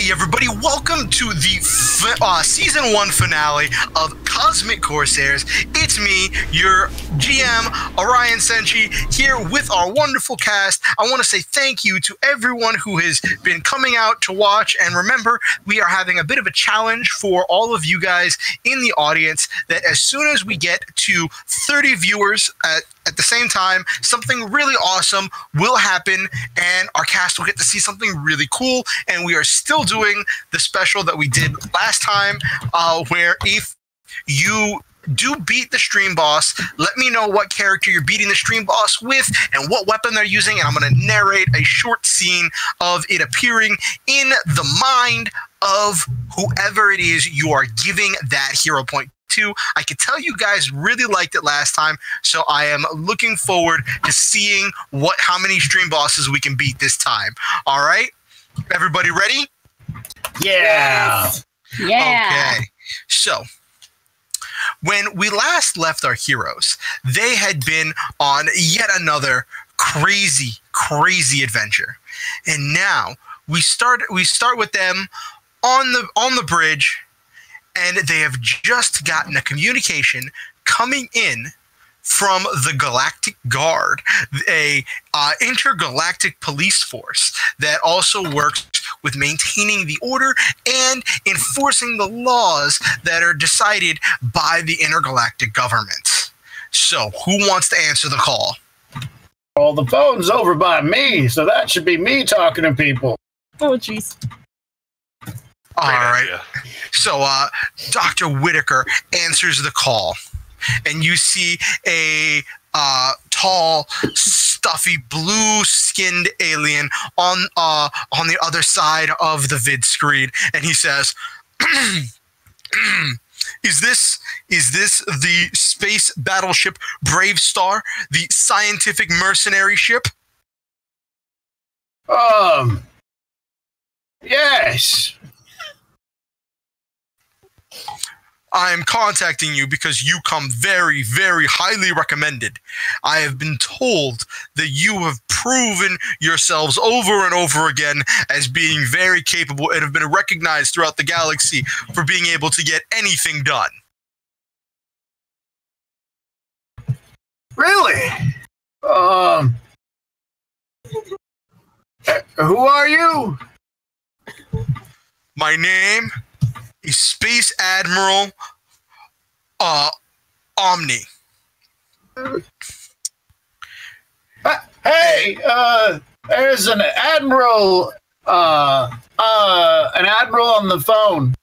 Alrighty, everybody, welcome to the Season 1 finale of Cosmic Corsairs. It's me, your GM, Orion Senshi, here with our wonderful cast. I want to say thank you to everyone who has been coming out to watch, and remember, we are having a bit of a challenge for all of you guys in the audience that as soon as we get to 30 viewers at the same time, something really awesome will happen, and our cast will get to see something really cool. And we are still doing the special that we did last time, where if you do beat the stream boss, let me know what character you're beating the stream boss with and what weapon they're using, and I'm going to narrate a short scene of it appearing in the mind of whoever it is you are giving that hero point to. I could tell you guys really liked it last time, so I am looking forward to seeing how many stream bosses we can beat this time. All right, everybody ready? Yeah. Yeah. Okay. So, when we last left our heroes, they had been on yet another crazy adventure, and now we start with them on the bridge. And they have just gotten a communication coming in from the Galactic Guard, a intergalactic police force that also works with maintaining the order and enforcing the laws that are decided by the intergalactic government. So, who wants to answer the call? Well, the phone's over by me, so that should be me talking to people. Oh, jeez. All right. So, Dr. Whitaker answers the call, and you see a tall, stuffy, blue-skinned alien on the other side of the vid screen, and he says, "Is this the space battleship Brave Star, the scientific mercenary ship?" Yes. I am contacting you because you come very, very highly recommended. I have been told that you have proven yourselves over and over again as being very capable and have been recognized throughout the galaxy for being able to get anything done. Really? Who are you? My name is Space Admiral Omni. Hey, there's an admiral on the phone.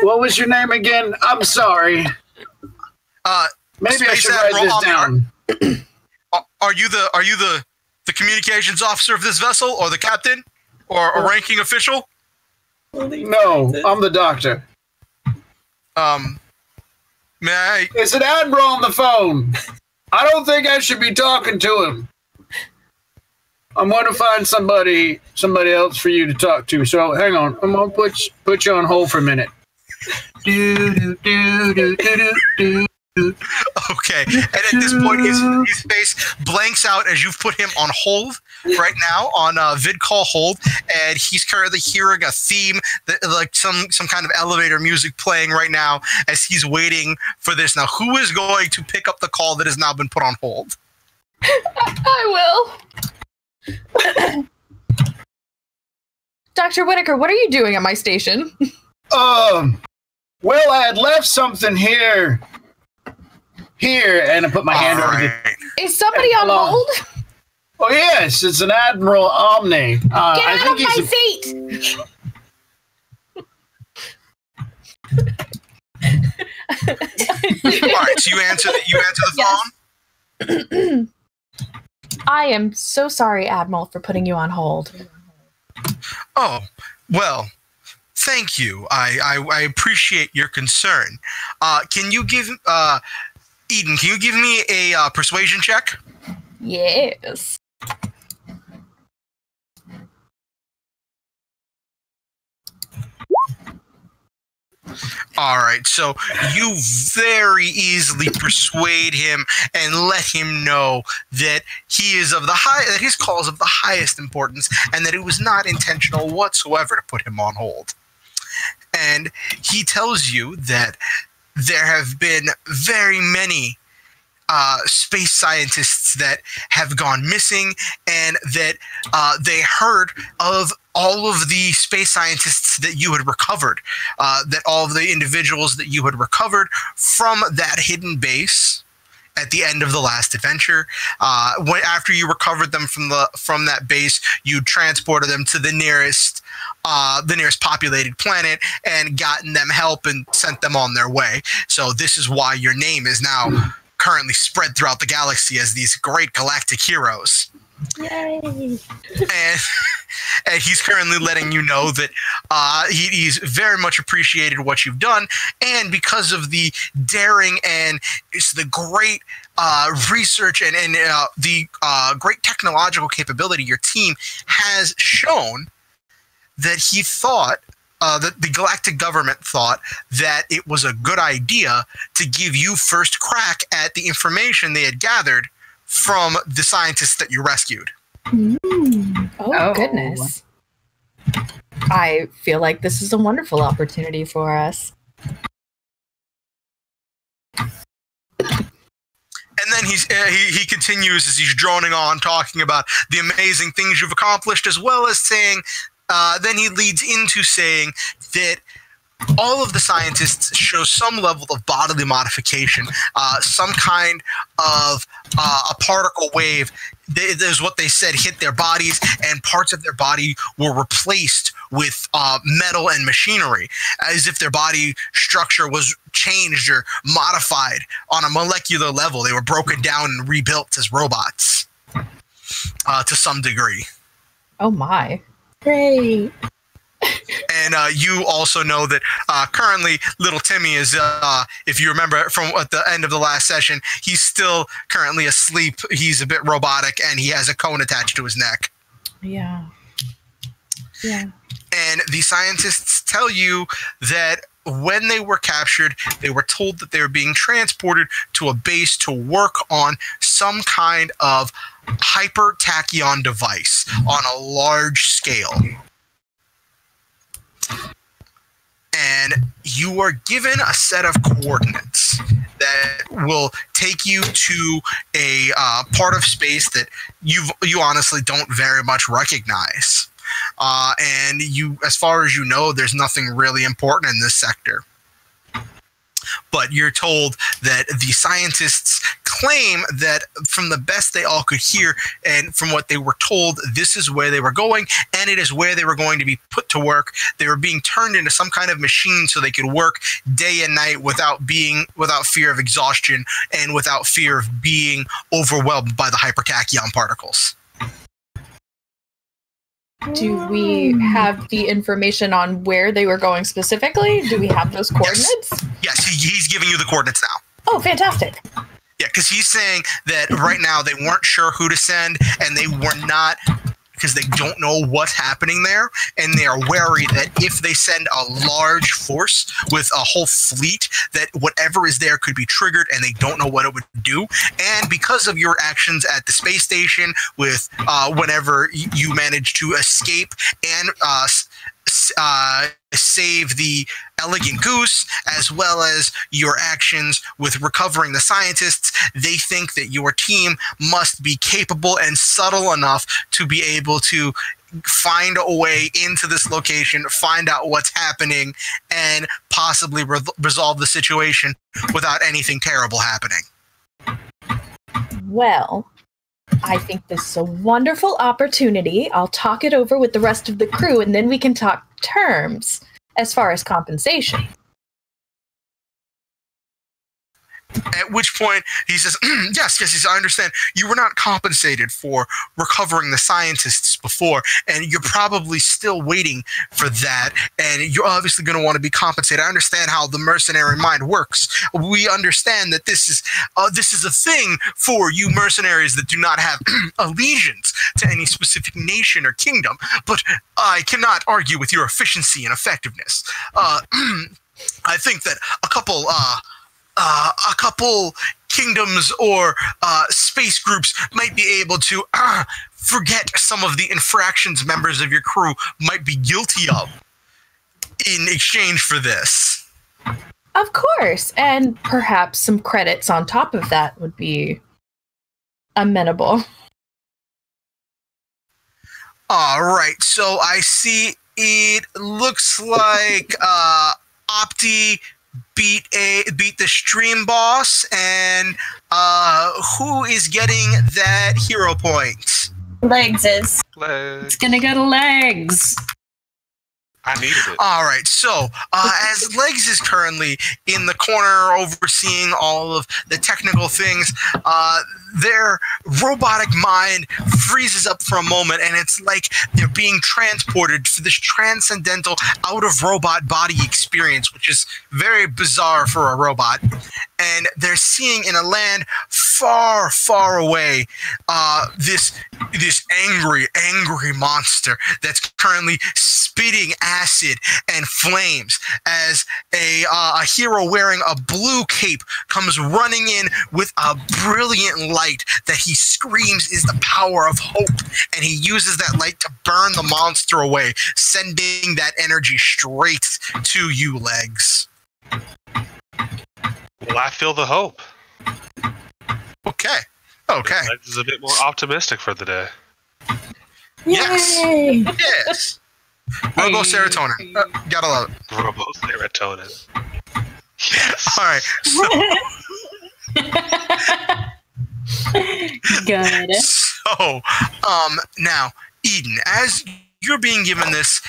What was your name again? I'm sorry. Maybe Space I should write Admiral this down. Are you the communications officer of this vessel, or the captain, or a ranking official? No, I'm the doctor. May I? It's an admiral on the phone. I don't think I should be talking to him. I'm going to find somebody else for you to talk to. So hang on, I'm going to put you on hold for a minute. Okay, and at this point, his face blanks out as you've put him on hold right now, on vid call hold, and he's currently hearing a theme, like some kind of elevator music playing right now as he's waiting for this. Now, who is going to pick up the call that has now been put on hold? I will. Dr. Whitaker, what are you doing at my station? Well, I had left something here, and I put my hand over the... Is somebody on hold? Oh, yes, it's an Admiral Omni. Get out of my seat! All right, so you answer the phone? I am so sorry, Admiral, for putting you on hold. Oh, well, thank you. I appreciate your concern. Can you give... Eden, can you give me a persuasion check? Yes. All right, so you very easily persuade him and let him know that he is that his call is of the highest importance, and that it was not intentional whatsoever to put him on hold. And he tells you that there have been very many space scientists that have gone missing, and that they heard of all of the space scientists that you had recovered, that all of the individuals that you had recovered from that hidden base at the end of the last adventure. After you recovered them from that base, you transported them to the nearest populated planet and gotten them help and sent them on their way. So this is why your name is now currently spread throughout the galaxy as these great galactic heroes. Yay! And he's currently letting you know that he's very much appreciated what you've done, and because of the daring and it's the great research and the great technological capability your team has shown, that he thought that the galactic government thought that it was a good idea to give you first crack at the information they had gathered from the scientists that you rescued. Oh, goodness. I feel like this is a wonderful opportunity for us. And then he continues as he's droning on, talking about the amazing things you've accomplished, as well as saying, then he leads into saying that all of the scientists show some level of bodily modification, some kind of a particle wave. There's what they said hit their bodies, and parts of their body were replaced with metal and machinery, as if their body structure was changed or modified on a molecular level. They were broken down and rebuilt as robots to some degree. Oh my. Great. And you also know that currently little Timmy is, if you remember from at the end of the last session, he's still currently asleep. He's a bit robotic, and he has a cone attached to his neck. Yeah. And the scientists tell you that when they were captured, they were told that they were being transported to a base to work on some kind of hyper-tachyon device on a large scale. And you are given a set of coordinates that will take you to a part of space that you honestly don't very much recognize. And you, as far as you know, there's nothing really important in this sector. But you're told that the scientists claim that from the best they all could hear and from what they were told, this is where they were going, and it is where they were going to be put to work. They were being turned into some kind of machine so they could work day and night without fear of exhaustion and without fear of being overwhelmed by the hypertachyon particles. Do we have the information on where they were going specifically? Do we have those coordinates? Yes, he's giving you the coordinates now. Oh, fantastic. Yeah, because he's saying that right now they weren't sure who to send, and they were not, because they don't know what's happening there, and they are wary that if they send a large force with a whole fleet, that whatever is there could be triggered, and they don't know what it would do. And because of your actions at the space station, with whenever you managed to escape and save the elegant goose, as well as your actions with recovering the scientists, they think that your team must be capable and subtle enough to be able to find a way into this location, find out what's happening, and possibly resolve the situation without anything terrible happening. Well, I think this is a wonderful opportunity. I'll talk it over with the rest of the crew, and then we can talk terms as far as compensation. At which point he says, yes, I understand. You were not compensated for recovering the scientists before, and you're probably still waiting for that, and you're obviously going to want to be compensated. I understand how the mercenary mind works. We understand that this is a thing for you mercenaries that do not have allegiance to any specific nation or kingdom, but I cannot argue with your efficiency and effectiveness. I think that a couple kingdoms or space groups might be able to forget some of the infractions members of your crew might be guilty of in exchange for this. Of course, and perhaps some credits on top of that would be amenable. All right, so I see it looks like Opti beat the stream boss, and who is getting that hero point? Legs is. Legs. It's gonna go to Legs. I needed it. All right, so as Legs is currently in the corner overseeing all of the technical things, their robotic mind freezes up for a moment, and it's like they're being transported to this transcendental out-of-robot body experience, which is very bizarre for a robot. And they're seeing in a land far, far away this angry monster that's currently spitting acid and flames as a hero wearing a blue cape comes running in with a brilliant light that he screams is the power of hope, and he uses that light to burn the monster away, sending that energy straight to you, Legs. Well, I feel the hope. Okay. Legs is a bit more optimistic for the day. Yes. Yay! Yes. Robo serotonin. Gotta love it. Robo serotonin. Yes. All right. Good. So, now, Eden, as you're being given this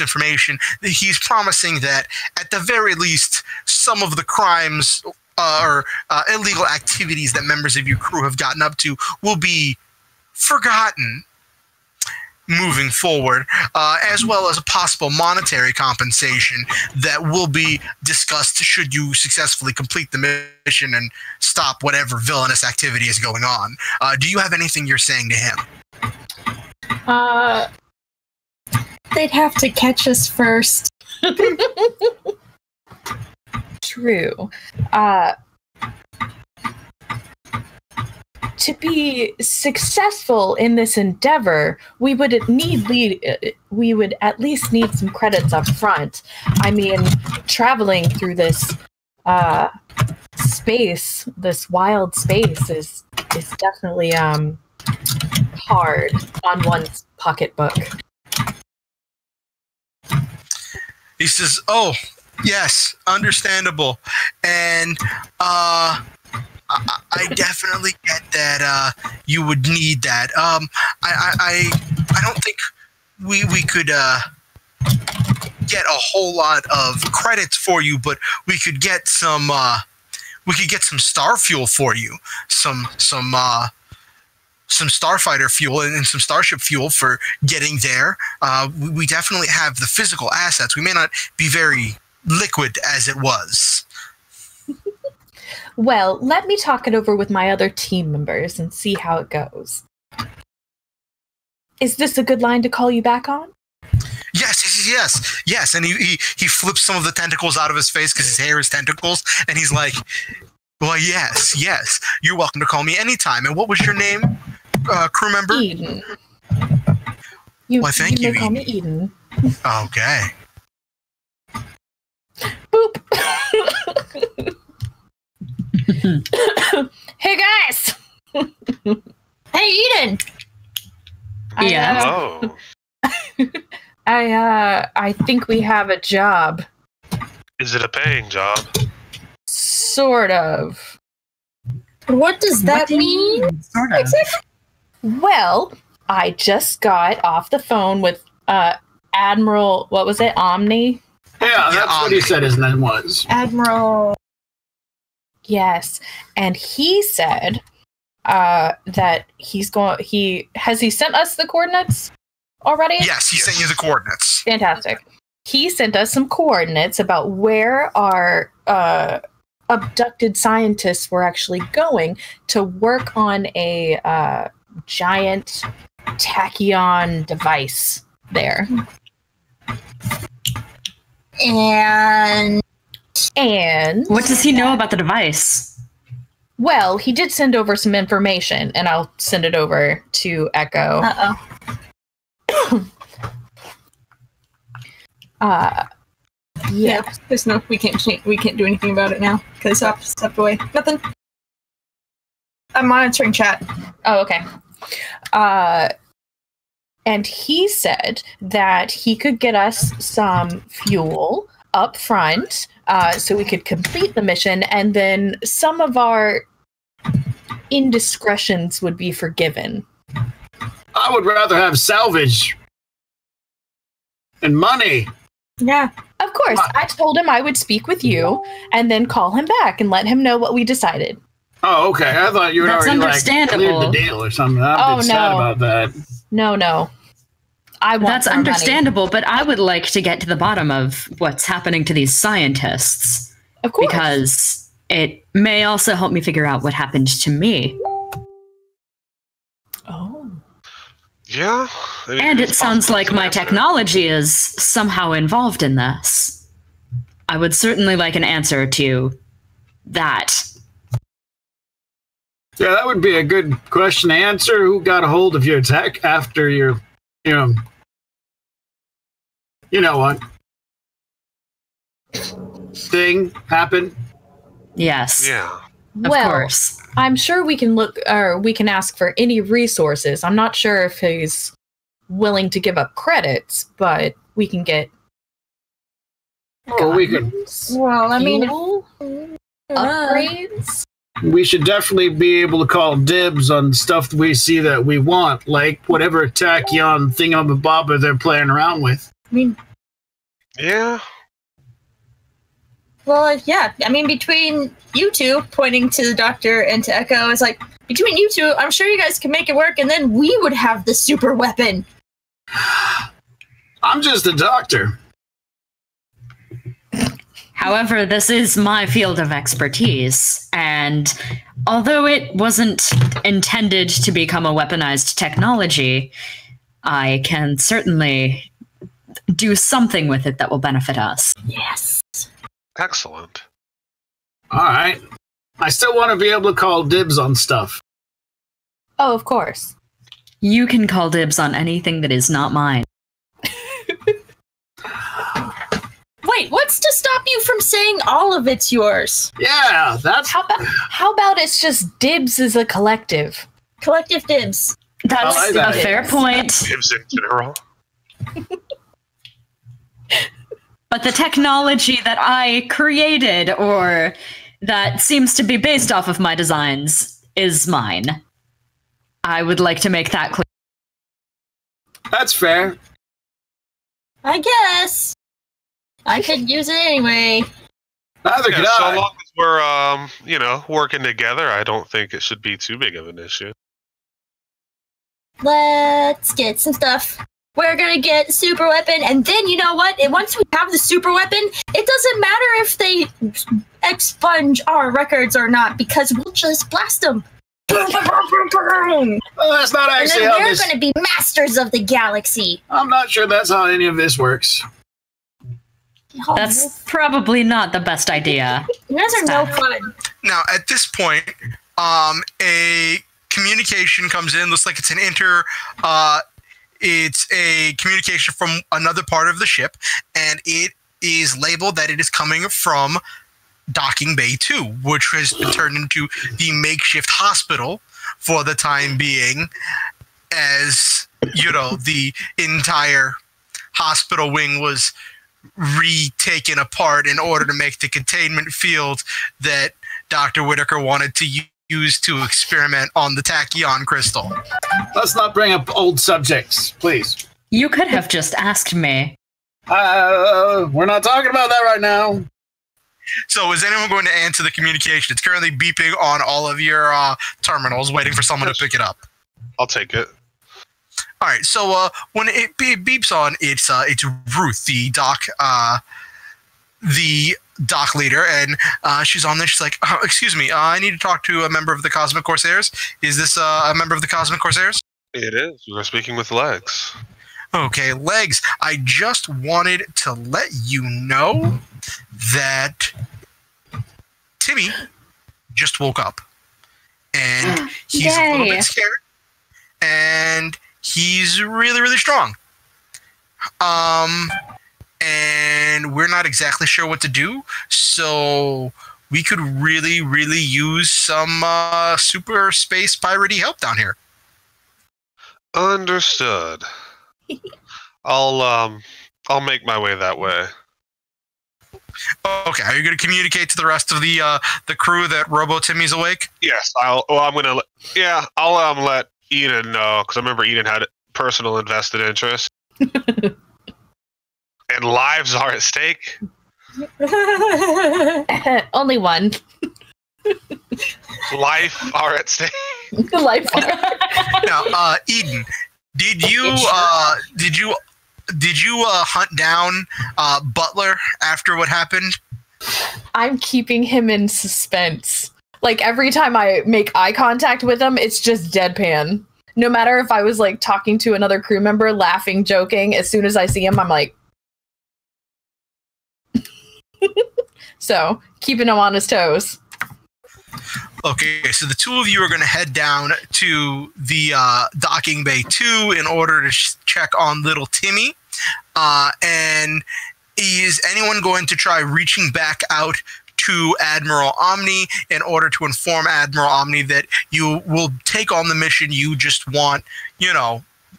information, he's promising that at the very least, some of the crimes or illegal activities that members of your crew have gotten up to will be forgotten moving forward, as well as a possible monetary compensation that will be discussed should you successfully complete the mission and stop whatever villainous activity is going on. Do you have anything you're saying to him? They'd have to catch us first. True. To be successful in this endeavor, we would at least need some credits up front. I mean, traveling through this space, this wild space, is definitely hard on one's pocketbook. He says, "Oh, yes, understandable, and I definitely get that you would need that. I don't think we could get a whole lot of credits for you, but we could get some star fuel for you, some starfighter fuel and some starship fuel for getting there. We definitely have the physical assets. We may not be very liquid as it was." Well, let me talk it over with my other team members and see how it goes. Is this a good line to call you back on? Yes. And he flips some of the tentacles out of his face because his hair is tentacles, and he's like, "Well, yes. You're welcome to call me anytime. And what was your name, crew member?" Eden. Thank you, may call me Eden. Okay. Boop. Hey guys! Hey, Eden! Yeah. Oh. I think we have a job. Is it a paying job? Sort of. What does that mean? Sort of. Exactly. Well, I just got off the phone with Admiral, what was it, Omni? Yeah, that's what he said his name was. Admiral. Yes, and he said that he sent us the coordinates already? Yes, he sent you the coordinates. Fantastic. He sent us some coordinates about where our abducted scientists were actually going to work on a giant tachyon device there. And And What does he know about the device? well, he did send over some information, and I'll send it over to Echo. Yeah. There's no. We can't do anything about it now because I stepped away. Nothing. I'm monitoring chat. Oh, okay. And he said that he could get us some fuel up front so we could complete the mission, and then some of our indiscretions would be forgiven. I would rather have salvage and money. Yeah. Of course, I told him I would speak with you and then call him back and let him know what we decided. Oh, okay. I thought you had That's already understandable. cleared the deal or something. I'm a bit sad about that. No. I want That's our understandable, but I would like to get to the bottom of what's happening to these scientists. Money. Of course. Because it may also help me figure out what happened to me. Oh. Yeah. And it sounds like my technology is somehow involved in this. I would certainly like an answer to that. Yeah, that would be a good question to answer. Who got a hold of your tech after your, you know what? Thing happened? Yes. Yeah. Of Well, course. I'm sure we can look, or we can ask for any resources. I'm not sure if he's willing to give up credits, but we can get. Oh, we could. Well, I mean, fuel, upgrades. We should definitely be able to call dibs on stuff we see that we want, like whatever tachyon thingamabobber they're playing around with. I mean, Yeah. well, yeah. I mean, between you two, pointing to the doctor and to Echo, it's like between you two, I'm sure you guys can make it work, and then we would have the super weapon. I'm just a doctor. However, this is my field of expertise, and although it wasn't intended to become a weaponized technology, I can certainly do something with it that will benefit us. Yes. Excellent. All right. I still want to be able to call dibs on stuff. Oh, of course. You can call dibs on anything that is not mine. Wait, what's to stop you from saying all of it's yours? Yeah, that's... How about it's just dibs as a collective? Collective dibs. That's like a that. fair point. Dibs in general. But the technology that I created, or that seems to be based off of my designs, is mine. I would like to make that clear. That's fair. I guess. I could use it anyway. Neither Yeah, could so I. long as we're, working together, I don't think it should be too big of an issue. Let's get some stuff. We're gonna get the super weapon, and then you know what? And once we have the super weapon, it doesn't matter if they expunge our records or not, because we'll just blast them. Boom, boom, boom, boom, boom. Well, that's not And actually then how we're this... gonna be masters of the galaxy. I'm not sure that's how any of this works. Oh, That's probably not the best idea. you guys are no fun. Now, at this point, a communication comes in. Looks like it's it's a communication from another part of the ship, and it is labeled that it is coming from Docking Bay 2, which has been turned into the makeshift hospital for the time being, as the entire hospital wing was retaken apart in order to make the containment field that Dr. Whitaker wanted to use to experiment on the tachyon crystal. Let's not bring up old subjects, please. You could have just asked me. We're not talking about that right now. So is anyone going to answer the communication? It's currently beeping on all of your terminals, waiting for someone to pick it up. I'll take it. All right, so when it beeps on, it's Ruth, the dock leader, and she's on there. She's like, "Excuse me, I need to talk to a member of the Cosmic Corsairs. Is this a member of the Cosmic Corsairs?" It is. You are speaking with Legs. Okay, Legs. I just wanted to let you know that Timmy just woke up, and he's a little bit scared, and he's really, really strong. And we're not exactly sure what to do, so we could really, really use some super space piratey help down here. Understood. I'll make my way that way. Okay, are you going to communicate to the rest of the crew that Robo Timmy's awake? Yes, I'll let Eden know, because I remember Eden had personal invested interest. And lives are at stake. Only one. Life are at stake. Life. Now, Eden, did you hunt down Butler after what happened? I'm keeping him in suspense. Like every time I make eye contact with him, it's just deadpan. No matter if I was like talking to another crew member, laughing, joking, as soon as I see him, I'm like. So, keeping him on his toes. Okay, so the two of you are going to head down to the docking bay 2 in order to check on little Timmy. And is anyone going to try reaching back out to Admiral Omni in order to inform Admiral Omni that you will take on the mission, you just want,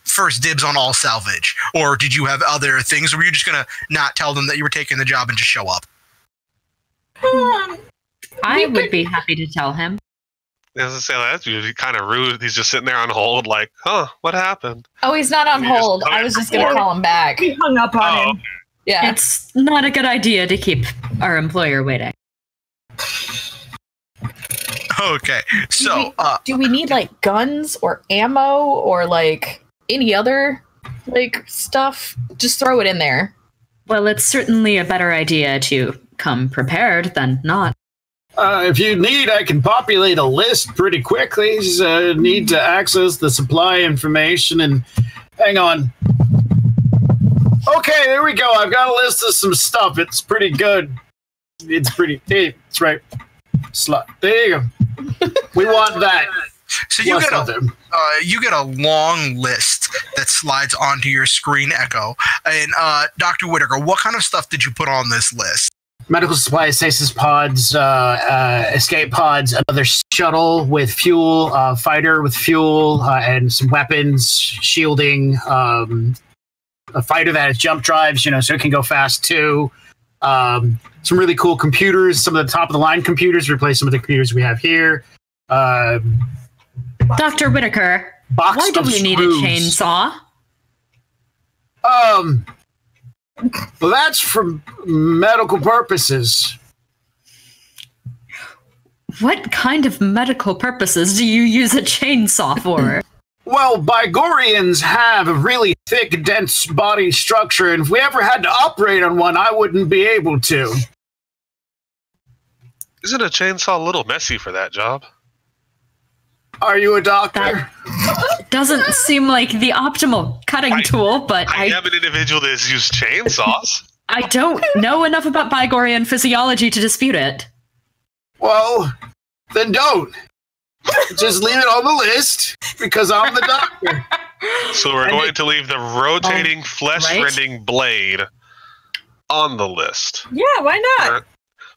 first dibs on all salvage? Or did you have other things, or were you just going to not tell them that you were taking the job and just show up? I would be happy to tell him. As I say, that's usually kind of rude. He's just sitting there on hold, like, huh, what happened? Oh, he's not on hold. I was just going to call him back. We hung up on him. Yeah. It's not a good idea to keep our employer waiting. Okay, so do we need like guns or ammo or like any other like stuff? Just throw it in there. Well, it's certainly a better idea to come prepared than not. If you need, I can populate a list pretty quickly. Just, need to access the supply information and hang on. Okay, there we go. I've got a list of some stuff. It's pretty good. It's right. There you go. We want that. So you get a long list that slides onto your screen, Echo. And Dr. Whitaker, what kind of stuff did you put on this list? Medical supplies, stasis pods, escape pods, another shuttle with fuel, fighter with fuel, and some weapons, shielding, a fighter that has jump drives, so it can go fast too. Some really cool computers, some of the top of the line computers, replace some of the computers we have here. Dr. Whitaker, why do we need a chainsaw? Well, that's for medical purposes. What kind of medical purposes do you use a chainsaw for? Well, Bygorians have a really thick, dense body structure, and if we ever had to operate on one, I wouldn't be able to. Isn't a chainsaw a little messy for that job? Are you a doctor? That doesn't seem like the optimal cutting tool, but I am an individual that has used chainsaws. I don't know enough about Bygorian physiology to dispute it. Well, then don't. Just leave it on the list, because I'm the doctor. So we're going to leave the rotating, flesh-rending blade on the list. Yeah, why not?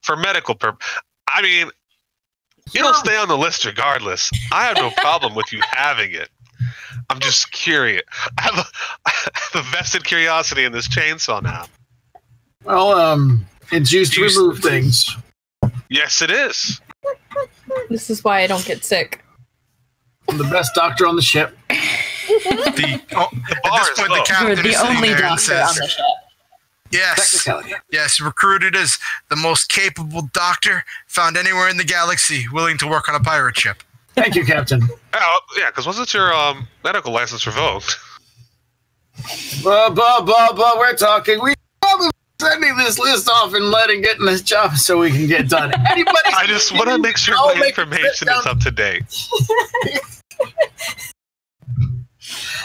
For medical purpose. I mean, it'll stay on the list regardless. I have no problem with you having it. I'm just curious. I have a vested curiosity in this chainsaw now. Well, it's used to remove things. Yes, it is. This is why I don't get sick. I'm the best doctor on the ship. At this point, the captain You're is the only there and doctor says, on the ship. Yes, recruited as the most capable doctor found anywhere in the galaxy, willing to work on a pirate ship. Thank you, Captain. Oh, yeah, because wasn't your medical license revoked? Blah, blah, blah, blah. We're talking. We probably sending this list off and letting get in this job so we can get done. I just want to make sure my information is up to date.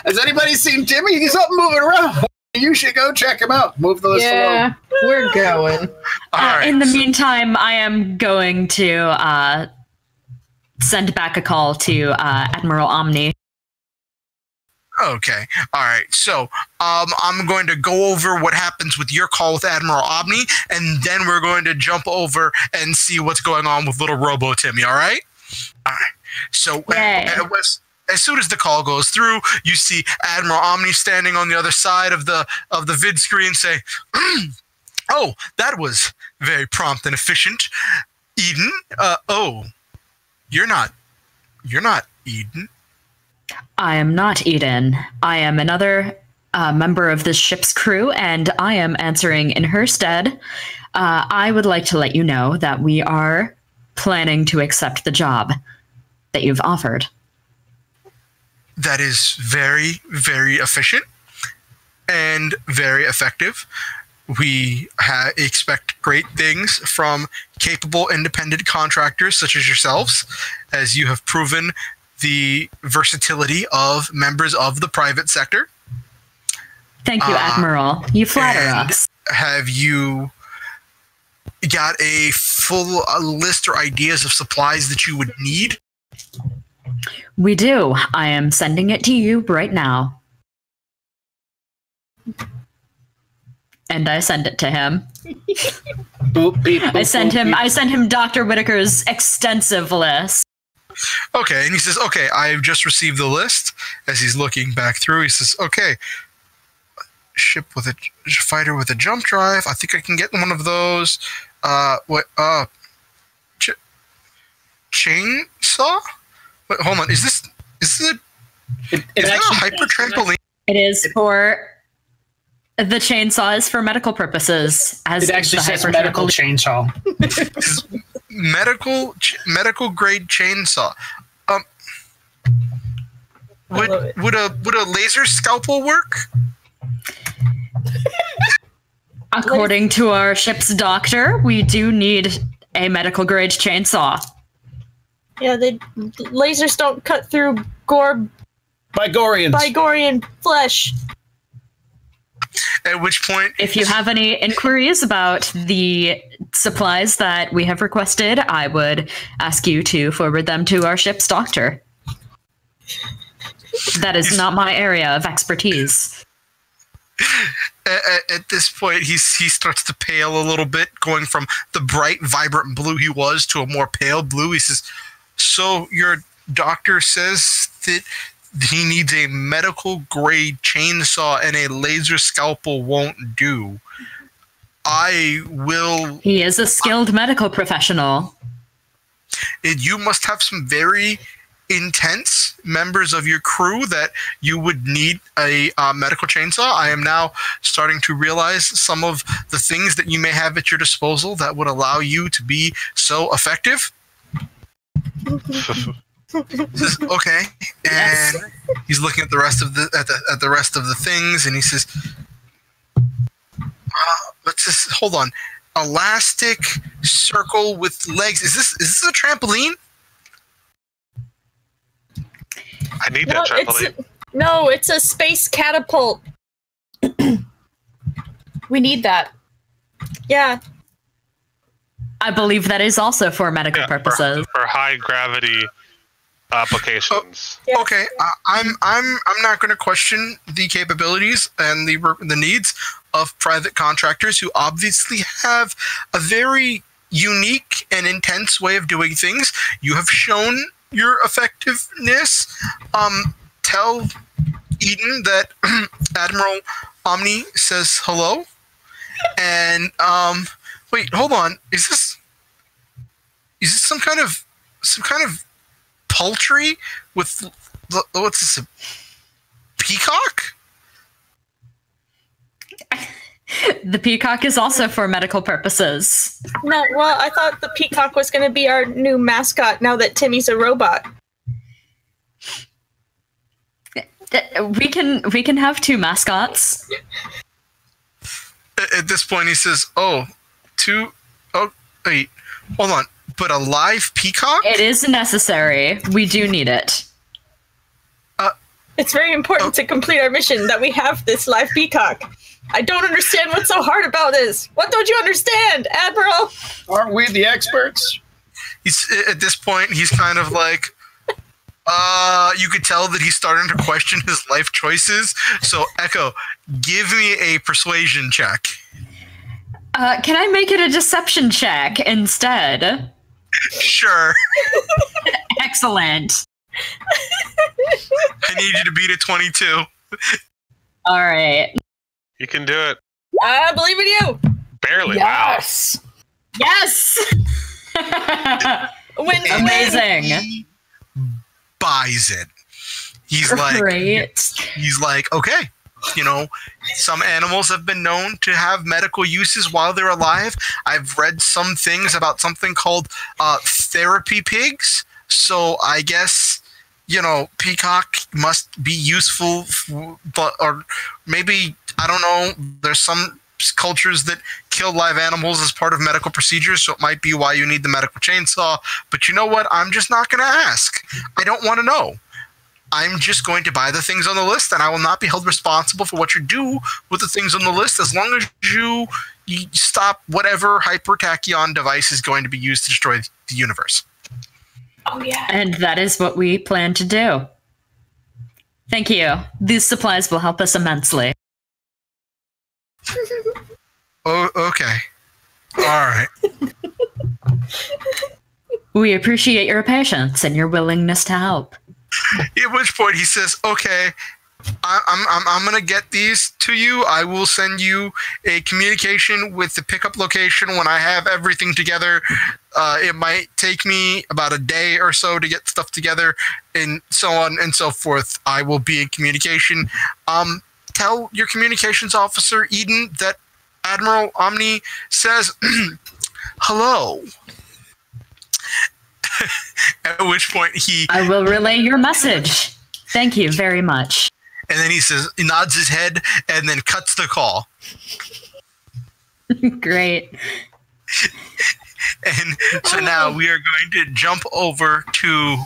Has anybody seen Timmy? He's up moving around. You should go check him out. Move the list along. We're going. All right. In the meantime, I am going to send back a call to Admiral Omni. Okay. All right. So I'm going to go over what happens with your call with Admiral Omni, and then we're going to jump over and see what's going on with little Robo Timmy. All right. All right. So as soon as the call goes through, you see Admiral Omni standing on the other side of the vid screen, say, "Oh, that was very prompt and efficient, Eden. You're not Eden." I am not Eden. I am another member of this ship's crew, and I am answering in her stead. I would like to let you know that we are planning to accept the job that you've offered. That is very, very efficient and very effective. We expect great things from capable independent contractors such as yourselves, as you have proven the versatility of members of the private sector. Thank you, Admiral. You flatter us. Have you got a full list or ideas of supplies that you would need? We do. I am sending it to you right now. And I send it to him. I send him Dr. Whitaker's extensive list. Okay, and he says, "Okay, I've just received the list." As he's looking back through, he says, "Okay, ship with a fighter with a jump drive. I think I can get one of those. Chainsaw? Wait, hold on. Is that a hyper trampoline?" It is for the chainsaw is for medical purposes. As it actually says medical chainsaw. medical grade chainsaw. Would a laser scalpel work? According to our ship's doctor, we do need a medical grade chainsaw. Yeah, lasers don't cut through Bygorian flesh. At which point, if you have any inquiries about the supplies that we have requested, I would ask you to forward them to our ship's doctor. That is not my area of expertise. At this point, he starts to pale a little bit, going from the bright, vibrant blue he was to a more pale blue. He says, "So your doctor says that he needs a medical grade chainsaw and a laser scalpel won't do. I will..." He is a skilled medical professional. You must have some very intense members of your crew that you would need a medical chainsaw. I am now starting to realize some of the things that you may have at your disposal that would allow you to be so effective. Says, "Okay," and he's looking at the rest of the rest of the things, and he says, "Let's just hold on. Elastic circle with legs. Is this a trampoline?" I need that trampoline. It's a space catapult. We need that. Yeah. I believe that is also for medical purposes. For high gravity applications. Yeah. Okay, I'm not going to question the capabilities and the needs of private contractors who obviously have a very unique and intense way of doing things. You have shown your effectiveness. Tell Eden that Admiral Omni says hello. And wait, hold on. Is this some kind of poultry with what's this? A peacock? The peacock is also for medical purposes. No, well, I thought the peacock was going to be our new mascot now that Timmy's a robot. We can have two mascots. At this point, he says, "Oh, wait, hold on. But a live peacock? It is necessary. We do need it. It's very important to complete our mission that we have this live peacock. I don't understand what's so hard about this. What don't you understand, Admiral? Aren't we the experts? He's at this point, he's kind of like, you could tell that he's starting to question his life choices. So, Echo, give me a persuasion check. Can I make it a deception check instead? Sure. Excellent. I need you to beat a 22. All right. You can do it. I believe in you. Barely. Yes. Yes. Amazing. He buys it. He's like, Great. he's like, okay, you know, some animals have been known to have medical uses while they're alive. I've read some things about something called therapy pigs. So I guess, you know, peacock must be useful, but or maybe, I don't know, there's some cultures that kill live animals as part of medical procedures, so it might be why you need the medical chainsaw. But you know what? I'm just not going to ask. I don't want to know. I'm just going to buy the things on the list, and I will not be held responsible for what you do with the things on the list as long as you stop whatever hyper-tachyon device is going to be used to destroy the universe. Oh, yeah. And that is what we plan to do. Thank you. These supplies will help us immensely. Oh, okay. All right. We appreciate your patience and your willingness to help. At which point he says, okay, I'm going to get these to you. I will send you a communication with the pickup location when I have everything together. It might take me about a day or so to get stuff together and so on and so forth. I will be in communication. Tell your communications officer, Eden, that Admiral Omni says, hello. At which point I will relay your message. Thank you very much. And then he nods his head and then cuts the call. Great. And so now we are going to jump over to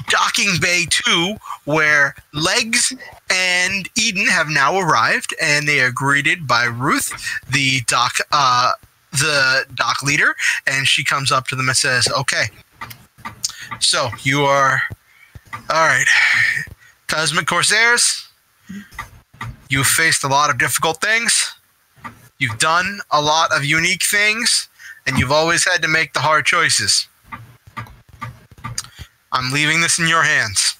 Docking Bay 2, where Legs and Eden have now arrived, and they are greeted by Ruth, the dock leader, and she comes up to them and says, okay, so you are, all right, Cosmic Corsairs, you've faced a lot of difficult things, you've done a lot of unique things, and you've always had to make the hard choices. I'm leaving this in your hands.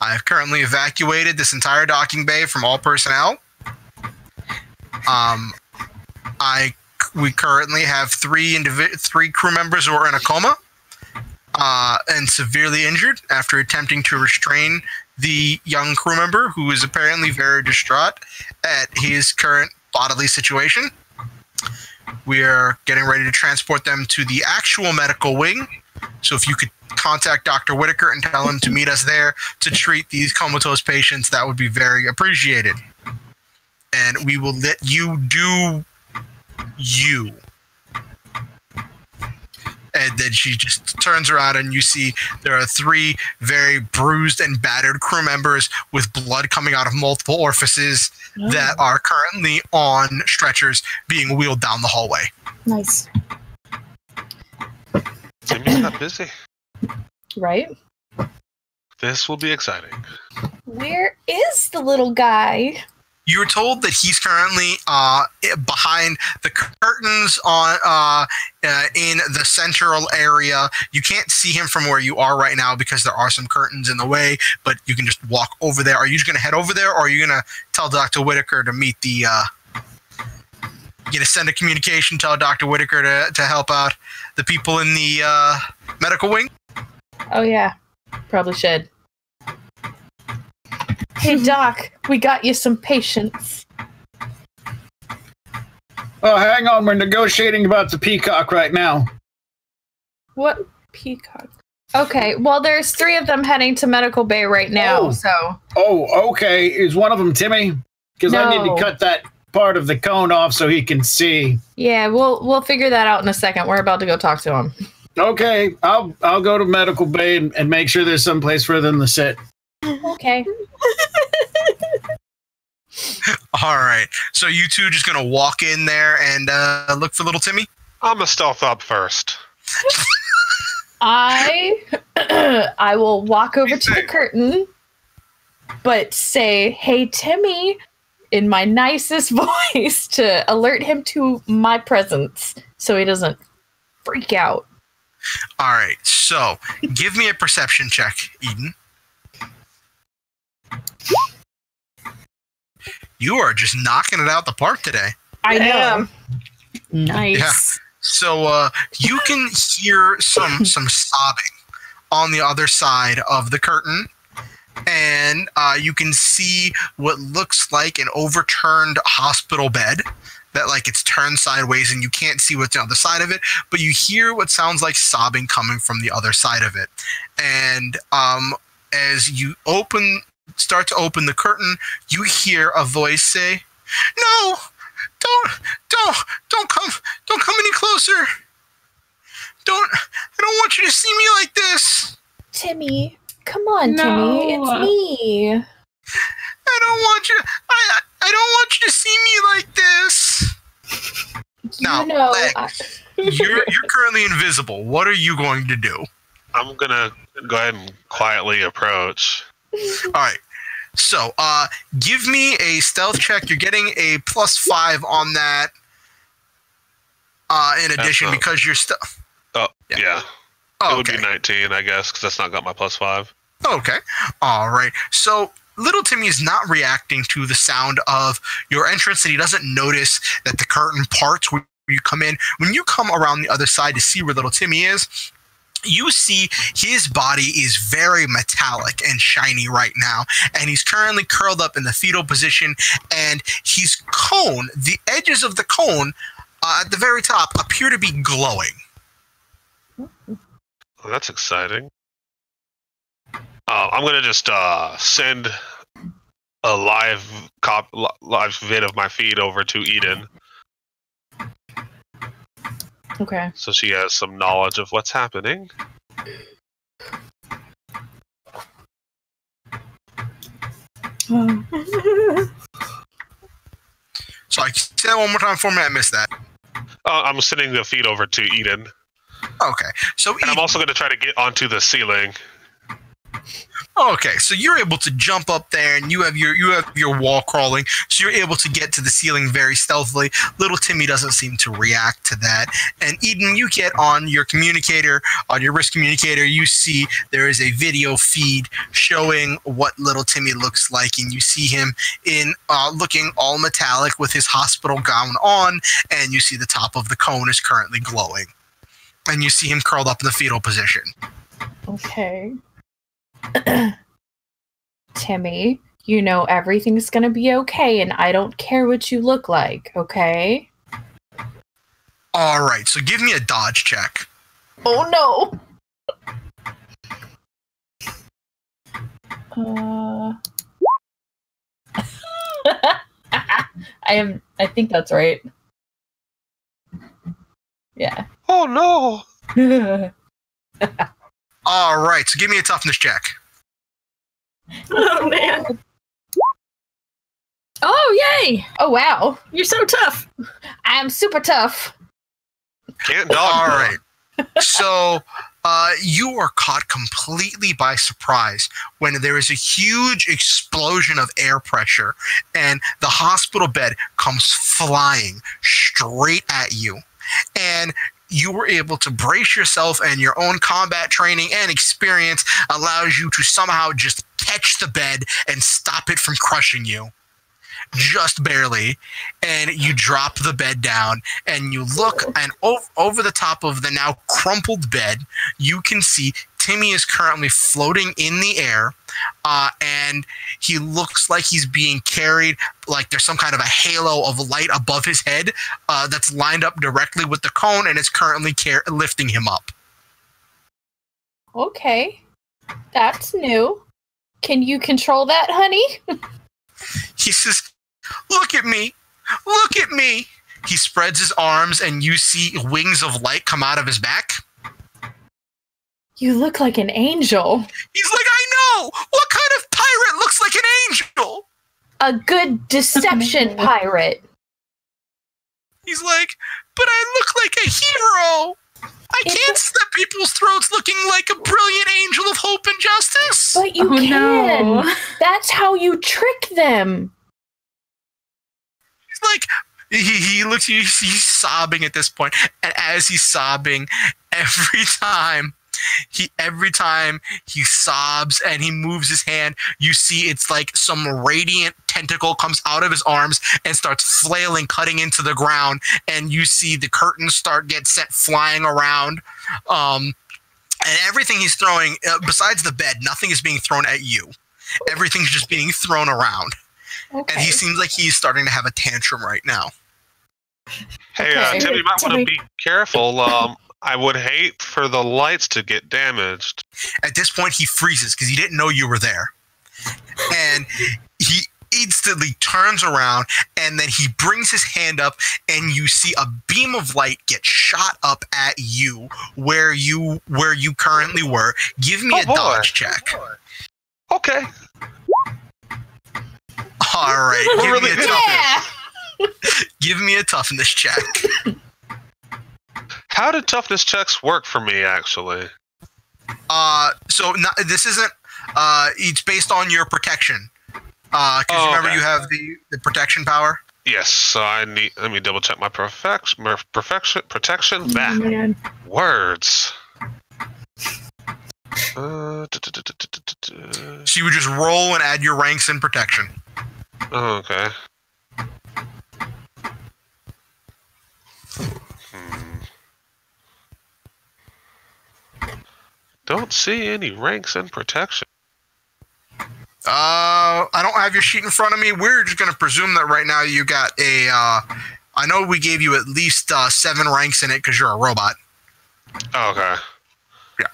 I have currently evacuated this entire docking bay from all personnel. We currently have three crew members who are in a coma and severely injured after attempting to restrain the young crew member, who is apparently very distraught at his current bodily situation. We are getting ready to transport them to the actual medical wing. So if you could contact Dr. Whitaker and tell him to meet us there to treat these comatose patients, that would be very appreciated. And we will let you do you. And then she just turns around and you see there are three very bruised and battered crew members with blood coming out of multiple orifices that are currently on stretchers being wheeled down the hallway. Nice. Jimmy's not busy. Right? This will be exciting. Where is the little guy? You were told that he's currently behind the curtains on in the central area. You can't see him from where you are right now because there are some curtains in the way, but you can just walk over there. Are you just going to head over there, or are you going to tell Dr. Whitaker to meet the... you're going to send a communication, tell Dr. Whitaker to help out the people in the medical wing? Oh, yeah. Probably should. Hey, Doc, we got you some patience. Oh, hang on. We're negotiating about the peacock right now. What peacock? Okay, well, there's three of them heading to Medical Bay right now, so... Oh, okay. Is one of them Timmy? Because I need to cut that part of the cone off so he can see. Yeah, we'll figure that out in a second. We're about to go talk to him. Okay, I'll go to Medical Bay and make sure there's some place for them to sit. Okay. Okay. All right. So you two just gonna walk in there and look for little Timmy? I'm gonna stealth up first. I will walk over to the curtain, but say, "Hey, Timmy," in my nicest voice to alert him to my presence so he doesn't freak out. All right. So give me a perception check, Eden. You are just knocking it out the park today. I know. Nice. Yeah. So you can hear some sobbing on the other side of the curtain, and you can see what looks like an overturned hospital bed that like it's turned sideways, and you can't see what's on the other side of it, but you hear what sounds like sobbing coming from the other side of it. And as you start to open the curtain, you hear a voice say, "No, don't come any closer. I don't want you to see me like this. Timmy, come on, No. Timmy, it's me. I don't want you to see me like this." Now, You know, Legs, you're currently invisible. What are you going to do? I'm gonna go ahead and quietly approach. All right. So, give me a stealth check. You're getting a +5 on that. In addition, because you're still. Oh, yeah. Oh, It would okay. be 19, I guess, because that's not got my +5. Okay. All right. So little Timmy is not reacting to the sound of your entrance, and he doesn't notice that the curtain parts when you come in. When you come around the other side to see where little Timmy is, you see his body is very metallic and shiny right now, and he's currently curled up in the fetal position, and his cone, the edges of the cone at the very top appear to be glowing. Well, that's exciting. I'm gonna just send a live vid of my feed over to Eden, okay. so she has some knowledge of what's happening. So I say that one more time for me. I missed that. I'm sending the feed over to Eden, Okay. So and I'm also gonna try to get onto the ceiling. Okay, so you're able to jump up there, and you have your wall crawling, so you're able to get to the ceiling very stealthily. Little Timmy doesn't seem to react to that. And Eden, you get on your communicator, on your wrist communicator, you see there is a video feed showing what little Timmy looks like, and you see him in looking all metallic with his hospital gown on, and you see the top of the cone is currently glowing. And you see him curled up in the fetal position. Okay. Timmy, you know everything's gonna be okay, and I don't care what you look like, okay? All right, so give me a dodge check. Oh no! I think that's right. Yeah. Oh no! All right, so give me a toughness check. Oh man. Oh yay! Oh wow! You're so tough. I'm super tough. Can't dog. All right. So you are caught completely by surprise when there is a huge explosion of air pressure, and the hospital bed comes flying straight at you. And you were able to brace yourself, and your own combat training and experience allows you to somehow just catch the bed and stop it from crushing you. Just barely. And you drop the bed down, and you look, and over the top of the now crumpled bed, you can see Timmy is currently floating in the air, and he looks like he's being carried, like there's some kind of a halo of light above his head that's lined up directly with the cone, and it's currently lifting him up. Okay. That's new. Can you control that, honey? He says, "Look at me! Look at me!" He spreads his arms, and you see wings of light come out of his back. You look like an angel. He's like, "I know! What kind of pirate looks like an angel. A good deception pirate. He's like, but I look like a hero. I can't slit people's throats looking like a brilliant angel of hope and justice. But you can. No. That's how you trick them. He's like, he looks, he's sobbing at this point. And as he's sobbing, every time he sobs and he moves his hand, you see it's like some radiant tentacle comes out of his arms and starts flailing, cutting into the ground, and you see the curtains get sent flying around. And everything he's throwing, besides the bed, nothing is being thrown at you. Everything's just being thrown around. Okay. And he seems like he's starting to have a tantrum right now. Hey, Okay. Tim, you might want to be careful. I would hate for the lights to get damaged. At this point, he freezes because he didn't know you were there. And he instantly turns around, and then he brings his hand up, and you see a beam of light get shot up at you where you currently were. Give me a dodge check. Okay. All right. Give me a toughness check. How do toughness checks work for me, actually? This isn't. It's based on your protection. Because remember you have the protection power. Yes. So let me double check my protection. That Man. words. So you would just roll and add your ranks in protection. Okay. Don't see any ranks in protection. I don't have your sheet in front of me. We're just going to presume that right now you got a. I know we gave you at least 7 ranks in it because you're a robot. Okay. Yeah.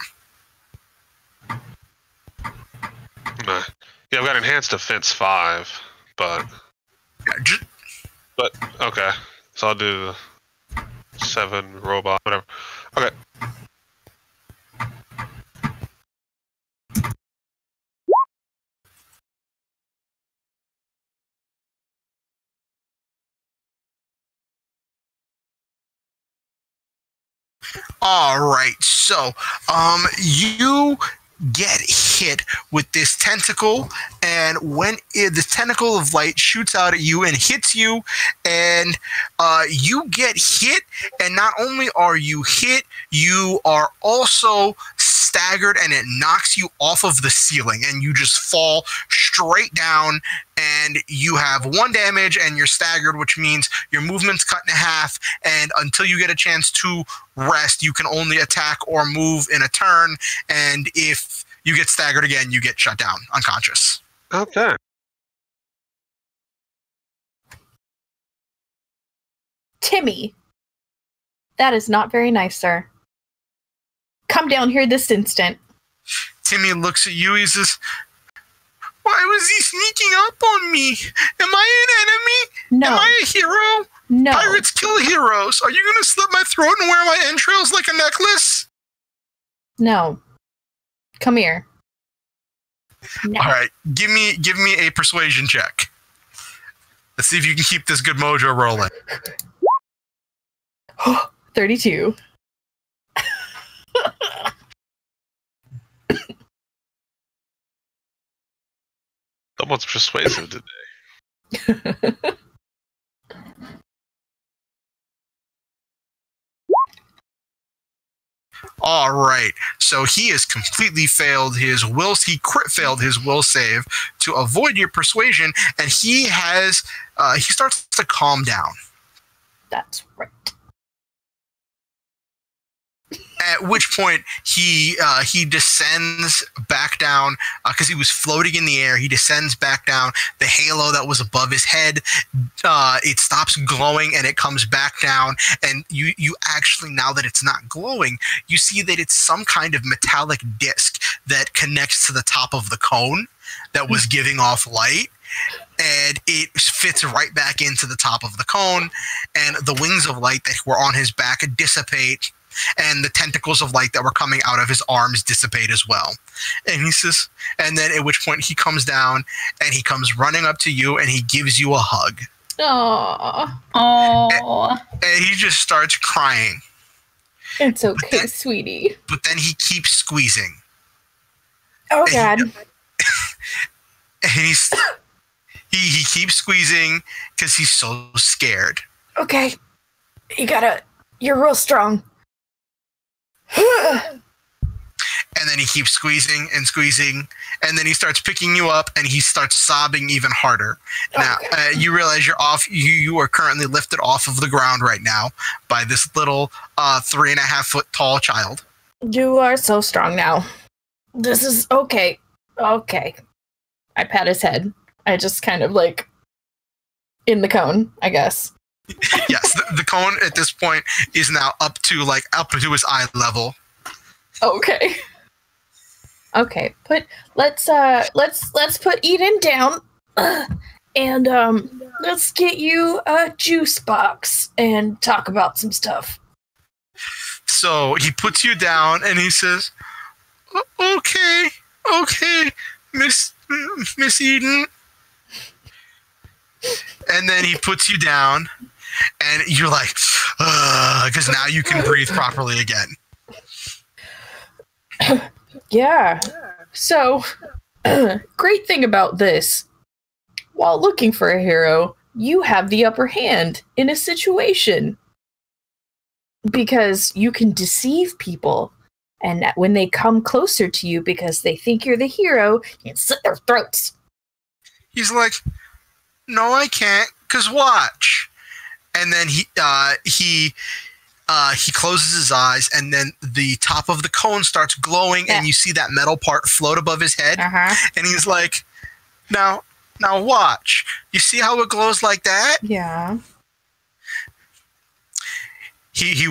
Yeah, I've got enhanced defense 5, but. Yeah, But okay, so I'll do 7 robot, whatever. Okay. All right, so you get hit with this tentacle, and when the tentacle of light shoots out at you and hits you, and you get hit, and not only are you hit, you are also staggered, and it knocks you off of the ceiling, and you just fall straight down, and you have 1 damage, and you're staggered, which means your movement's cut in half, and until you get a chance to rest, you can only attack or move in a turn, and if you get staggered again, you get shut down, unconscious. Okay. Timmy. That is not very nice, sir. Come down here this instant. Timmy looks at you, he says, why was he sneaking up on me? Am I an enemy? No. Am I a hero? No. Pirates kill heroes. Are you going to slit my throat and wear my entrails like a necklace? No. Come here. No. All right, give me a persuasion check. Let's see if you can keep this good mojo rolling. 32. Someone's persuasive today. All right, so he has completely failed his will. He crit failed his will save to avoid your persuasion, and he starts to calm down. That's right. At which point he descends back down because he was floating in the air. He descends back down. The halo that was above his head, it stops glowing and it comes back down. And you actually, now that it's not glowing, you see that it's some kind of metallic disc that connects to the top of the cone that was giving off light. And it fits right back into the top of the cone. And the wings of light that were on his back dissipate. and the tentacles of light that were coming out of his arms dissipate as well. And he says, and then at which point he comes down and he comes running up to you and he gives you a hug. Aww. And he just starts crying. It's okay, sweetie. But then he keeps squeezing. Oh, God. And he keeps squeezing because he's so scared. Okay. You're real strong. And then he keeps squeezing and squeezing, and then he starts picking you up, and he starts sobbing even harder. Now, you realize you're off. You are currently lifted off of the ground right now by this little 3.5 foot tall child. You are so strong now. This is okay. Okay. I pat his head. I just kind of like in the cone, I guess. Yes, the cone at this point is now up to his eye level. Okay. Okay, let's put Eden down, and let's get you a juice box and talk about some stuff. So he puts you down and he says, "Okay, Miss Eden," and then he puts you down, and you're like, because now you can breathe properly again. Yeah. So, great thing about this, while looking for a hero, you have the upper hand in a situation. Because you can deceive people, and when they come closer to you because they think you're the hero, you can slit their throats. He's like, "No, I can't, 'cause watch." And then he closes his eyes, and then the top of the cone starts glowing, and you see that metal part float above his head. And he's like, now watch. You see how it glows like that? Yeah. He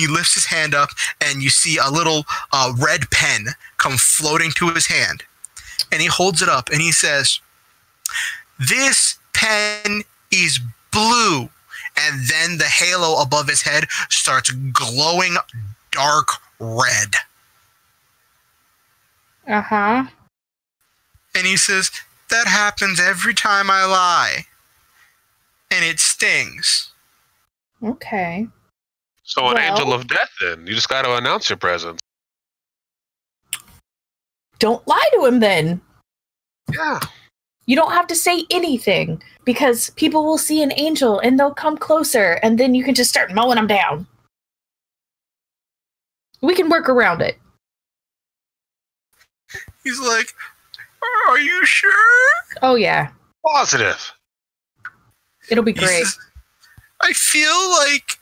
lifts his hand up, and you see a little red pen come floating to his hand. And he holds it up, and he says, "This pen is blue." And then the halo above his head starts glowing dark red. Uh-huh. And he says, "That happens every time I lie. And it stings." Okay. So an angel of death then. You just got to announce your presence. Don't lie to him then. Yeah. You don't have to say anything, because people will see an angel and they'll come closer, and then you can just start mowing them down. We can work around it. He's like, "Are you sure?" Oh, yeah. Positive. It'll be He great. says, "I feel like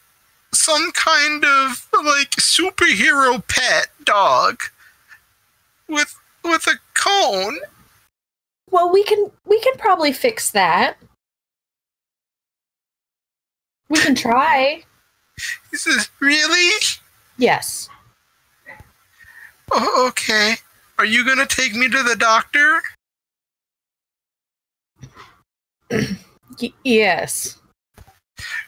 some kind of superhero pet dog with a cone." Well, we can probably fix that. We can try. He says, "Really?" Yes. "Oh, okay. Are you going to take me to the doctor?" Yes.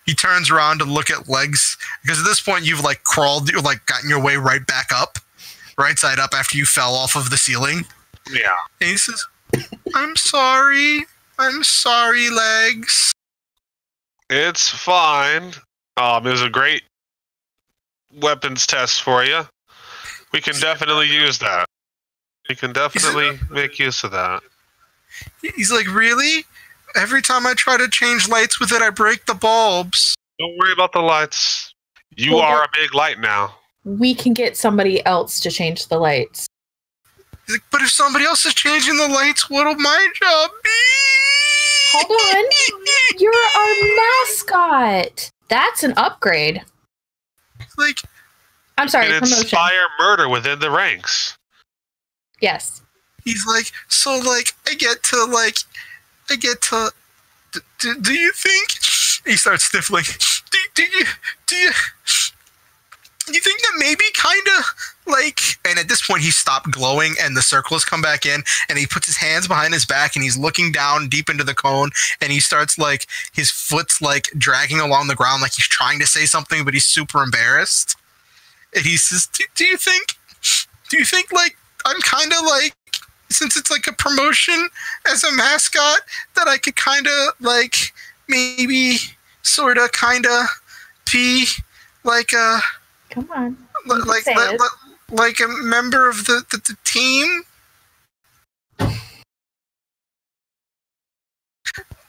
He turns around to look at legs, because at this point you've crawled, gotten your way right back up, right side up after you fell off of the ceiling. Yeah. And he says, I'm sorry, legs." It's fine. It was a great weapons test for you. We can definitely use that. We can definitely make use of that. He's like, "Really? Every time I try to change lights with it, I break the bulbs." Don't worry about the lights. You are a big light now. We can get somebody else to change the lights. He's like, "But if somebody else is changing the lights, what'll my job be?" Hold on. You're our mascot. That's an upgrade. Like, I'm sorry, And promotion. inspire murder within the ranks. Yes. he's like, "So I get to do you think?" He starts sniffling. Do you think that maybe kind of and at this point he stopped glowing and the circles come back in, and he puts his hands behind his back and he's looking down deep into the cone, and he starts his foot's dragging along the ground like he's trying to say something, but he's super embarrassed. And he says, do you think like I'm kind of like, since it's like a promotion as a mascot, that I could kind of like maybe sort of kind of be like a Come on. like a member of the team?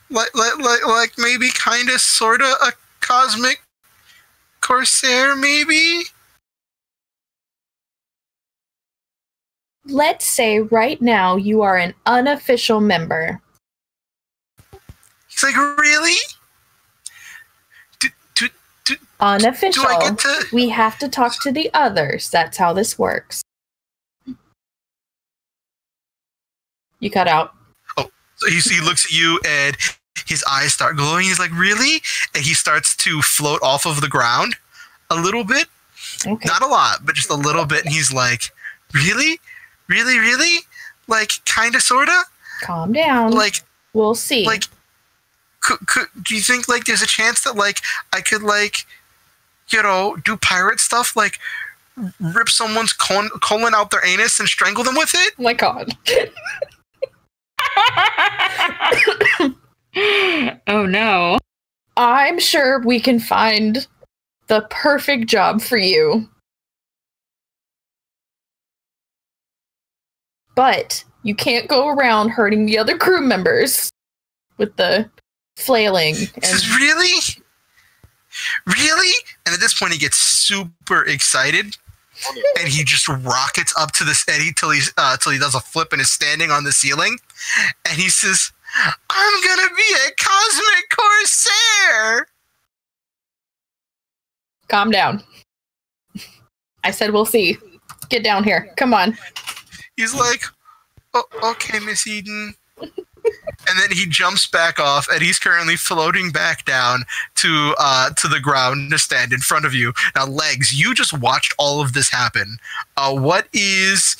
Like maybe kind of sort of a cosmic Corsair, maybe? Let's say right now you are an unofficial member. He's like, really? Unofficial. Do I get to... We have to talk to the others. That's how this works. You cut out. Oh, so he looks at you and his eyes start glowing. He's like, really? And he starts to float off of the ground a little bit. Okay. Not a lot, but just a little bit. And he's like, really? Really, really? Like, kind of, sort of? Calm down. Like, we'll see. Like, do you think, like, there's a chance that, like, I could, like, you know, do pirate stuff? Like, rip someone's colon out their anus and strangle them with it? Oh my god. Oh no. I'm sure we can find the perfect job for you. But you can't go around hurting the other crew members with the flailing. He says, really? Really? And at this point, he gets super excited, and he just rockets up to this eddy till he does a flip and is standing on the ceiling, and he says, "I'm gonna be a cosmic Corsair." Calm down. I said we'll see. Get down here. Come on. He's like, "Oh, okay, Miss Eden." And then he jumps back off, and he's currently floating back down to the ground to stand in front of you. Now, Legs, you just watched all of this happen. What is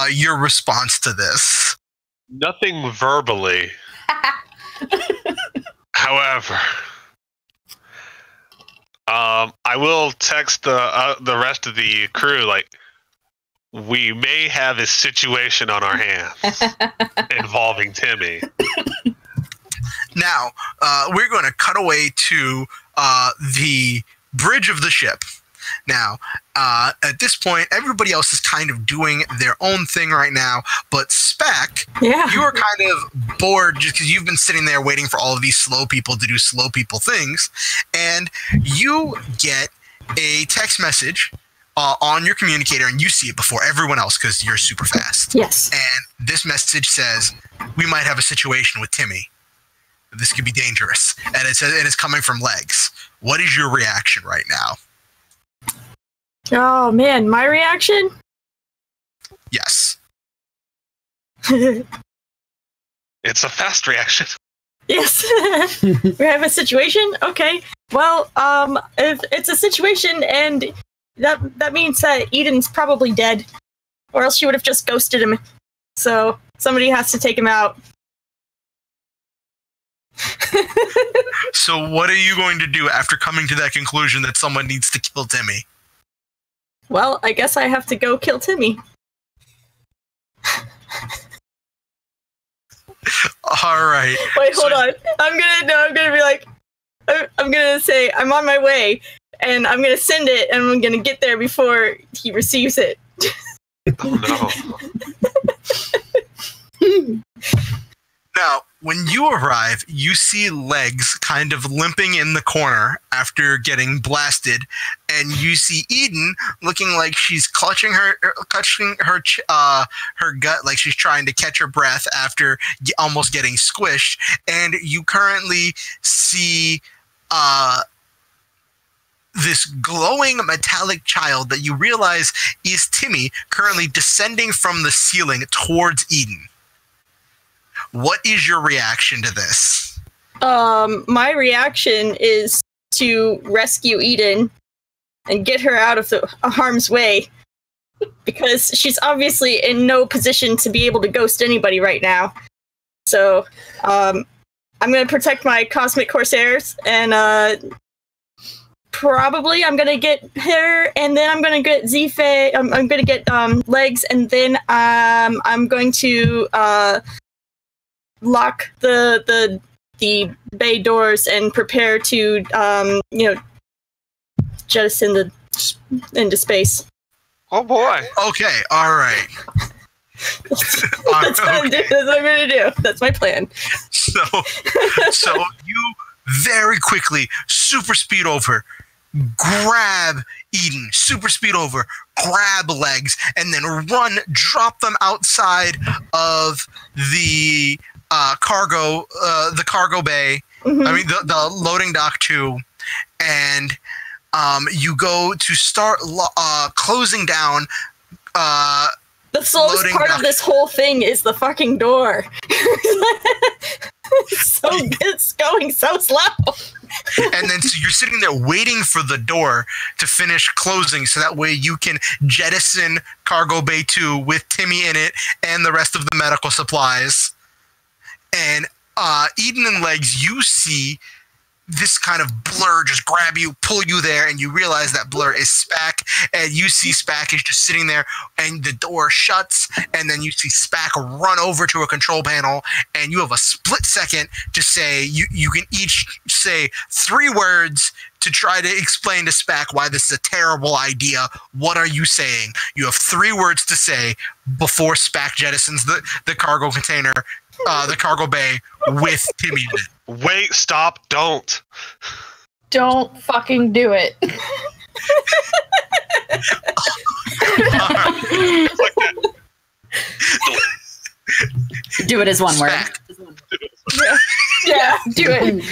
your response to this? Nothing verbally. However, I will text the rest of the crew, like, we may have a situation on our hands involving Timmy. Now, we're going to cut away to the bridge of the ship. Now, at this point, everybody else is kind of doing their own thing right now, but Spec, you are kind of bored just because you've been sitting there waiting for all of these slow people to do slow people things, and you get a text message on your communicator, and you see it before everyone else because you're super fast. Yes. And this message says, "We might have a situation with Timmy. This could be dangerous." And it says it is coming from Legs. What is your reaction right now? Oh man, my reaction? Yes. It's a fast reaction. Yes. We have a situation? Okay. Well, if it's a situation, and that means that Eden's probably dead. Or else she would have just ghosted him. So somebody has to take him out. So what are you going to do after coming to that conclusion that someone needs to kill Timmy? Well, I guess I have to go kill Timmy. All right. Wait, hold on. I'm gonna be like, I'm gonna say I'm on my way, and I'm gonna send it, and I'm gonna get there before he receives it. Oh no. Now, when you arrive, you see Legs kind of limping in the corner after getting blasted, and you see Eden looking like she's clutching her gut, like she's trying to catch her breath after almost getting squished. And you currently see this glowing metallic child that you realize is Timmy, currently descending from the ceiling towards Eden. What is your reaction to this? My reaction is to rescue Eden and get her out of the harm's way, because she's obviously in no position to be able to ghost anybody right now. So, I'm going to protect my cosmic Corsairs and probably I'm gonna get her, and then I'm gonna get Zife. I'm gonna get legs, and then I'm going to lock the bay doors and prepare to jettison into space. Oh boy. Okay, all right. That's what I'm gonna do. That's my plan. So you very quickly super speed over, grab Eden, super speed over, grab legs, and then drop them outside of the cargo bay. Mm-hmm. I mean the loading dock too, and you go to start closing down. The slowest part of this whole thing is the fucking door. It's going so slow. And then so you're sitting there waiting for the door to finish closing so that way you can jettison Cargo Bay 2 with Timmy in it and the rest of the medical supplies. And Eden and Legs, you see this kind of blur just grab you, pull you there, and you realize that blur is Spack, and you see Spack is just sitting there, and the door shuts, and then you see Spack run over to a control panel, and you have a split second to say, you can each say 3 words to try to explain to Spack why this is a terrible idea. What are you saying? You have 3 words to say before Spack jettisons the cargo container, the cargo bay with Timmy in it. Wait, stop, don't. Don't fucking do it. Do it as one word. Yeah, do it.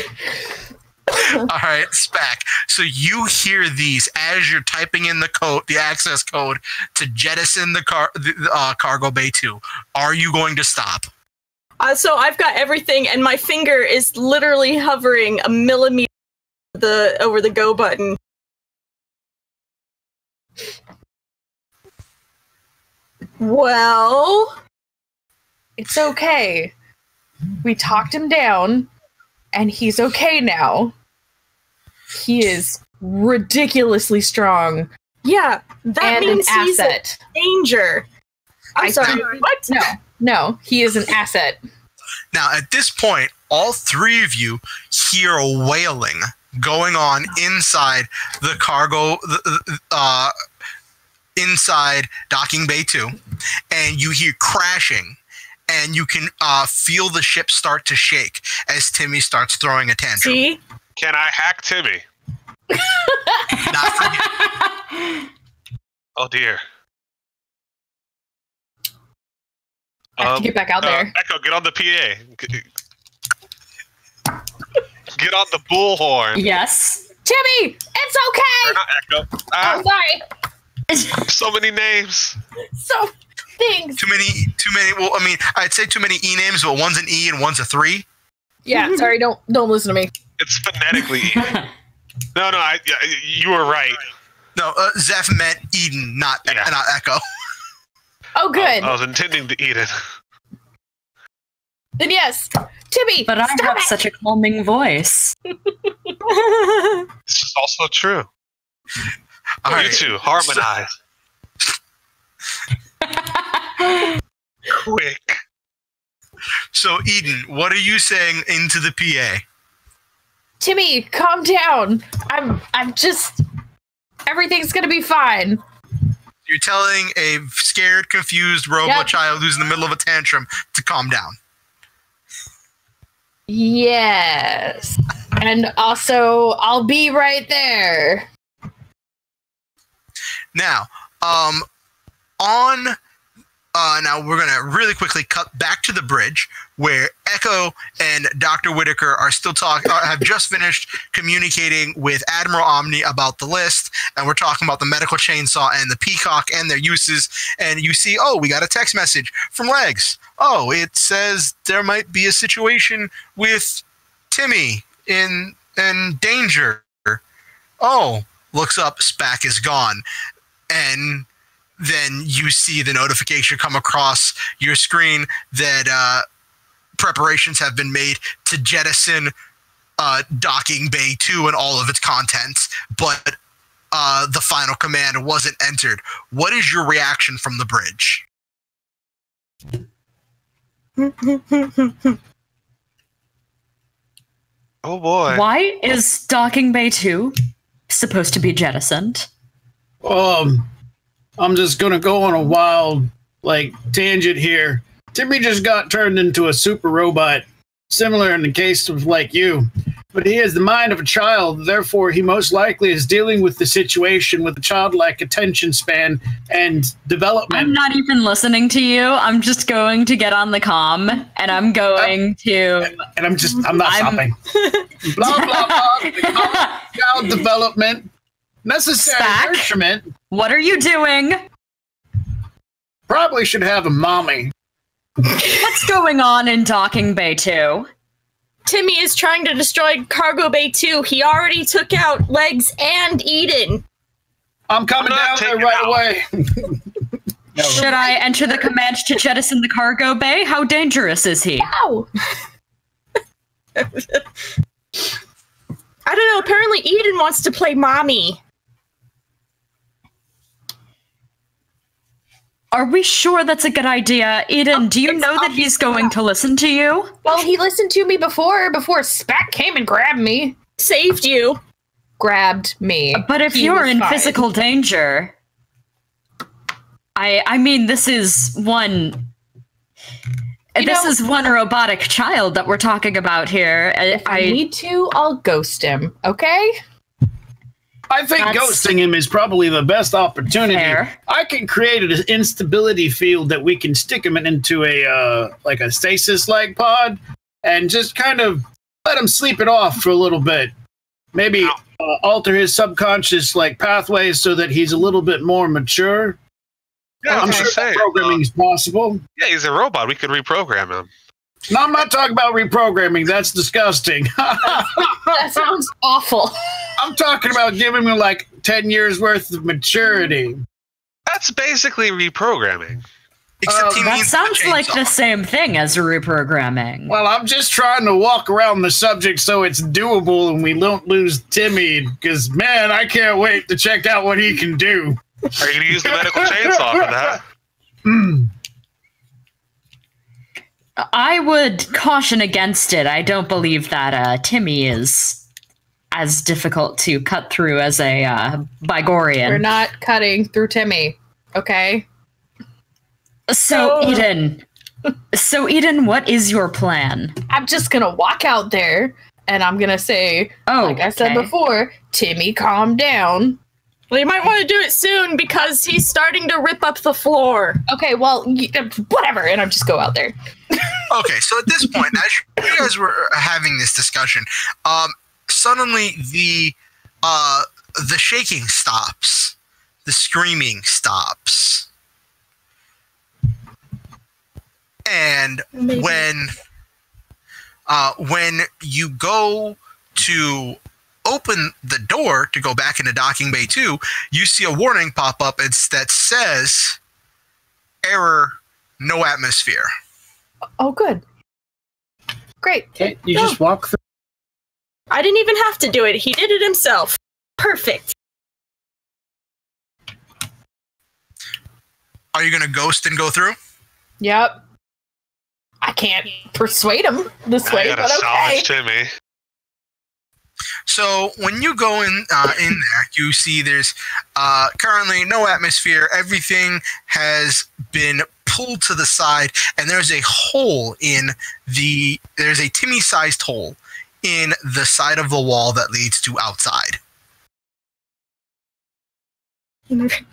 All right, Spack. So you hear these as you're typing in the code, the access code to jettison the cargo bay 2. Are you going to stop? So I've got everything, and my finger is literally hovering a millimeter over the go button. Well, It's okay. We talked him down, and he's okay now. He is ridiculously strong. Yeah, that and means an he's asset. in danger. I'm sorry, what? No, he is an asset. Now, at this point, all 3 of you hear a wailing going on inside the cargo, inside docking bay 2, and you hear crashing, and you can feel the ship start to shake as Timmy starts throwing a tantrum. See? Can I hack Timmy? Not for you. Oh dear. I have to get back out there. Echo, get on the PA. Get on the bullhorn. Yes. Timmy, it's Or okay. not Echo. Oh, sorry. So many names. So things. Too many. Well, I mean, I'd say too many E names, but one's an E and one's a 3. Yeah, sorry. Don't listen to me. It's phonetically E. No, you were right. No, Zeph meant Eden, not Echo. Oh, good. I was intending to eat it. Then yes, Timmy. But I stop have it. such a calming voice. This is also true. All You right. two, harmonize. Quick. So, Eden, what are you saying into the PA? Timmy, calm down. I'm just. Everything's gonna be fine. You're telling a scared, confused robot Yep. child who's in the middle of a tantrum to calm down. Yes. And also, I'll be right there. Now, now we're gonna really quickly cut back to the bridge where Echo and Dr. Whitaker are still have just finished communicating with Admiral Omni about the list, and we're talking about the medical chainsaw and the peacock and their uses. And you see, oh, we got a text message from Legs. Oh, it says there might be a situation with Timmy in danger. Oh, looks up, Spack is gone, and then you see the notification come across your screen that preparations have been made to jettison docking bay 2 and all of its contents, but the final command wasn't entered. What is your reaction from the bridge? Oh boy. Why is Docking Bay 2 supposed to be jettisoned? I'm just gonna go on a wild, tangent here. Timmy just got turned into a super robot, similar in the case of you. But he has the mind of a child, therefore he most likely is dealing with the situation with a childlike attention span and development. I'm not even listening to you. I'm just going to get on the comm, and I'm going to... And I'm not stopping. Blah, blah, blah. Child development. Necessary nurturement. What are you doing? Probably should have a mommy. What's going on in Docking Bay 2? Timmy is trying to destroy Cargo Bay 2. He already took out Legs and Eden. I'm coming down there right away. No. Should I enter the command to jettison the cargo bay? How dangerous is he? Ow! I don't know. Apparently Eden wants to play mommy. Are we sure that's a good idea? Eden, do you know that he's going to listen to you? Well, he listened to me before Spat came and grabbed me. Saved you. Grabbed me. But if you're in physical danger... I mean, this is one... This is one robotic child that we're talking about here. If I need to, I'll ghost him, okay? I think ghosting him is probably the best opportunity. Fair. I can create an instability field that we can stick him into a stasis-like pod and just kind of let him sleep it off for a little bit. Maybe alter his subconscious pathways so that he's a little bit more mature. Yeah, I'm sure that programming is possible. Yeah, he's a robot. We could reprogram him. No, I'm not talking about reprogramming. That's disgusting. That sounds awful. I'm talking about giving him 10 years worth of maturity. That's basically reprogramming. Except he that means sounds like the same thing as reprogramming. Well, I'm just trying to walk around the subject so it's doable and we don't lose Timmy, because, man, I can't wait to check out what he can do. Are you going to use the medical chainsaw for that? I would caution against it. I don't believe that Timmy is as difficult to cut through as a Bygorian. We're not cutting through Timmy, okay? So, Eden, what is your plan? I'm just gonna walk out there and I'm gonna say, I said before, Timmy, calm down. Well, you might want to do it soon because he's starting to rip up the floor. Okay, well, whatever, and I just go out there. Okay, so at this point, as you guys were having this discussion, suddenly the shaking stops, the screaming stops, and when you go to open the door to go back into Docking Bay 2, you see a warning pop up that says, error, no atmosphere. Oh, good. Great. Can't you just walk through? I didn't even have to do it. He did it himself. Perfect. Are you going to ghost and go through? Yep. I can't persuade him this way, I gotta but okay. salvage Timmy. So when you go in there, you see there's currently no atmosphere. Everything has been pulled to the side, and there's a hole there's a Timmy-sized hole in the side of the wall that leads to outside.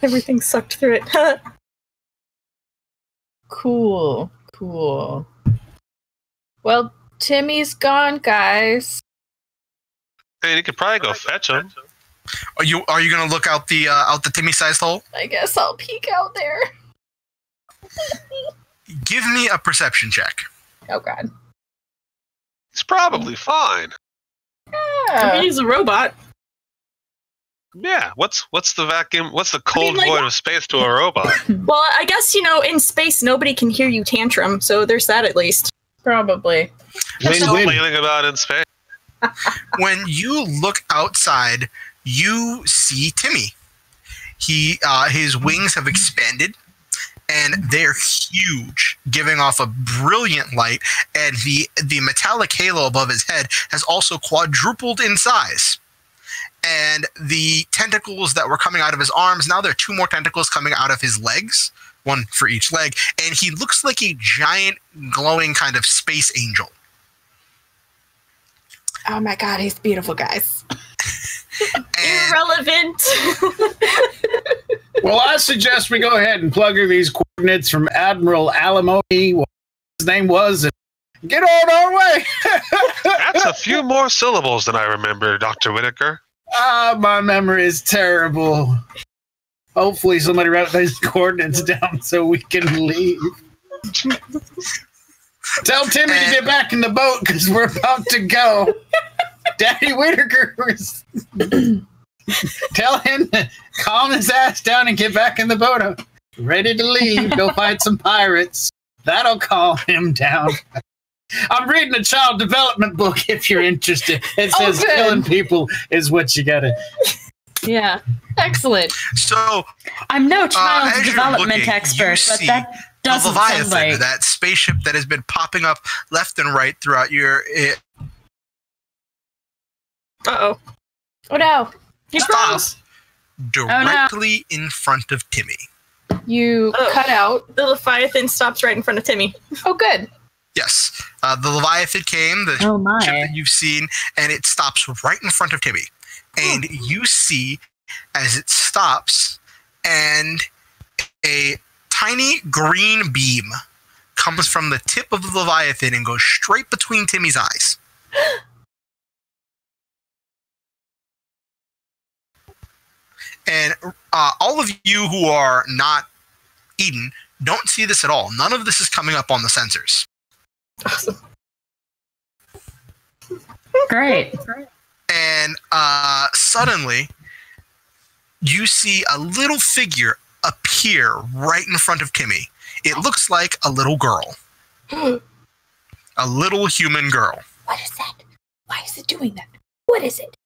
Everything sucked through it. Cool. Well, Timmy's gone, guys. Hey, you could probably go fetch him. Are you going to look out the Timmy-sized hole? I guess I'll peek out there. Give me a perception check. Oh, God. He's probably fine. I mean, he's a robot. Yeah, what's the vacuum? What's the cold void of space to a robot? Well, I guess, in space, nobody can hear you tantrum, so there's that at least. Probably. What's complaining about in space? When you look outside, you see Timmy. His wings have expanded, and they're huge, giving off a brilliant light. And the metallic halo above his head has also quadrupled in size. And the tentacles that were coming out of his arms, now there are 2 more tentacles coming out of his legs, 1 for each leg, and he looks like a giant, glowing kind of space angel. Oh my god, he's beautiful, guys. Irrelevant. Well, I suggest we go ahead and plug her these coordinates from Admiral Alimony, what his name was, and get on our way. That's a few more syllables than I remember, Dr. Whitaker. My memory is terrible. Hopefully somebody wrote those coordinates down so we can leave. Tell Timmy to get back in the boat because we're about to go. Daddy Whitaker was... Tell him to calm his ass down and get back in the boat. I'm ready to leave. Go fight some pirates. That'll calm him down. I'm reading a child development book if you're interested. It says killing people is what you gotta... Yeah, excellent. So, I'm no child as you're development looking, expert, you but see that doesn't the Leviathan, sound like... that spaceship that has been popping up left and right throughout your... Uh-oh. Oh no, He Stop froze. directly in front of Timmy. you Oh. cut out. The Leviathan stops right in front of Timmy. Oh good. Yes. The Leviathan came, the Oh my. ship that you've seen, and it stops right in front of Timmy. And you see, as it stops, and a tiny green beam comes from the tip of the Leviathan and goes straight between Timmy's eyes. And all of you who are not Eden don't see this at all. None of this is coming up on the sensors. Awesome. Great. And suddenly, you see a little figure appear right in front of Timmy. It looks like a little girl. A little human girl. What is that? Why is it doing that? What is it?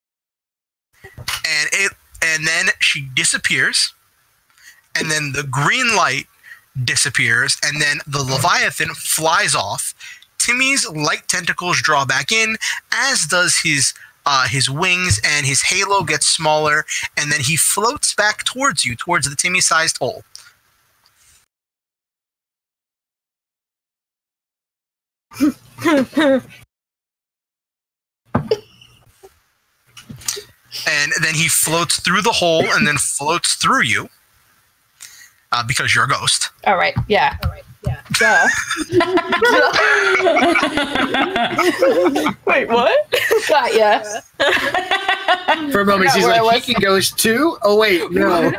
And then she disappears. And then the green light disappears. And then the Leviathan flies off. Timmy's light tentacles draw back in, as does his wings, and his halo gets smaller, and then he floats back towards you, towards the Timmy-sized hole. And then he floats through the hole and then floats through you, because you're a ghost. All right. Yeah. Duh. Wait, what? Got ya. For a moment, she's where I like, was. he can ghost too? Oh, wait, no.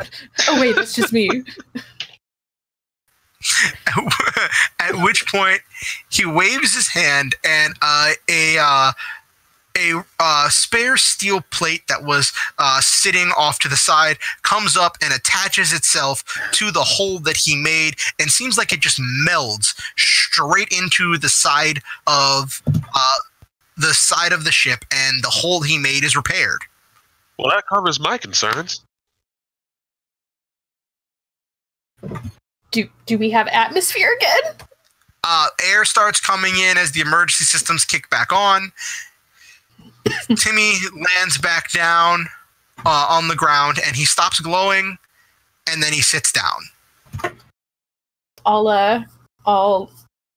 Oh wait, that's just me. At which point, he waves his hand, and a spare steel plate that was sitting off to the side comes up and attaches itself to the hole that he made, and seems like it just melds straight into the side of the ship, and the hole he made is repaired. Well, that covers my concerns. Do we have atmosphere again? Air starts coming in as the emergency systems kick back on. Timmy lands back down on the ground, and he stops glowing, and then he sits down. I'll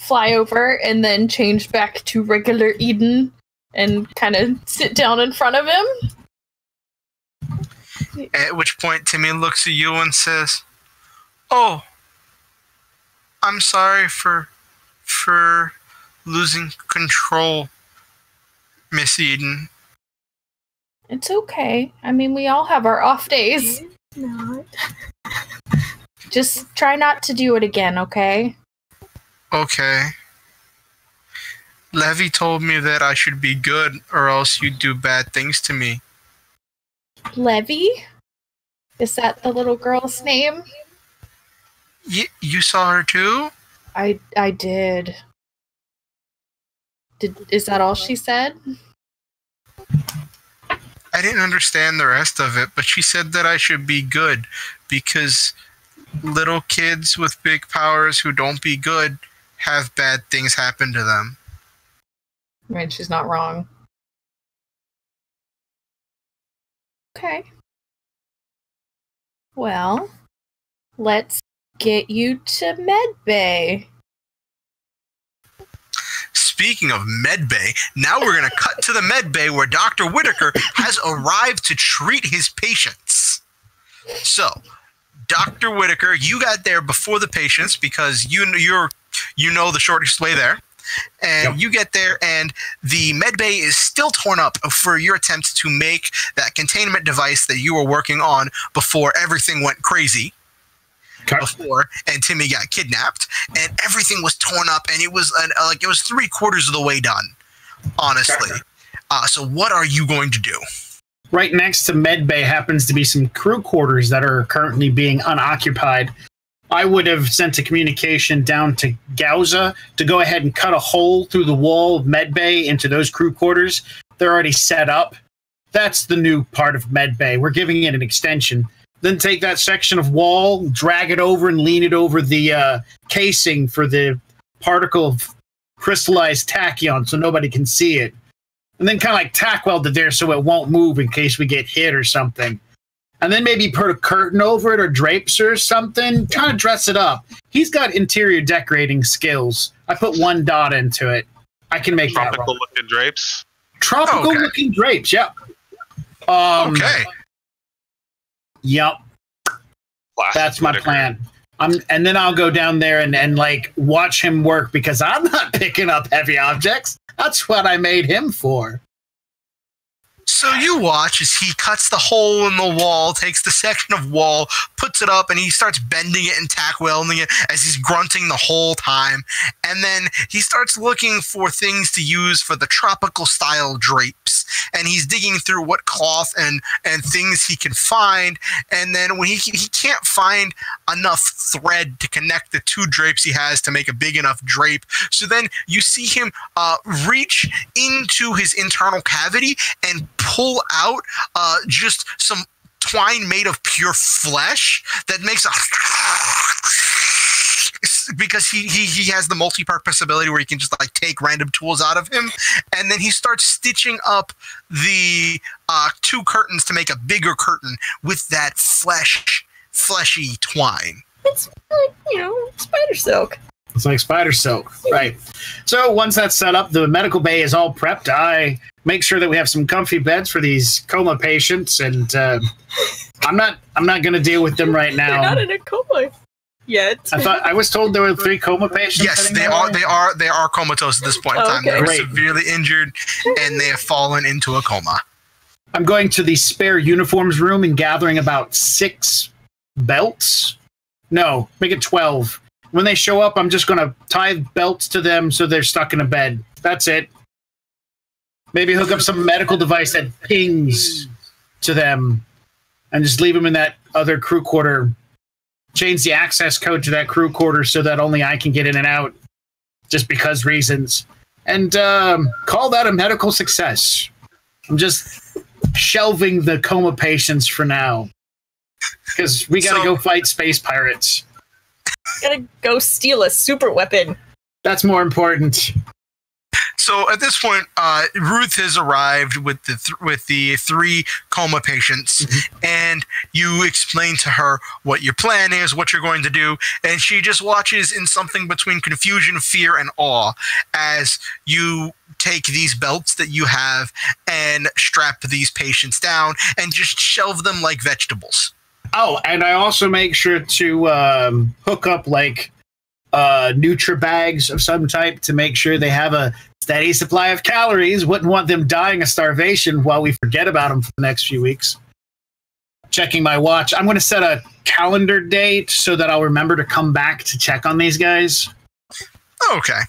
fly over and then change back to regular Eden and kind of sit down in front of him. At which point Timmy looks at you and says, "Oh, I'm sorry for losing control, Miss Eden." It's okay. I mean, we all have our off days. Not. Just try not to do it again, okay? Okay. Levy told me that I should be good or else you'd do bad things to me. Levy? Is that the little girl's name? You saw her too? I did. Is that all she said? I didn't understand the rest of it, but she said that I should be good because little kids with big powers who don't be good have bad things happen to them. I mean, she's not wrong. Okay. Well, let's get you to Medbay. Speaking of Medbay, now we're going to cut to the Medbay where Dr. Whitaker has arrived to treat his patients. So, Dr. Whitaker, you got there before the patients because you know the shortest way there. And you get there, and the medbay is still torn up for your attempt to make that containment device that you were working on before everything went crazy. Before and Timmy got kidnapped, and everything was torn up, and it was like it was 3/4 of the way done, honestly. So what are you going to do? Right next to medbay happens to be some crew quarters that are currently being unoccupied. I would have sent a communication down to Gauza to go ahead and cut a hole through the wall of medbay into those crew quarters. They're already set up. That's the new part of medbay. We're giving it an extension. Then take that section of wall, drag it over, and lean it over the casing for the particle of crystallized tachyon so nobody can see it. And then kind of like tack weld it there so it won't move in case we get hit or something. And then maybe put a curtain over it or drapes or something. Kind of dress it up. He's got interior decorating skills. I put 1 dot into it. I can make that tropical looking drapes. Tropical looking drapes, yep. Okay. Yep. That's my plan. And then I'll go down there and like watch him work because I'm not picking up heavy objects. That's what I made him for. So you watch as he cuts the hole in the wall, takes the section of wall, puts it up, and he starts bending it and tack welding it as he's grunting the whole time. And then he starts looking for things to use for the tropical style drapes. And he's digging through what cloth and things he can find. And then when he can't find enough thread to connect the 2 drapes he has to make a big enough drape. So then you see him reach into his internal cavity and pull out just some twine made of pure flesh that makes a because he has the multi-purpose ability where he can just like take random tools out of him, and then he starts stitching up the 2 curtains to make a bigger curtain with that fleshy twine. It's like, spider silk. It's like spider silk, right? So once that's set up, the medical bay is all prepped. I make sure that we have some comfy beds for these coma patients, and I'm not going to deal with them right now. They're not in a coma yet. I was told there were 3 coma patients. Yes, they are comatose at this point in time. Okay. They're severely injured, and they have fallen into a coma. I'm going to the spare uniforms room and gathering about 6 belts. No, make it 12. When they show up, I'm just going to tie belts to them so they're stuck in a bed. That's it. Maybe hook up some medical device that pings to them and just leave them in that other crew quarter. Change the access code to that crew quarter so that only I can get in and out just because reasons. And call that a medical success. I'm just shelving the coma patients for now because we got to go fight space pirates. Gotta go steal a super weapon. That's more important. So at this point, Ruth has arrived with the 3 coma patients, and you explain to her what your plan is, what you're going to do, and she just watches in something between confusion, fear, and awe as you take these belts that you have and strap these patients down and just shelve them like vegetables. Oh, and I also make sure to hook up like Nutribags of some type to make sure they have a steady supply of calories. Wouldn't want them dying of starvation while we forget about them for the next few weeks. Checking my watch. I'm going to set a calendar date so that I'll remember to come back to check on these guys. Okay.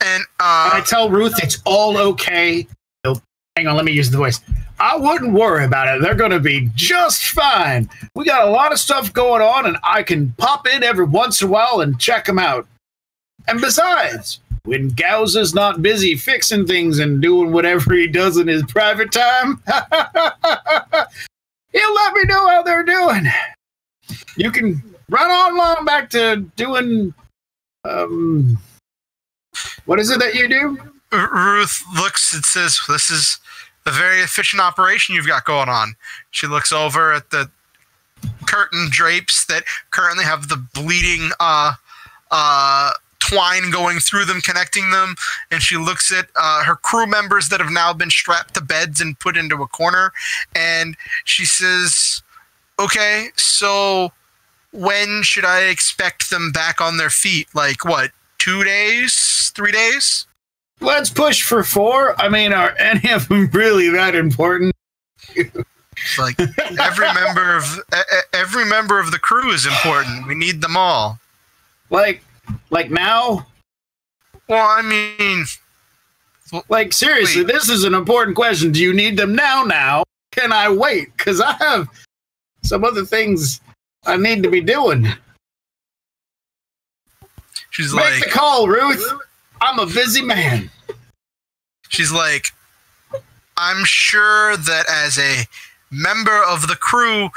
And I tell Ruth it's all okay. Hang on, let me use the voice. I wouldn't worry about it. They're going to be just fine. We got a lot of stuff going on, and I can pop in every once in a while and check them out. And besides, when Gauza's not busy fixing things and doing whatever he does in his private time, he'll let me know how they're doing. You can run on along back to doing, what is it that you do? Ruth looks and says, this is a very efficient operation you've got going on. She looks over at the curtain drapes that currently have the bleeding twine going through them, connecting them, and she looks at her crew members that have now been strapped to beds and put into a corner, and she says, okay, so when should I expect them back on their feet? Like, what, 2 days? 3 days? Let's push for 4. I mean, are any of them really that important? Like, every member of the crew is important. We need them all. Like now? Well, I mean, like, seriously, this is an important question. Do you need them now? Can I wait? Because I have some other things I need to be doing. She's Make like, the call, Ruth. I'm a busy man. She's like, I'm sure that as a member of the crew,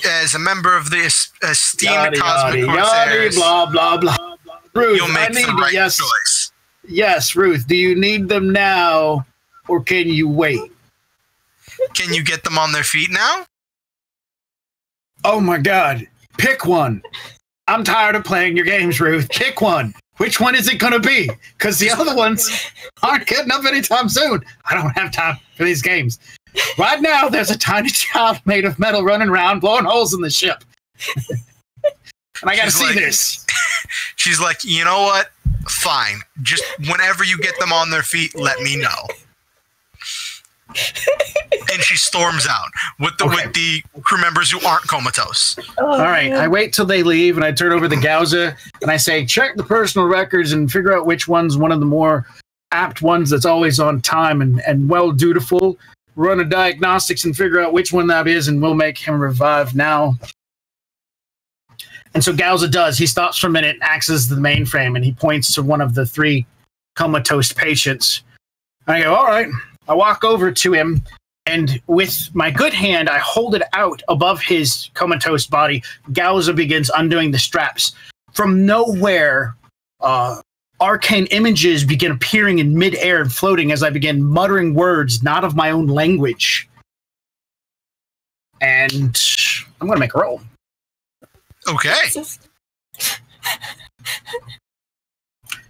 as a member of the esteemed Cosmic Corsairs, blah, blah, blah. Ruth, you'll make the right choice. Yes, Ruth. Do you need them now, or can you wait? Can you get them on their feet now? Oh my God. Pick one. I'm tired of playing your games, Ruth. Pick one. Which one is it going to be? Because the other ones aren't getting up anytime soon. I don't have time for these games. Right now, there's a tiny child made of metal running around, blowing holes in the ship. And I got to see this. She's like, you know what? Fine. Just whenever you get them on their feet, let me know. And she storms out with the crew members who aren't comatose. All right, I wait till they leave, and I turn over the Gauza, and I say, check the personal records and figure out which one's one of the more apt ones that's always on time and well dutiful. Run a diagnostics and figure out which one that is, and we'll make him revive now. And so Gauza does. He stops for a minute, accesses the mainframe, and he points to one of the 3 comatose patients. And I go, all right. I walk over to him, and with my good hand, I hold it out above his comatose body. Gauza begins undoing the straps. From nowhere, arcane images begin appearing in midair and floating as I begin muttering words not of my own language. And I'm going to make a roll. Okay.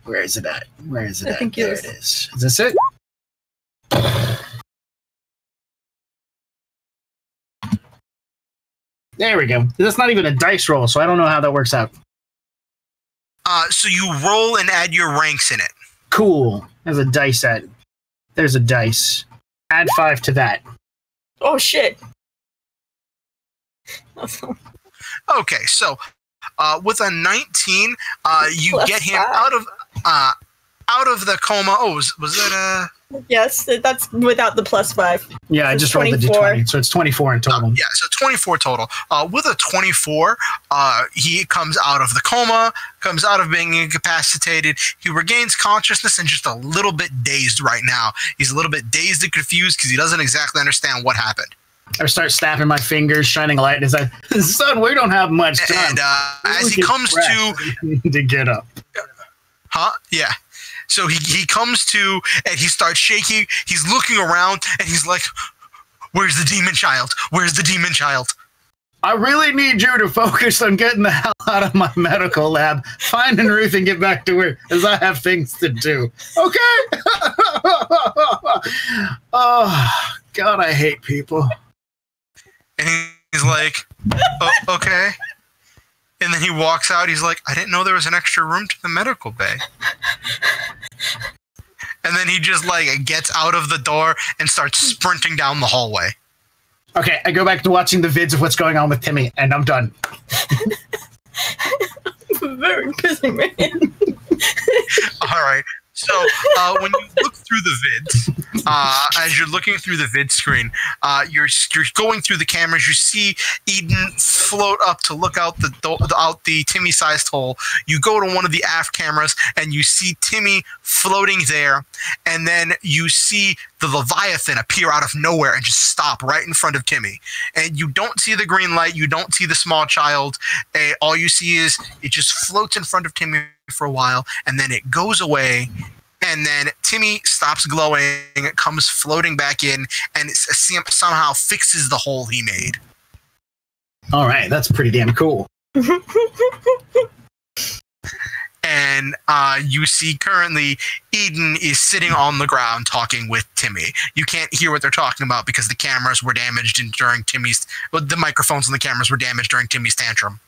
Where is it at? Where is it at? think There it is. Is this it? There we go. That's not even a dice roll, so I don't know how that works out. So you roll and add your ranks in it. Cool. There's a dice at. There's a dice. Add 5 to that. Oh shit. Okay, so with a 19, you Plus get him 5. out of the coma. Oh, was that Yes, that's without the +5. Yeah, I just rolled the 24. d20, so it's 24 in total. yeah, so 24 total. With a 24, he comes out of the coma, comes out of being incapacitated. He regains consciousness and just a little bit dazed right now. He's a little bit dazed and confused because he doesn't exactly understand what happened. I start snapping my fingers, shining a light, and it's like, son, we don't have much time. And as he comes to get up. Huh? Yeah. So he comes to, and he starts shaking. He's looking around, and he's like, where's the demon child? Where's the demon child? I really need you to focus on getting the hell out of my medical lab, finding Ruth, and get back to work, as I have things to do. Okay? Oh, God, I hate people. And he's like, oh, okay. And then he walks out. He's like, I didn't know there was an extra room to the medical bay. And then he just like gets out of the door and starts sprinting down the hallway. Okay, I go back to watching the vids of what's going on with Timmy, and I'm done. Very busy man. All right. So when you look through the vids, as you're looking through the vid screen, you're going through the cameras. You see Eden float up to look out the Timmy-sized hole. You go to one of the aft cameras, and you see Timmy floating there, and then you see the Leviathan appear out of nowhere and just stop right in front of Timmy. And you don't see the green light. You don't see the small child. All you see is it just floats in front of Timmy for a while, and then it goes away. And then Timmy stops glowing, comes floating back in, and somehow fixes the hole he made. All right, that's pretty damn cool. And you see currently Eden is sitting on the ground talking with Timmy. You can't hear what they're talking about because the cameras were damaged the microphones and the cameras were damaged during Timmy's tantrum.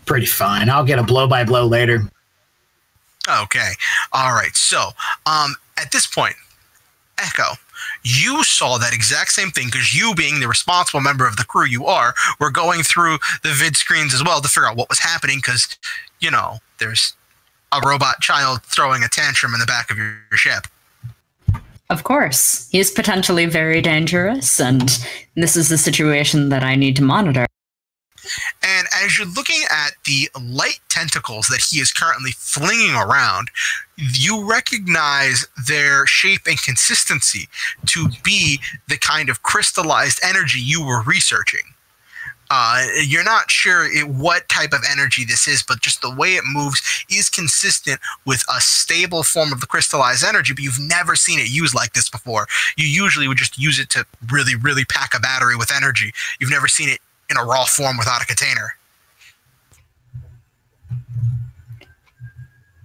Pretty fine. I'll get a blow-by-blow later. Okay. All right. So, at this point, Echo, you saw that exact same thing because you, being the responsible member of the crew you are, were going through the vid screens as well to figure out what was happening because, there's a robot child throwing a tantrum in the back of your ship. Of course. He's potentially very dangerous, and this is the situation that I need to monitor. And as you're looking at the light tentacles that he is currently flinging around, you recognize their shape and consistency to be the kind of crystallized energy you were researching. You're not sure what type of energy this is, but just the way it moves is consistent with a stable form of the crystallized energy, but you've never seen it used like this before. You usually would just use it to really, really pack a battery with energy. You've never seen it in a raw form without a container.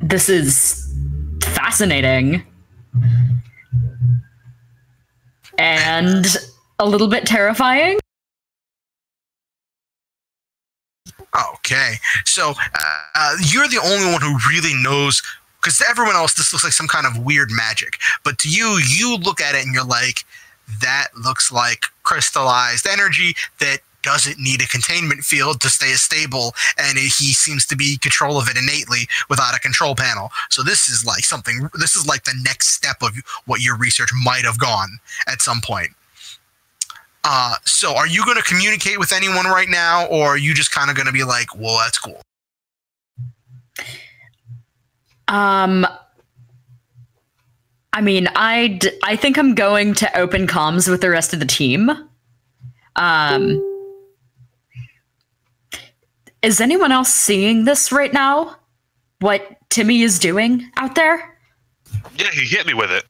This is fascinating. And a little bit terrifying. Okay, so you're the only one who really knows, because to everyone else this looks like some kind of weird magic, but to you, you look at it and you're like, that looks like crystallized energy that doesn't need a containment field to stay stable, and he seems to be in control of it innately without a control panel. So this is like the next step of what your research might have gone at some point. So are you going to communicate with anyone right now, or are you just kind of going to be like, well, that's cool? I mean, I think I'm going to open comms with the rest of the team. Is anyone else seeing this right now? What Timmy is doing out there? Yeah, he hit me with it.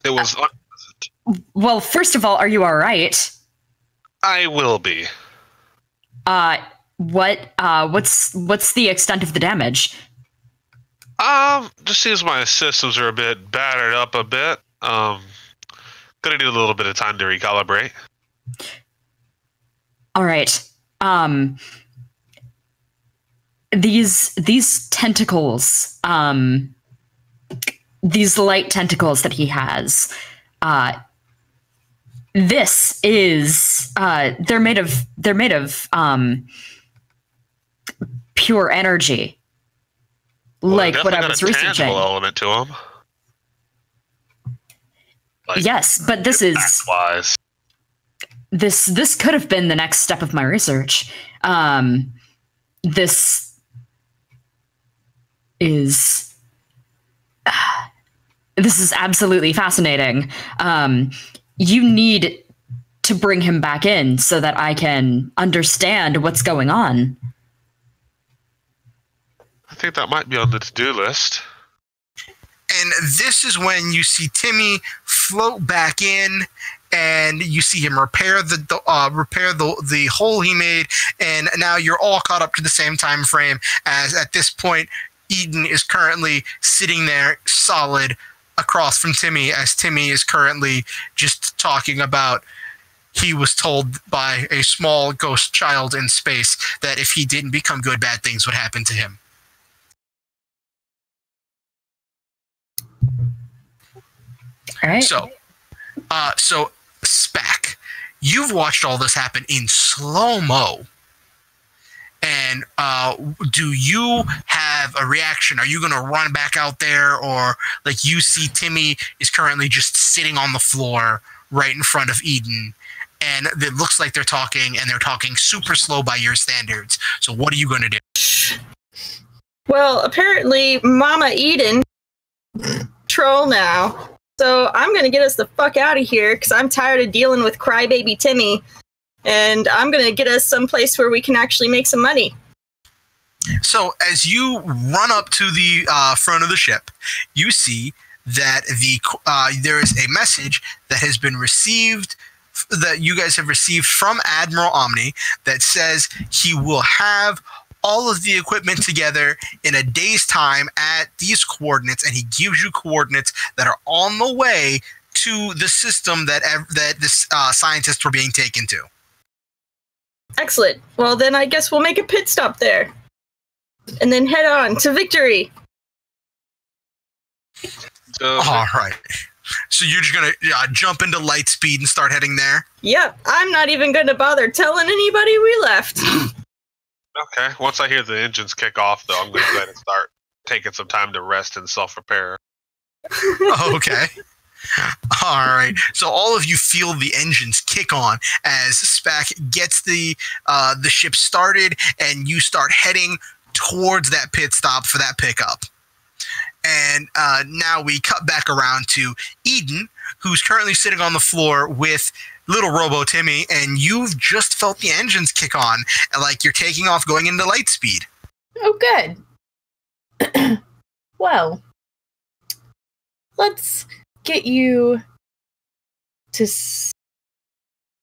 It was unpleasant. Well, first of all, are you all right? I will be. What's the extent of the damage? Just seems my systems are a bit battered up a bit. Gonna need a little bit of time to recalibrate. All right. These tentacles, these light tentacles that he has, this is they're made of pure energy. Well, like what I was researching. Tangible element to them. Like, yes, but this is wise. This could have been the next step of my research. This is absolutely fascinating. You need to bring him back in so that I can understand what's going on. I think that might be on the to-do list. And this is when you see Timmy float back in, and you see him repair the hole he made, and now you're all caught up to the same time frame, as at this point Eden is currently sitting there solid across from Timmy, as Timmy is currently just talking about he was told by a small ghost child in space that if he didn't become good, bad things would happen to him. All right. So Spac, you've watched all this happen in slow-mo. And do you have a reaction? Are you going to run back out there, or like you see Timmy is currently just sitting on the floor right in front of Eden, and it looks like they're talking, and they're talking super slow by your standards. So what are you going to do? Well, apparently Mama Eden troll now. So I'm going to get us the fuck out of here because I'm tired of dealing with crybaby Timmy. And I'm going to get us someplace where we can actually make some money. So as you run up to the front of the ship, you see that there is a message that has been received, that you guys have received from Admiral Omni, that says he will have all of the equipment together in a day's time at these coordinates, and he gives you coordinates that are on the way to the system that this scientists were being taken to. Excellent. Well, then I guess we'll make a pit stop there. And then head on to victory. All right. So you're just going to jump into light speed and start heading there? Yep. I'm not even going to bother telling anybody we left. Okay. Once I hear the engines kick off, though, I'm going to go ahead and start taking some time to rest and self-repair. Okay. All right. So all of you feel the engines kick on as SPAC gets the ship started, and you start heading towards that pit stop for that pickup. And now we cut back around to Eden, who's currently sitting on the floor with little Robo Timmy, and you've just felt the engines kick on, like you're taking off going into light speed. Oh, good. Well, let's get you to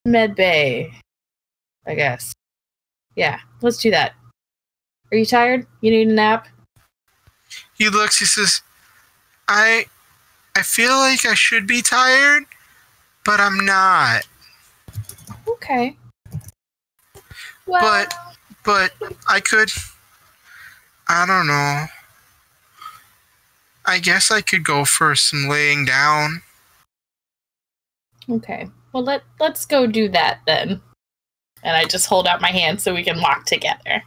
Med Bay, I guess. Yeah, let's do that. Are you tired? You need a nap? He looks, he says, I feel like I should be tired, but I'm not. Okay. Well, But I could, I don't know. I guess I could go for some laying down. okay. Well, let's go do that then. And I just hold out my hand so we can walk together.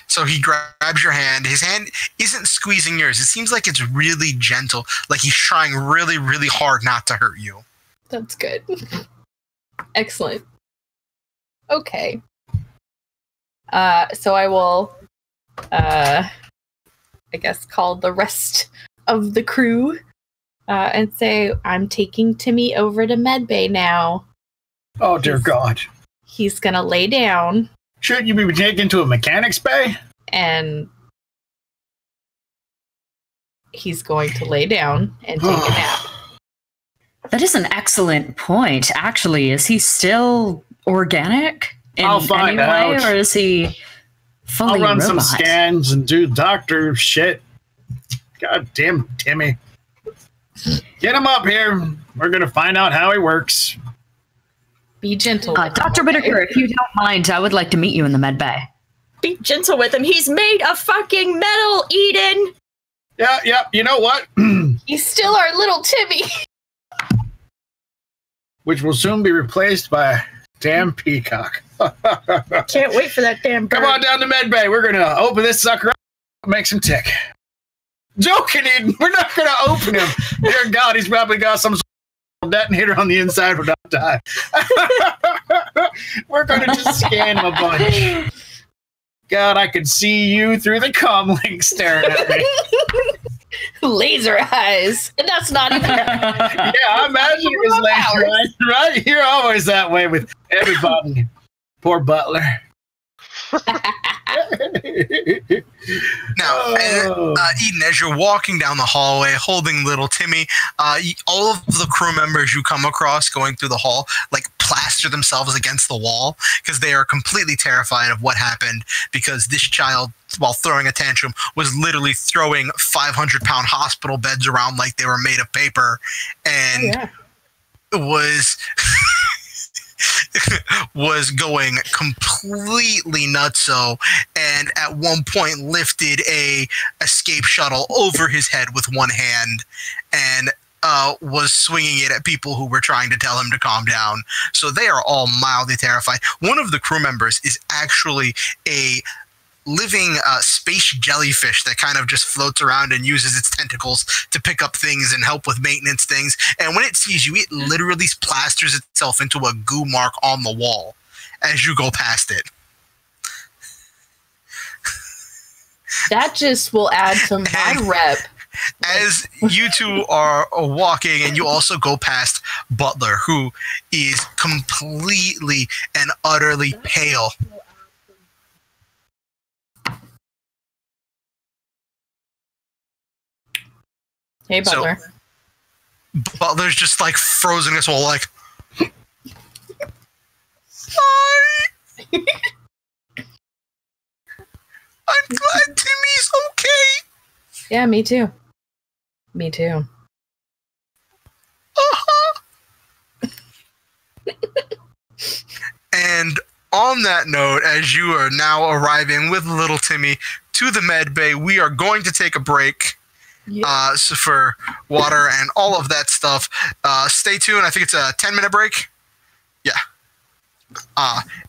So he grabs your hand. His hand isn't squeezing yours. It seems like it's really gentle, like he's trying really, really hard not to hurt you. That's good. Excellent. Okay. So I will, I guess, call the rest of the crew and say, I'm taking Timmy over to Medbay now. Oh, dear God. He's going to lay down. Shouldn't you be taken to a mechanics bay? And he's going to lay down and take a nap. That is an excellent point. Actually, is he still organic in I'll find any way, out. or is he fully I'll run robot? some scans and do doctor shit. God damn, Timmy. Get him up here. We're going to find out how he works. Be gentle. with him, Dr. okay? Whitaker, if you don't mind, I would like to meet you in the med bay. Be gentle with him. He's made of fucking metal, Eden. Yeah. You know what? He's still our little Timmy. Which will soon be replaced by a damn peacock. Can't wait for that damn bird. Come on down to med bay. We're going to open this sucker up and make some tick. Joking, Eden. We're not going to open him. Dear God, he's probably got some detonator on the inside for not die. We're going to just scan him a bunch. God, I could see you through the comm link staring at me. Laser eyes. And that's not even... Yeah, I imagine it was laser eyes, right? You're always that way with everybody. Poor Butler. Now, Eden, as you're walking down the hallway holding little Timmy, all of the crew members you come across going through the hall like plaster themselves against the wall because they are completely terrified of what happened, because this child, while throwing a tantrum, was literally throwing 500-pound hospital beds around like they were made of paper, and was was going completely nutso, and at one point lifted a escape shuttle over his head with one hand and was swinging it at people who were trying to tell him to calm down. So they are all mildly terrified. One of the crew members is actually a living space jellyfish that kind of just floats around and uses its tentacles to pick up things and help with maintenance things. And when it sees you, it literally plasters itself into a goo mark on the wall as you go past it. That just will add to my rep. As you two are walking, and you also go past Butler, who is completely and utterly pale. Hey, Butler. So, Butler's just like frozen as well, like, hi. I'm glad Timmy's okay. Yeah, me too. Me too. Uh-huh. And on that note, as you are now arriving with little Timmy to the med bay, we are going to take a break. Yeah. So for water and all of that stuff. Stay tuned. I think it's a 10-minute break. Yeah.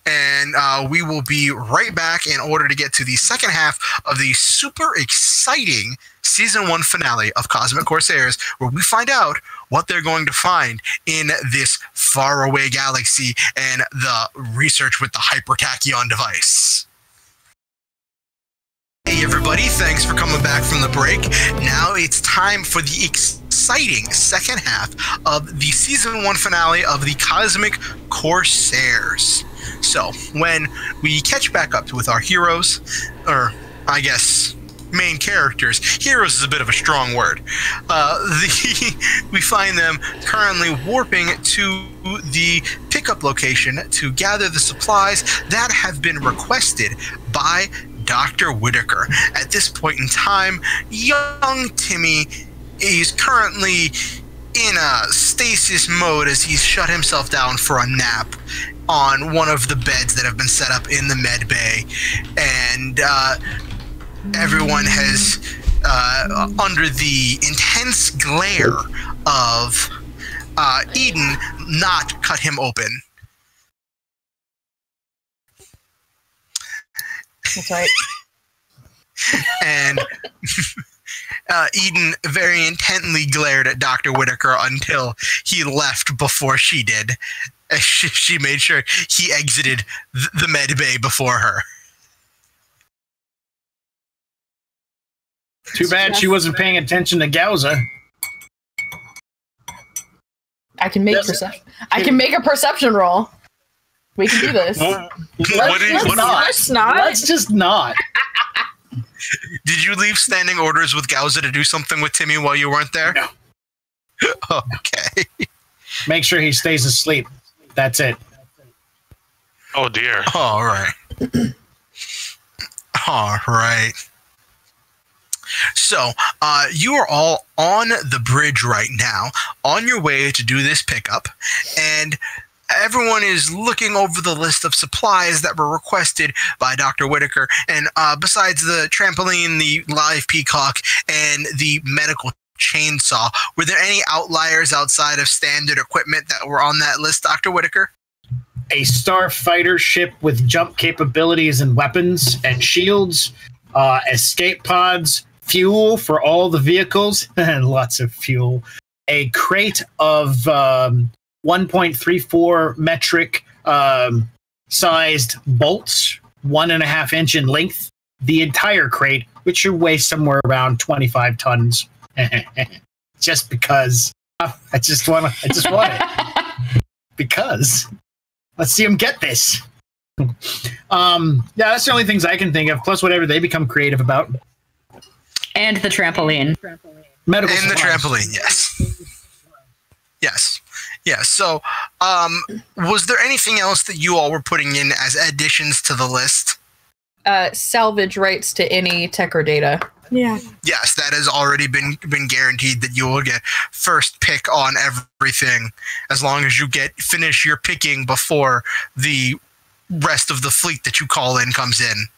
And we will be right back in order to get to the second half of the super exciting Season 1 finale of Cosmic Corsairs, where we find out what they're going to find in this faraway galaxy and the research with the hypertachyon device. Hey everybody, thanks for coming back from the break. Now it's time for the exciting second half of the Season 1 finale of the Cosmic Corsairs. So, when we catch back up with our heroes, or I guess main characters, heroes is a bit of a strong word, we find them currently warping to the pickup location to gather the supplies that have been requested by Dr. Whitaker. At this point in time, young Timmy is currently in a stasis mode as he's shut himself down for a nap on one of the beds that have been set up in the med bay. And everyone has, under the intense glare of Eden, not cut him open. That's right. And Eden very intently glared at Dr. Whitaker until he left before she did. She made sure he exited the med bay before her. Too bad she wasn't paying attention to Gauza. I can make I can make a perception roll. We can do this. Let's not. Let's just not. Did you leave standing orders with Gauza to do something with Timmy while you weren't there? No. Okay. Make sure he stays asleep. That's it. Oh dear. All right. All right. So, you are all on the bridge right now, on your way to do this pickup, and everyone is looking over the list of supplies that were requested by Dr. Whitaker, and besides the trampoline, the live peacock, and the medical chainsaw, were there any outliers outside of standard equipment that were on that list, Dr. Whitaker? A starfighter ship with jump capabilities and weapons and shields, escape pods, fuel for all the vehicles, and lots of fuel, a crate of 1.34 metric sized bolts, 1.5 inch in length, the entire crate, which should weigh somewhere around 25 tons. Just because I just want it. Because let's see them get this. Yeah, that's the only things I can think of, plus whatever they become creative about. And the trampoline. Medical And the supplies. trampoline, yes. Yes. Yeah, so was there anything else that you all were putting in as additions to the list? Salvage rights to any tech or data. Yeah. Yes, that has already been guaranteed that you will get first pick on everything as long as you finish your picking before the rest of the fleet that you call in comes in.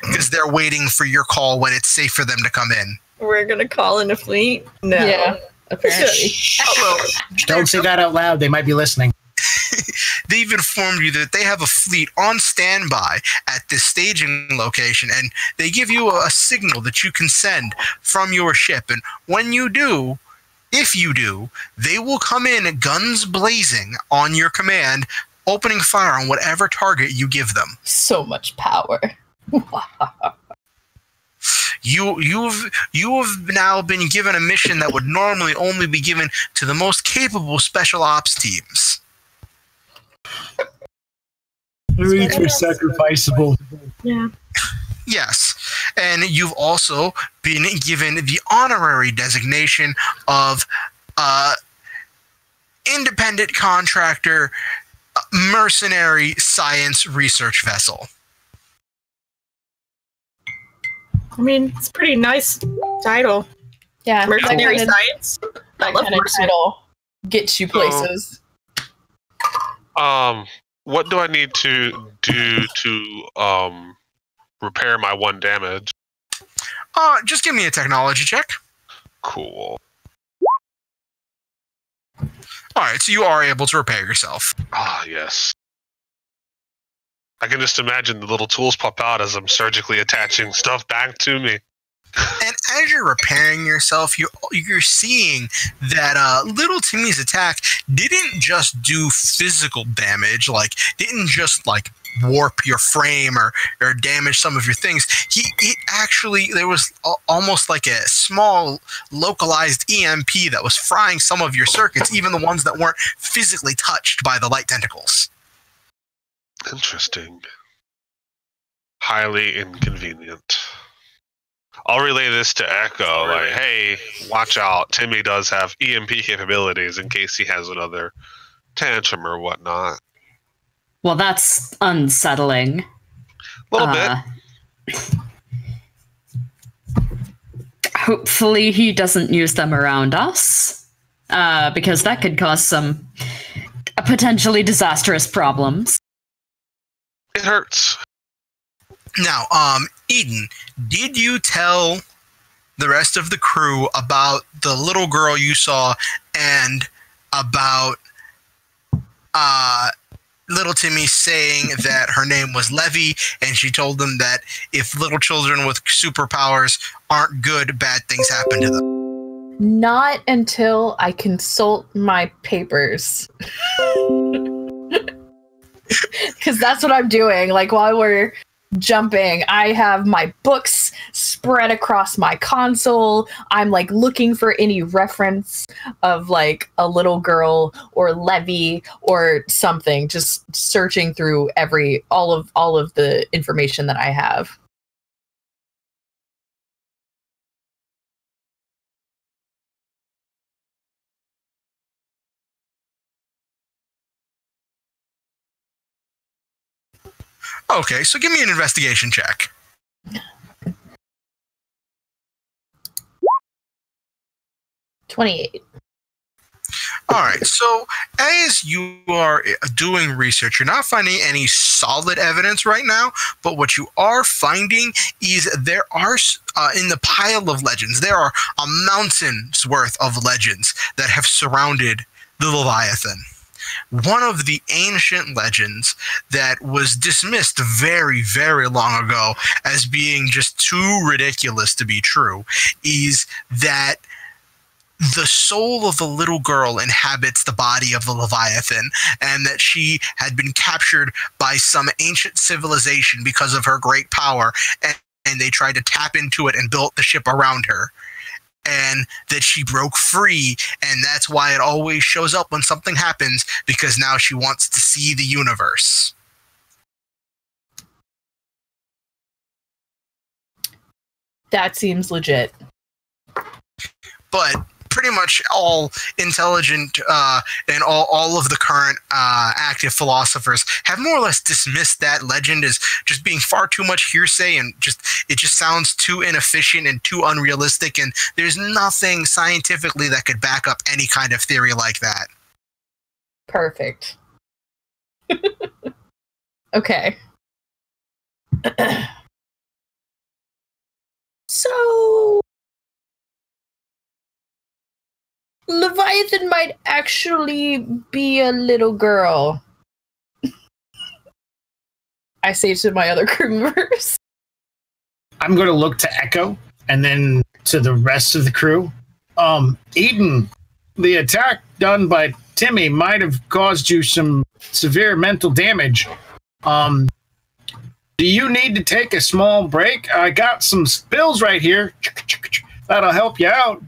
Because they're waiting for your call when it's safe for them to come in. We're gonna call in a fleet? No. Yeah, apparently. Although, Don't say that out loud. They might be listening. they've informed you that they have a fleet on standby at this staging location, and they give you a signal that you can send from your ship. And when you do, if you do, they will come in guns blazing on your command, opening fire on whatever target you give them. So much power. You have now been given a mission that would normally only be given to the most capable special ops teams. Elites are sacrificable. Yeah. Yes, and you've also been given the honorary designation of independent contractor mercenary science research vessel. I mean, it's a pretty nice title. Yeah, Mercenary that science. I love kind of mercenary. title gets you places. What do I need to do to repair my 1 damage? Just give me a technology check. Cool. Alright, so you are able to repair yourself. Ah, yes. I can just imagine the little tools pop out as I'm surgically attaching stuff back to me. And as you're repairing yourself, you're seeing that little Timmy's attack didn't just do physical damage, like didn't just like warp your frame or damage some of your things. It actually, there was almost like a small localized EMP that was frying some of your circuits, even the ones that weren't physically touched by the light tentacles. Interesting. Highly inconvenient. I'll relay this to Echo, like, hey, watch out, Timmy does have EMP capabilities in case he has another tantrum or whatnot. Well, that's unsettling. A little bit. Hopefully he doesn't use them around us, because that could cause some potentially disastrous problems. It hurts. Now, Eden, did you tell the rest of the crew about the little girl you saw and about little Timmy saying that her name was Levy, and she told them that if little children with superpowers aren't good, bad things happen to them? Not until I consult my papers. Because that's what I'm doing. Like, while we're jumping, I have my books spread across my console. I'm like looking for any reference of like a little girl or Levy or something, just searching through all of the information that I have. Okay, so give me an investigation check. $28. All right, so as you are doing research, you're not finding any solid evidence right now, but what you are finding is there are, in the pile of legends, there are a mountain's worth of legends that have surrounded the Leviathan. One of the ancient legends that was dismissed very, very long ago as being just too ridiculous to be true is that the soul of the little girl inhabits the body of the Leviathan, and that she had been captured by some ancient civilization because of her great power, and they tried to tap into it and built the ship around her. And that she broke free, and that's why it always shows up when something happens, because now she wants to see the universe. That seems legit. But pretty much all intelligent and all of the current active philosophers have more or less dismissed that legend as just being far too much hearsay, and it just sounds too inefficient and too unrealistic, and there's nothing scientifically that could back up any kind of theory like that. Perfect. Okay. So Leviathan might actually be a little girl. I say to my other crew members. I'm going to look to Echo and then to the rest of the crew. Eden, the attack done by Timmy might have caused you some severe mental damage. Do you need to take a small break? I got some pills right here. That'll help you out.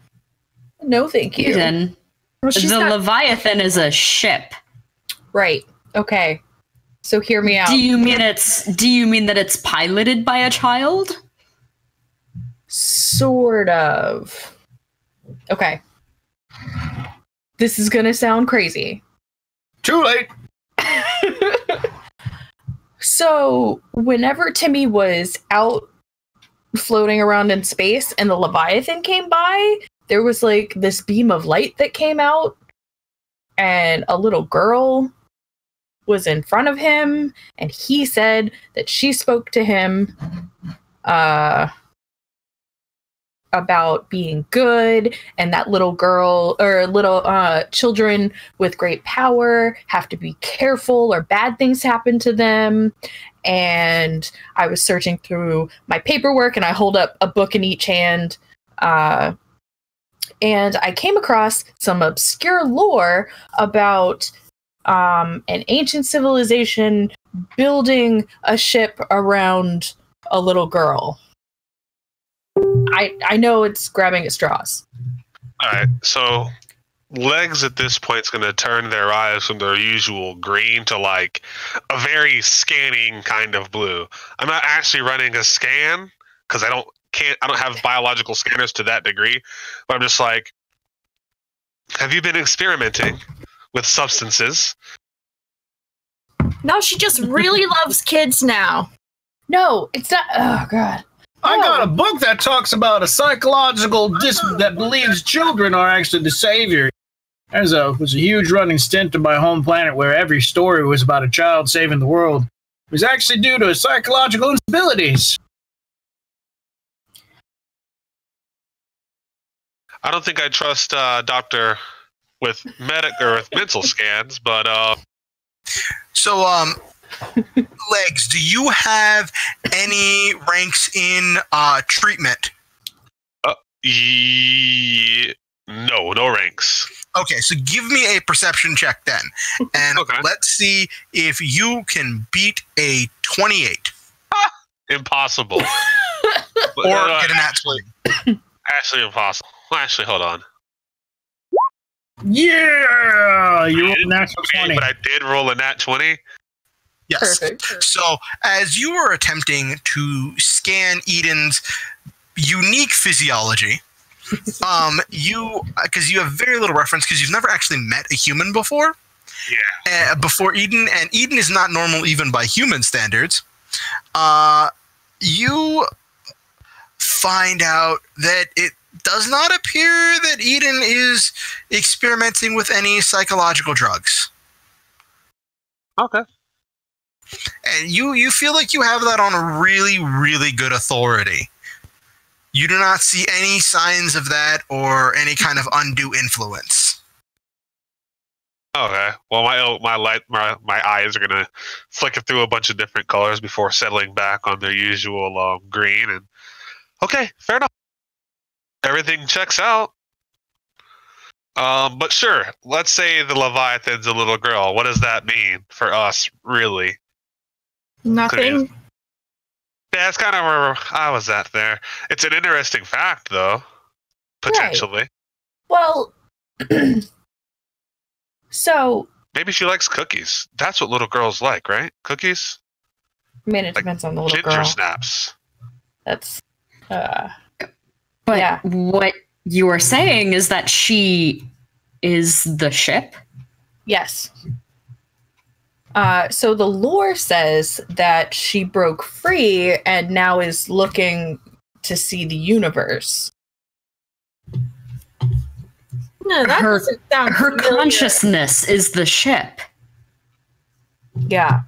No, thank you. Eden, the Leviathan is a ship. Right. Okay. So hear me out. Do you mean that it's piloted by a child? Sort of. Okay. This is gonna sound crazy. Too late. So, whenever Timmy was out floating around in space and the Leviathan came by, there was like this beam of light that came out, and a little girl was in front of him, and he said that she spoke to him about being good, and that little girl or little children with great power have to be careful or bad things happen to them. And I was searching through my paperwork, and I hold up a book in each hand, and I came across some obscure lore about an ancient civilization building a ship around a little girl. I know it's grabbing at straws. All right, so Legs at this point is going to turn their eyes from their usual green to like a very scanning kind of blue. I'm not actually running a scan because I don't have biological scanners to that degree, but I'm just like, have you been experimenting with substances? No, she just really loves kids now. No, it's not. Oh, God. I got a book that talks about a psychological that believes children are actually the savior. There's was a huge running stint in my home planet where every story was about a child saving the world. It was actually due to psychological instabilities. I don't think I trust Doctor with mental scans, but So, Legs, do you have any ranks in treatment? No ranks. Okay, so give me a perception check then, and Okay. let's see if you can beat a 28 Impossible. or get an nat 20. Actually, impossible. Actually, hold on. Yeah, you rolled a natural 20. But I did roll a nat 20. Yes. Perfect. So, as you are attempting to scan Eden's unique physiology, because you have very little reference because you've never actually met a human before. Yeah. Before Eden, and Eden is not normal even by human standards. You find out that it does not appear that Eden is experimenting with any psychological drugs. Okay. And you feel like you have that on a really, really good authority. You do not see any signs of that or any kind of undue influence. Okay. Well, my eyes are gonna flicker through a bunch of different colors before settling back on their usual green. And okay, fair enough. Everything checks out. But sure, let's say the Leviathan's a little girl. What does that mean for us, really? Nothing. Yeah, it's kind of where I was at there. It's an interesting fact, though. Potentially. Well, so, Maybe she likes cookies. That's what little girls like, right? Cookies? I mean, it Like depends on the little ginger girl. snaps. That's, But yeah. what you are saying is that she is the ship? Yes. So the lore says that she broke free and now is looking to see the universe. No, that Her- doesn't sound Her familiar. consciousness is the ship. Yeah.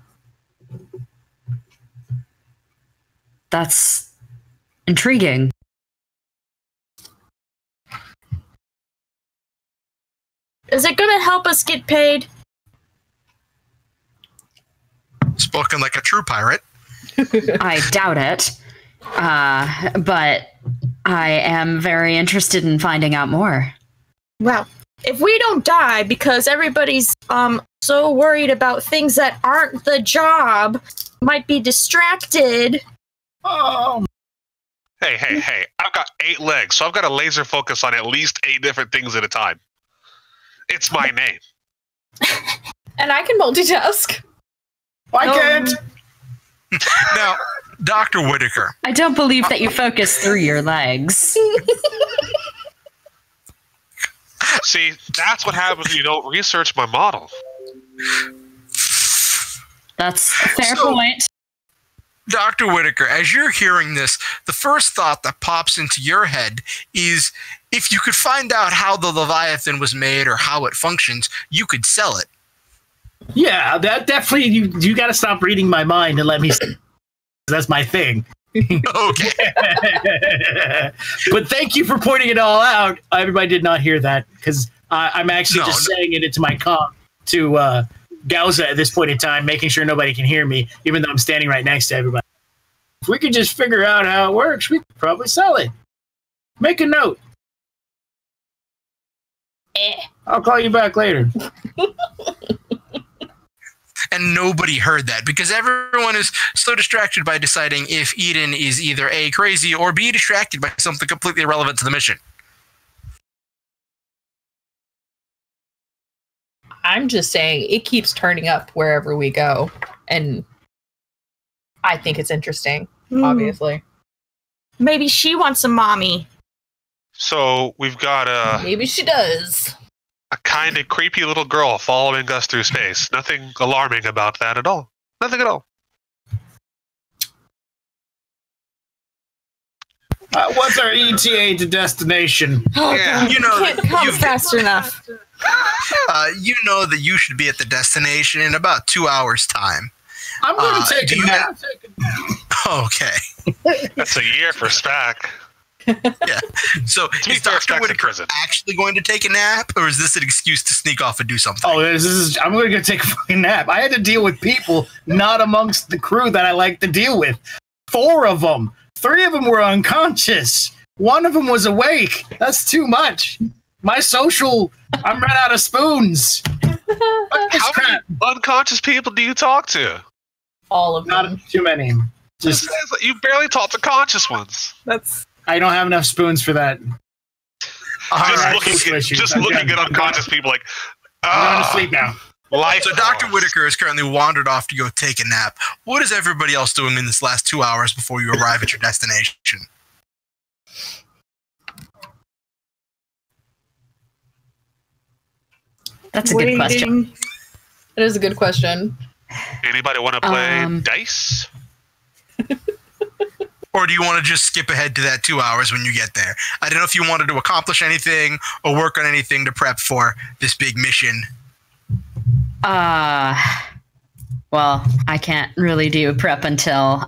That's intriguing. Is it gonna help us get paid? Spoken like a true pirate. I doubt it. But I am very interested in finding out more. Well, if we don't die because everybody's so worried about things that aren't the job, might be distracted. Hey. I've got 8 legs, so I've got to laser focus on at least 8 different things at a time. It's my name. And I can multitask. I can't. Now, Dr. Whitaker. I don't believe that you focus through your legs. See, that's what happens when you don't research my model. That's a fair point. Dr. Whitaker, as you're hearing this, the first thought that pops into your head is if you could find out how the Leviathan was made or how it functions, you could sell it. Yeah, that definitely. You got to stop reading my mind and let me. That's my thing. Okay. But thank you for pointing it all out. Everybody did not hear that because I'm actually saying it into my comm to Gauza at this point in time, making sure nobody can hear me, even though I'm standing right next to everybody. If we could just figure out how it works, we could probably sell it. Make a note. I'll call you back later. And nobody heard that because everyone is so distracted by deciding if Eden is either A, crazy, or B, distracted by something completely irrelevant to the mission. I'm just saying it keeps turning up wherever we go. And I think it's interesting, obviously. Maybe she wants a mommy. So we've got Maybe she does. a kind of creepy little girl following us through space. Nothing alarming about that at all. Nothing at all. What's our ETA to destination? Yeah. You know Can't come fast enough. you know that you should be at the destination in about 2 hours' time. I'm going to take a nap. Okay. That's a year for Spack. Yeah. So To be is fair, Dr. Spack's in Whitaker prison. actually going to take a nap, or is this an excuse to sneak off and do something? Oh, I'm going to go take a fucking nap. I had to deal with people not amongst the crew that I like to deal with. 4 of them. 3 of them were unconscious. 1 of them was awake. That's too much. My social, I'm run out of spoons. How many unconscious people do you talk to? All of them. Not too many. Just You barely talk to conscious ones. I don't have enough spoons for that. Just looking at unconscious people like, I'm going to sleep now. Life. So Dr. Whitaker has currently wandered off to go take a nap. What is everybody else doing in this last 2 hours before you arrive at your destination? That's a good question. That is a good question. Anybody want to play dice? Or do you want to just skip ahead to that 2 hours when you get there? I don't know if you wanted to accomplish anything or work on anything to prep for this big mission. Well, I can't really do prep until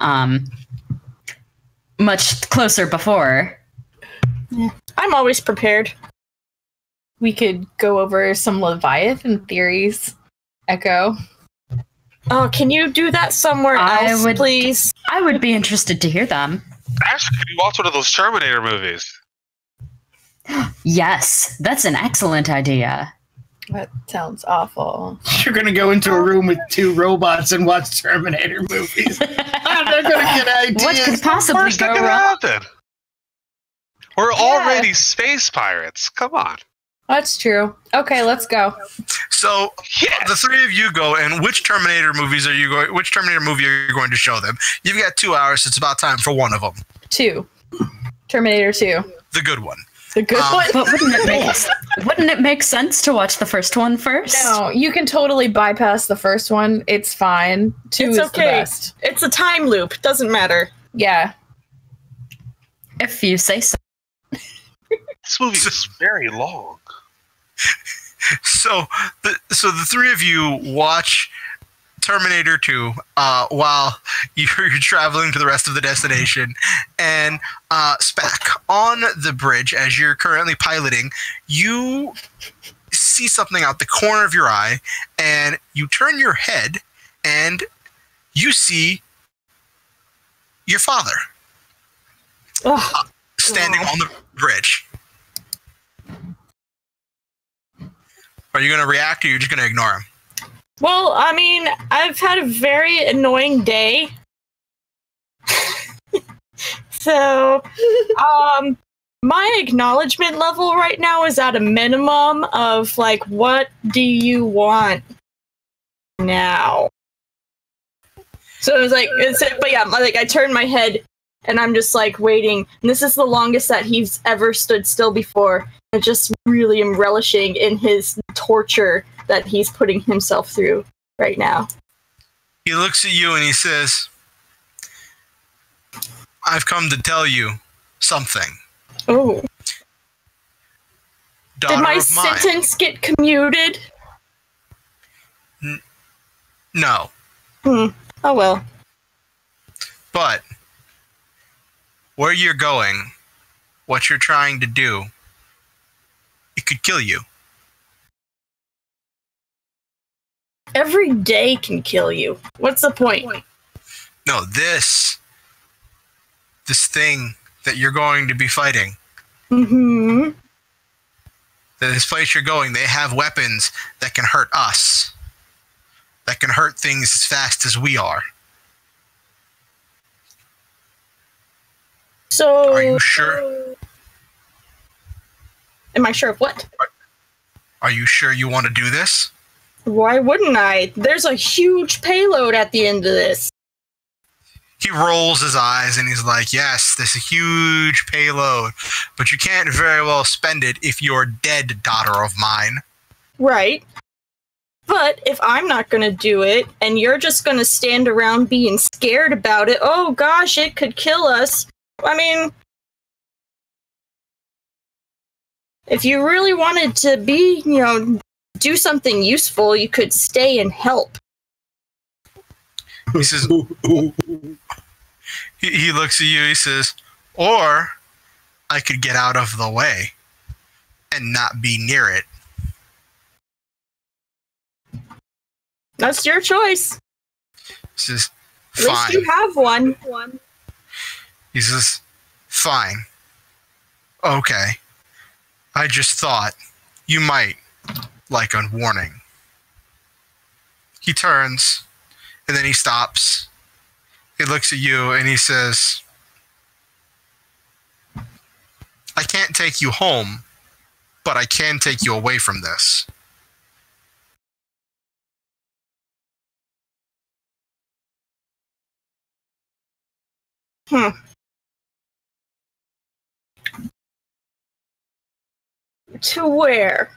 much closer before. I'm always prepared. We could go over some Leviathan theories. Echo. Oh, can you do that somewhere else, please? I would be interested to hear them. Actually, could you watch one of those Terminator movies? Yes, that's an excellent idea. That sounds awful. You're going to go into a room with 2 robots and watch Terminator movies. They're going to get ideas. What could possibly Where's that go gonna wrong? happen? We're already space pirates. Come on. That's true. Okay, let's go. So the 3 of you go, and which Terminator movies are you going? Which Terminator movie are you going to show them? You've got 2 hours. So it's about time for one of them. 2. Terminator 2. The good one. The good one. But wouldn't it make sense to watch the first one first? No, you can totally bypass the first one. It's fine. 2 It's is okay. the best. It's a time loop. Doesn't matter. Yeah. If you say so. This movie is very long. So the 3 of you watch Terminator 2 while you're traveling to the rest of the destination. And Spack, on the bridge, as you're currently piloting, you see something out the corner of your eye, and you turn your head, and you see your father standing on the bridge. Are you going to react, or are you just going to ignore him? Well, I mean, I've had a very annoying day. So, my acknowledgement level right now is at a minimum of, like, what do you want now? So it was like, but yeah, like, I turned my head, and I'm just, like, waiting. And this is the longest that he's ever stood still before. I just really am relishing in his torture that he's putting himself through right now. He looks at you and he says, I've come to tell you something. Oh. Daughter Did my of mine. sentence get commuted? No. Oh well. But where you're going, what you're trying to do, it could kill you. Every day can kill you. What's the point? No, this thing that you're going to be fighting. Mm-hmm. This place you're going, they have weapons that can hurt us. That can hurt things as fast as we are. So... Are you sure? Am I sure of what? Are you sure you want to do this? Why wouldn't I? There's a huge payload at the end of this. He rolls his eyes and he's like, yes, this is a huge payload, but you can't very well spend it if you're dead, daughter of mine. Right. But if I'm not going to do it, and you're just going to stand around being scared about it, oh gosh, it could kill us. I mean, if you really wanted to be, do something useful, you could stay and help. He says, he looks at you, he says, or I could get out of the way and not be near it. That's your choice. He says, At least fine. you have one. He says, fine. Okay. I just thought you might like a warning. He turns, and then he stops. He looks at you, and he says, I can't take you home, but I can take you away from this. To where?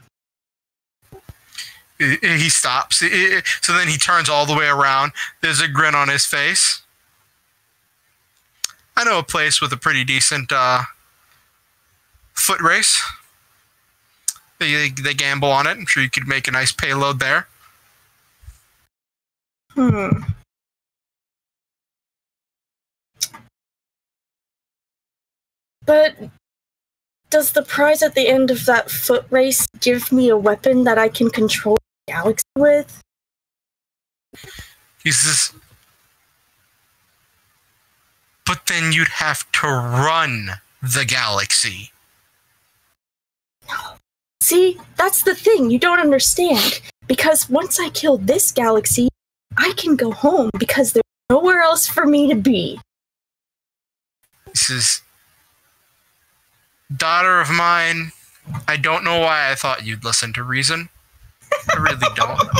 He stops. So then he turns all the way around. There's a grin on his face. I know a place with a pretty decent foot race. They gamble on it. I'm sure you could make a nice payload there. But does the prize at the end of that foot race give me a weapon that I can control the galaxy with? He says, but then you'd have to run the galaxy. See, that's the thing you don't understand. Because once I kill this galaxy, I can go home because there's nowhere else for me to be. He says, daughter of mine, I don't know why I thought you'd listen to reason. I really don't.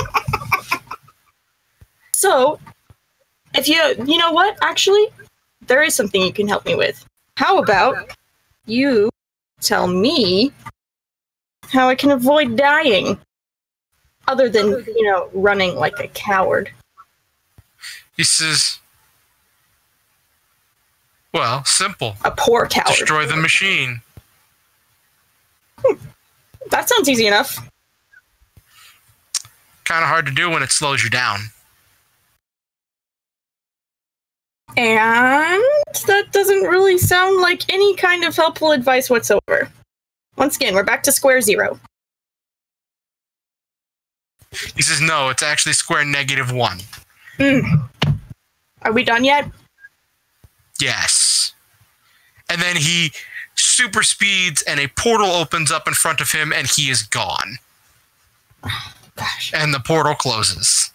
So, if you know what, actually, there is something you can help me with. How about you tell me how I can avoid dying? Other than, running like a coward. He says, well, simple. A poor coward. Destroy the machine. That sounds easy enough. Kind of hard to do when it slows you down. And that doesn't really sound like any kind of helpful advice whatsoever. Once again, we're back to square zero. He says, no, it's actually square -1. Are we done yet? Yes. And then he super speeds and a portal opens up in front of him and he is gone. Gosh. And the portal closes.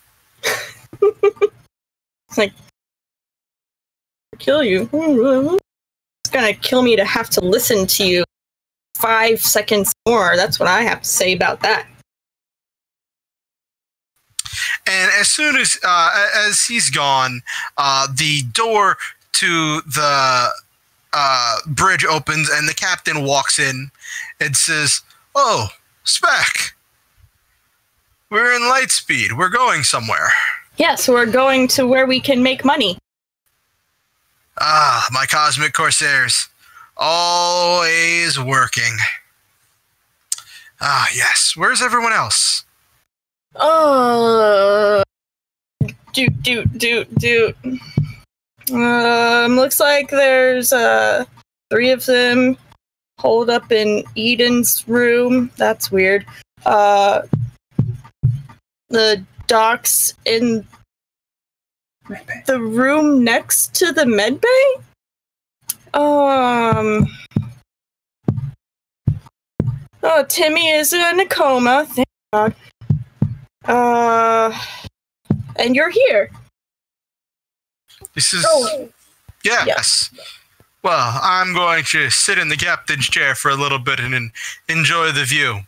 It's like, kill you. It's gonna kill me to have to listen to you 5 seconds more. That's what I have to say about that. And as soon as he's gone, the door to the bridge opens and the captain walks in and says, "Oh, Spec, we're in Lightspeed. We're going somewhere." Yes, we're going to where we can make money. Ah, my cosmic Corsairs, always working. Ah, yes. Where's everyone else? Looks like there's 3 of them holed up in Eden's room. That's weird. The docks in the room next to the medbay? Oh, Timmy is in a coma. Thank God. And you're here. This is... Yes. Well, I'm going to sit in the captain's chair for a little bit and enjoy the view.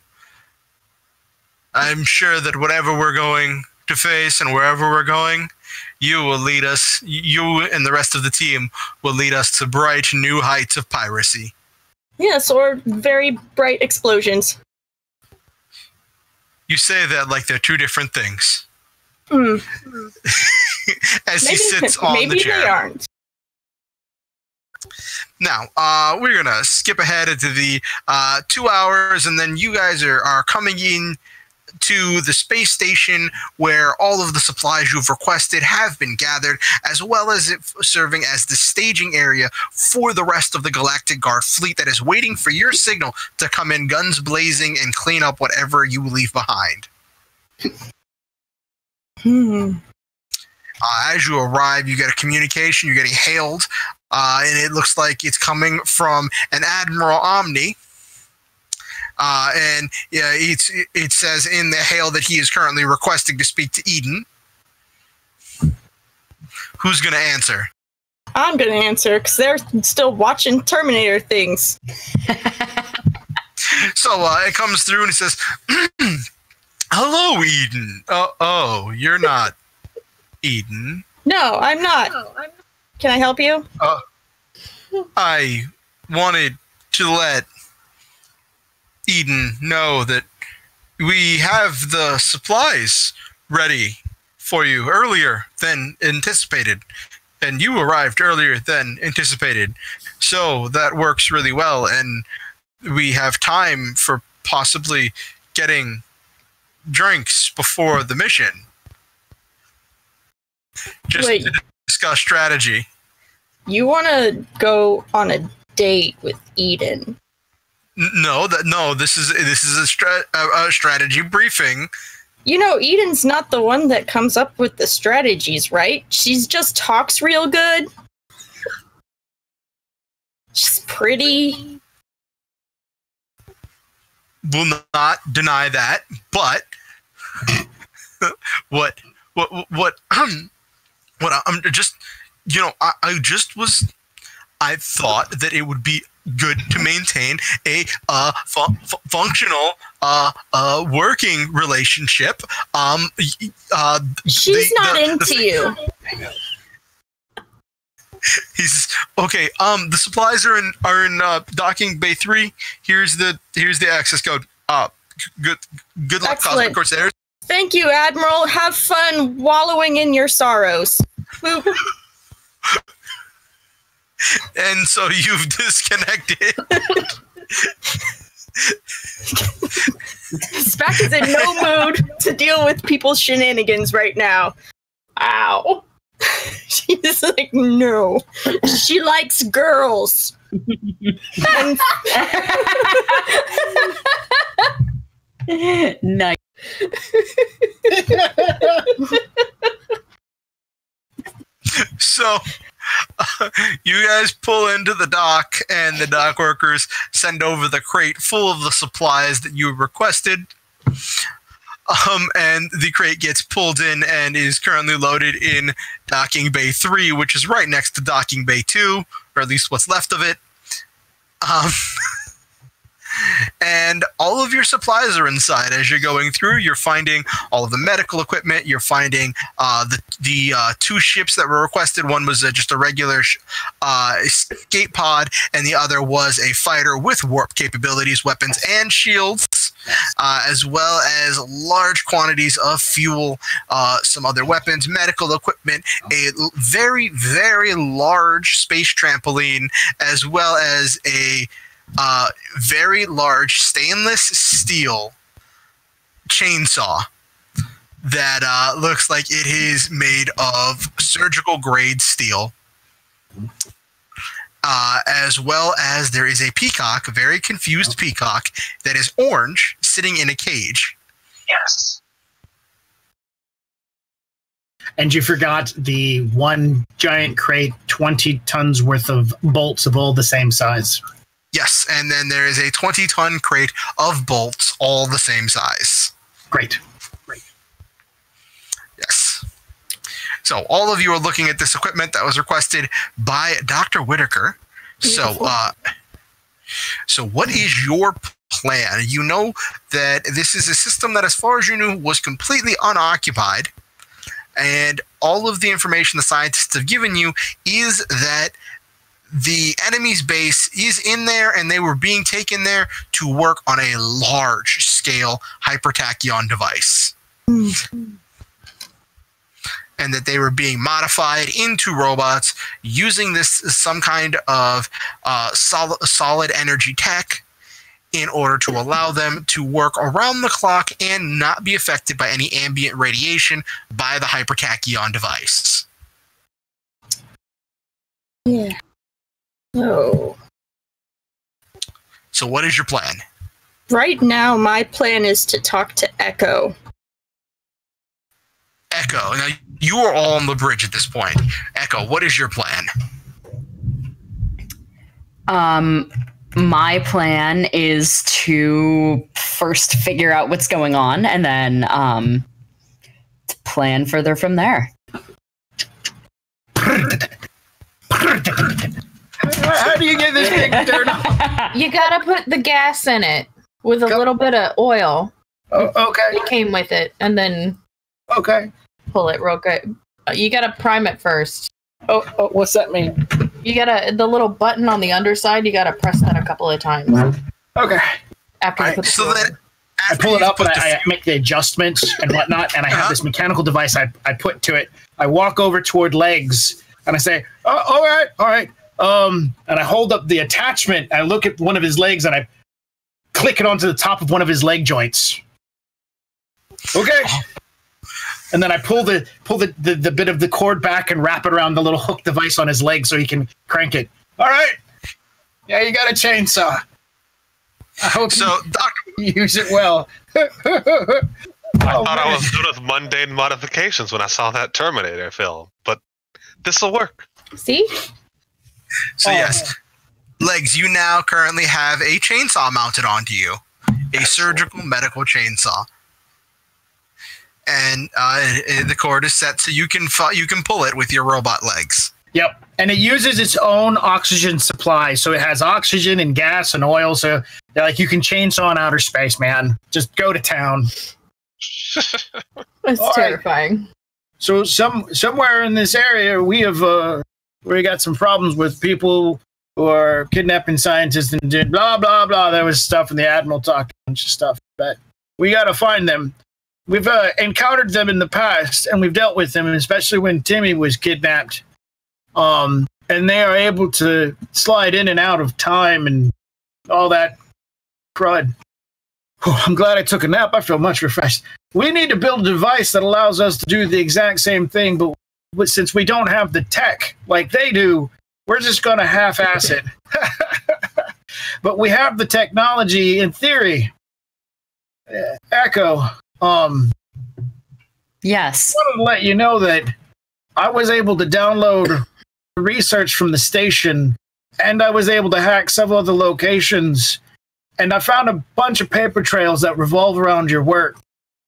I'm sure that whatever we're going to face and wherever we're going, you will lead us, you and the rest of the team will lead us to bright new heights of piracy. Yes, or very bright explosions. You say that like they're 2 different things. As he sits on the chair. Maybe they aren't. Now, we're going to skip ahead into the 2 hours, and then you guys are coming in to the space station where all of the supplies you've requested have been gathered, as well as it serving as the staging area for the rest of the Galactic Guard fleet that is waiting for your signal to come in guns blazing and clean up whatever you leave behind. As you arrive, you get a communication, you're getting hailed, and it looks like it's coming from an Admiral Omni. And yeah, it says in the hail that he is currently requesting to speak to Eden. Who's going to answer? I'm going to answer because they're still watching Terminator things. So it comes through and it says, "Hello, Eden." Oh, you're not Eden. No, I'm not. Can I help you? I wanted to let Eden know that we have the supplies ready for you earlier than anticipated, and you arrived earlier than anticipated, so that works really well, and we have time for possibly getting drinks before the mission. Just Wait. to discuss strategy. You want to go on a date with Eden? No, this is a strategy briefing. You know, Eden's not the one that comes up with the strategies, right? She's just talks real good. She's pretty. Will not deny that, but what I'm just, I thought that it would be good to maintain a functional working relationship. She's not into you. He's okay. The supplies are in docking bay 3. Here's the access code. Good luck, Excellent. Cosmic Corsairs. Thank you, Admiral. Have fun wallowing in your sorrows. And so you've disconnected. Spec is in no mood to deal with people's shenanigans right now. Ow. She's like, no. She likes girls. And Nice. So you guys pull into the dock, and the dock workers send over the crate full of the supplies that you requested. And the crate gets pulled in and is currently loaded in docking bay 3, which is right next to docking bay 2, or at least what's left of it. And all of your supplies are inside. As you're going through, you're finding all of the medical equipment. You're finding the 2 ships that were requested. One was just a regular escape pod, and the other was a fighter with warp capabilities, weapons, and shields, as well as large quantities of fuel, some other weapons, medical equipment, a very, very large space trampoline, as well as a very large stainless steel chainsaw that looks like it is made of surgical grade steel, as well as there is a peacock, a very confused peacock that is orange, sitting in a cage. Yes. And you forgot the one giant crate, 20 tons worth of bolts of all the same size. Yes, and then there is a 20-ton crate of bolts, all the same size. Great. Yes. So all of you are looking at this equipment that was requested by Dr. Whitaker. So, so what is your plan? You know that this is a system that, as far as you knew, was completely unoccupied, and all of the information the scientists have given you is that the enemy's base is in there, and they were being taken there to work on a large-scale hypertachyon device. And that they were being modified into robots using this some kind of solid energy tech in order to allow them to work around the clock and not be affected by any ambient radiation by the hypertachyon device. Yeah. Oh. So what is your plan? Right now, my plan is to talk to Echo. Echo, now you are all on the bridge at this point. Echo, what is your plan? My plan is to first figure out what's going on and then plan further from there. How do you get this big dirt? You gotta put the gas in it with a little bit of oil. Oh, okay. It came with it, and then Okay. pull it real good. You gotta prime it first. Oh, what's that mean? You gotta, the little button on the underside, you gotta press that a couple of times Okay. after you Alright, put the so fuel then in. I pull it up and I make the adjustments and whatnot, and I have this mechanical device I put to it. I walk over toward Legs and I say, "Oh, all right." And I hold up the attachment. I look at one of his legs and I click it onto the top of one of his leg joints. Okay. And then I pull the bit of the cord back and wrap it around the little hook device on his leg so he can crank it. All right. Yeah, you got a chainsaw. I hope So, Doc, you use it well. I thought I was good with mundane modifications when I saw that Terminator film, but this will work. See? so yes, Legs, you now currently have a chainsaw mounted onto you, a surgical medical chainsaw, and the cord is set so you can pull it with your robot legs. Yep. And it uses its own oxygen supply. So it has oxygen and gas and oil. So like you can chainsaw in outer space, man. Just go to town. That's All right. terrifying. So somewhere in this area, we got some problems with people who are kidnapping scientists and did blah blah blah. There was stuff in the Admiral talking a bunch of stuff, but we got to find them. We've encountered them in the past, and we've dealt with them, especially when Timmy was kidnapped. And they are able to slide in and out of time and all that crud. I'm glad I took a nap. I feel much refreshed. We need to build a device that allows us to do the exact same thing, but since we don't have the tech like they do, we're just going to half-ass it. But we have the technology in theory. Echo, Yes. I wanted to let you know that I was able to download research from the station, and I was able to hack several other locations, and I found a bunch of paper trails that revolve around your work.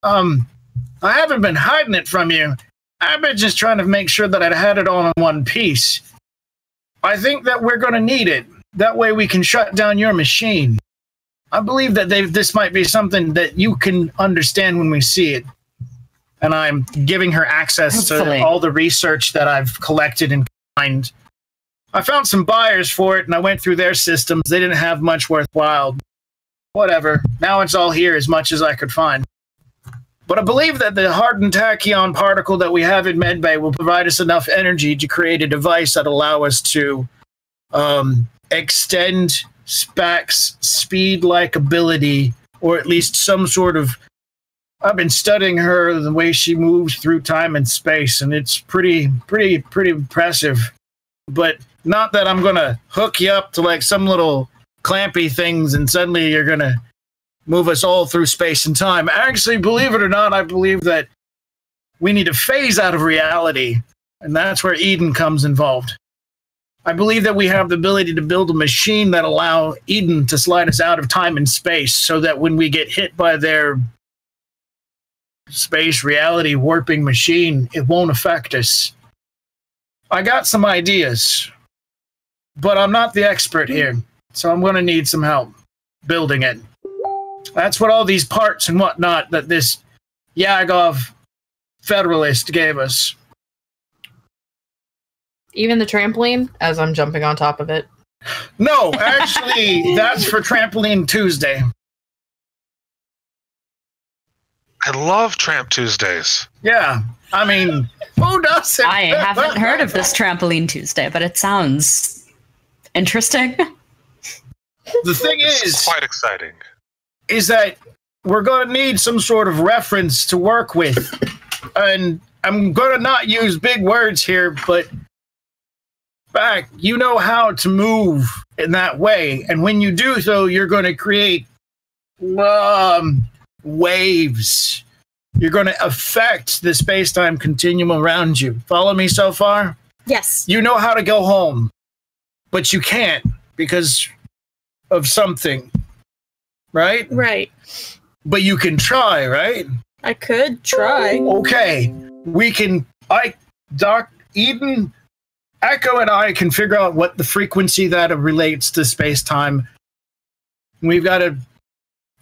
I haven't been hiding it from you. I've been just trying to make sure that I had it all in one piece. I think that we're going to need it. That way we can shut down your machine. I believe that this might be something that you can understand when we see it. And I'm giving her access to all the research that I've collected and combined. I found some buyers for it, and I went through their systems. They didn't have much worthwhile. Whatever. Now it's all here as much as I could find. But I believe that the hardened tachyon particle that we have in Medbay will provide us enough energy to create a device that allow us to extend SPAC's speed-like ability, or at least some sort of... I've been studying her, the way she moves through time and space, and it's pretty impressive. But not that I'm going to hook you up to like some little clampy things and suddenly you're going to move us all through space and time. Actually, believe it or not, I believe that we need to phase out of reality, and that's where Eden comes involved. I believe that we have the ability to build a machine that allow Eden to slide us out of time and space so that when we get hit by their space reality warping machine, it won't affect us. I got some ideas, but I'm not the expert here, so I'm going to need some help building it. That's what all these parts and whatnot that this Yagov Federalist gave us. Even the trampoline, as I'm jumping on top of it. No, actually, that's for Trampoline Tuesday. I love Tramp Tuesdays. Yeah, I mean, who doesn't? I haven't heard of this Trampoline Tuesday, but it sounds interesting. The thing It's quite exciting. is that we're going to need some sort of reference to work with. And I'm going to not use big words here, but back, you know how to move in that way. And when you do so, you're going to create waves. You're going to affect the space-time continuum around you. Follow me so far? Yes. You know how to go home, but you can't because of something, right? Right. But you can try, right? I could try. Okay. We can, Eden, Echo and I can figure out what the frequency that relates to space-time. We've got a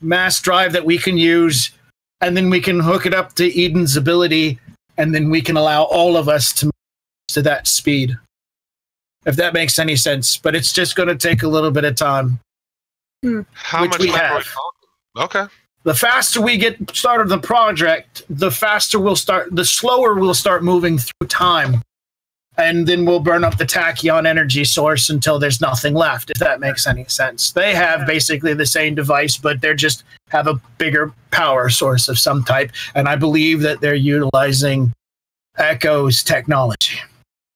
mass drive that we can use, and then we can hook it up to Eden's ability, and then we can allow all of us to move to that speed. If that makes any sense. But it's just going to take a little bit of time. How Which much we time are have. we talking? Okay. The faster we get started the project, the slower we'll start moving through time. And then we'll burn up the tachyon energy source until there's nothing left, if that makes any sense. They have basically the same device, but they just have a bigger power source of some type. And I believe that they're utilizing Echo's technology.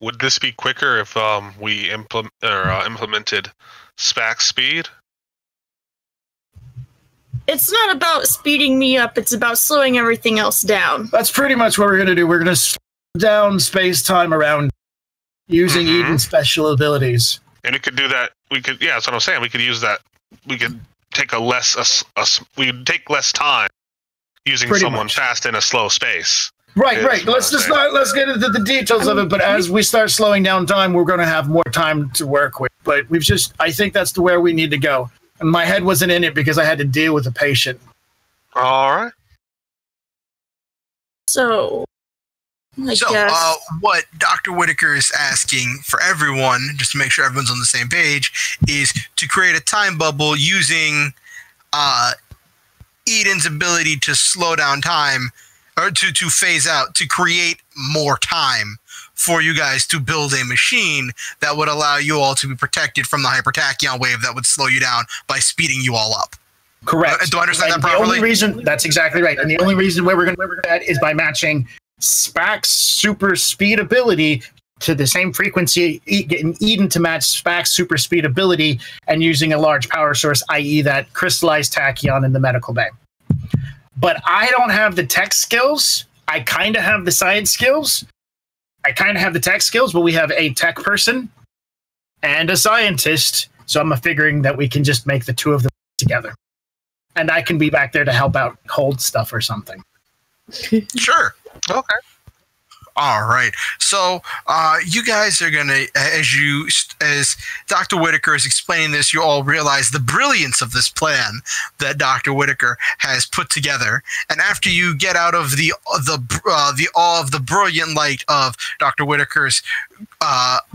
Would this be quicker if we implemented SPAC speed? It's not about speeding me up, it's about slowing everything else down. That's pretty much what we're going to do. We're going to slow down space-time around using Eden's special abilities. And it could do that. We could, yeah, that's what I'm saying. We could use that. We could take we could take less time using Pretty someone much. fast in a slow space. Right. Is what Let's I'm get into the details of it. But as we start slowing down time, we're going to have more time to work with. But I think that's the where we need to go. And my head wasn't in it because I had to deal with a patient. All right. So, I guess. What Dr. Whitaker is asking for everyone, just to make sure everyone's on the same page, is to create a time bubble using Eden's ability to slow down time, or to phase out, to create more time for you guys to build a machine that would allow you all to be protected from the hypertachyon wave that would slow you down by speeding you all up. Correct. Do I understand And that properly? The only reason, that's exactly right. And the only reason where we're going to do that is by matching SPAC's super speed ability to the same frequency, getting Eden to match SPAC's super speed ability, and using a large power source, i.e. that crystallized tachyon in the medical bay. but I don't have the tech skills. I kind of have the science skills. I kind of have the tech skills, but we have a tech person and a scientist. So I'm figuring that we can just make the two of them together. And I can be back there to help out hold stuff or something. Sure. Okay. All right. So you guys are going to, as Dr. Whitaker is explaining this, you all realize the brilliance of this plan that Dr. Whitaker has put together. And after you get out of the awe of the brilliant light of Dr. Whitaker's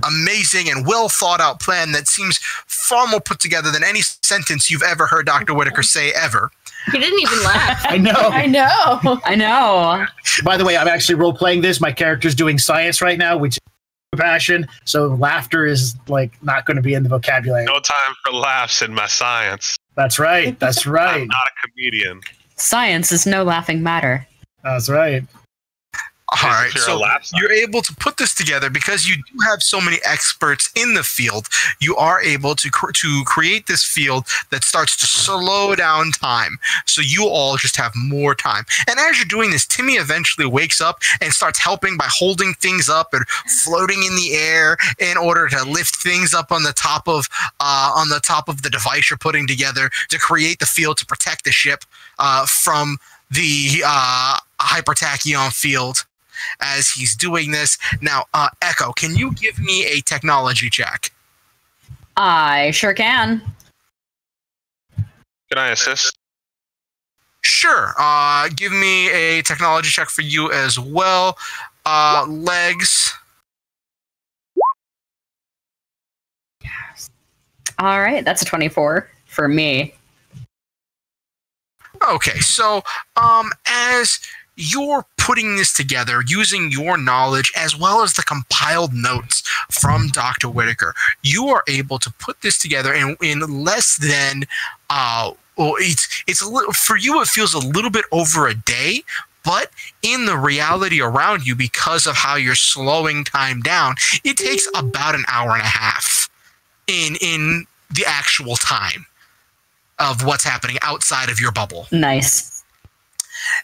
amazing and well thought out plan that seems far more put together than any sentence you've ever heard Dr. Whitaker say ever. He didn't even laugh. I know. I know. By the way, I'm actually role-playing this. My character's doing science right now, which is passion. So laughter is like not going to be in the vocabulary. No time for laughs in my science. That's right. That's right. I'm not a comedian. Science is no laughing matter. That's right. All right, You're a so laugh sign. you're able to put this together because you do have so many experts in the field. You are able to create this field that starts to slow down time, so you all just have more time. And as you're doing this, Timmy eventually wakes up and starts helping by holding things up and floating in the air in order to lift things up on the top of the device you're putting together to create the field to protect the ship from the hypertachyon field. As he's doing this now, Echo, can you give me a technology check? I sure can. Can I assist? Sure. Give me a technology check for you as well. Legs. All right, that's a 24 for me. Okay, so as you're putting this together using your knowledge as well as the compiled notes from Dr. Whitaker, you are able to put this together in less than it's a little, for you it feels a little bit over a day, but in the reality around you, because of how you're slowing time down, it takes about an hour and a half in the actual time of what's happening outside of your bubble. Nice.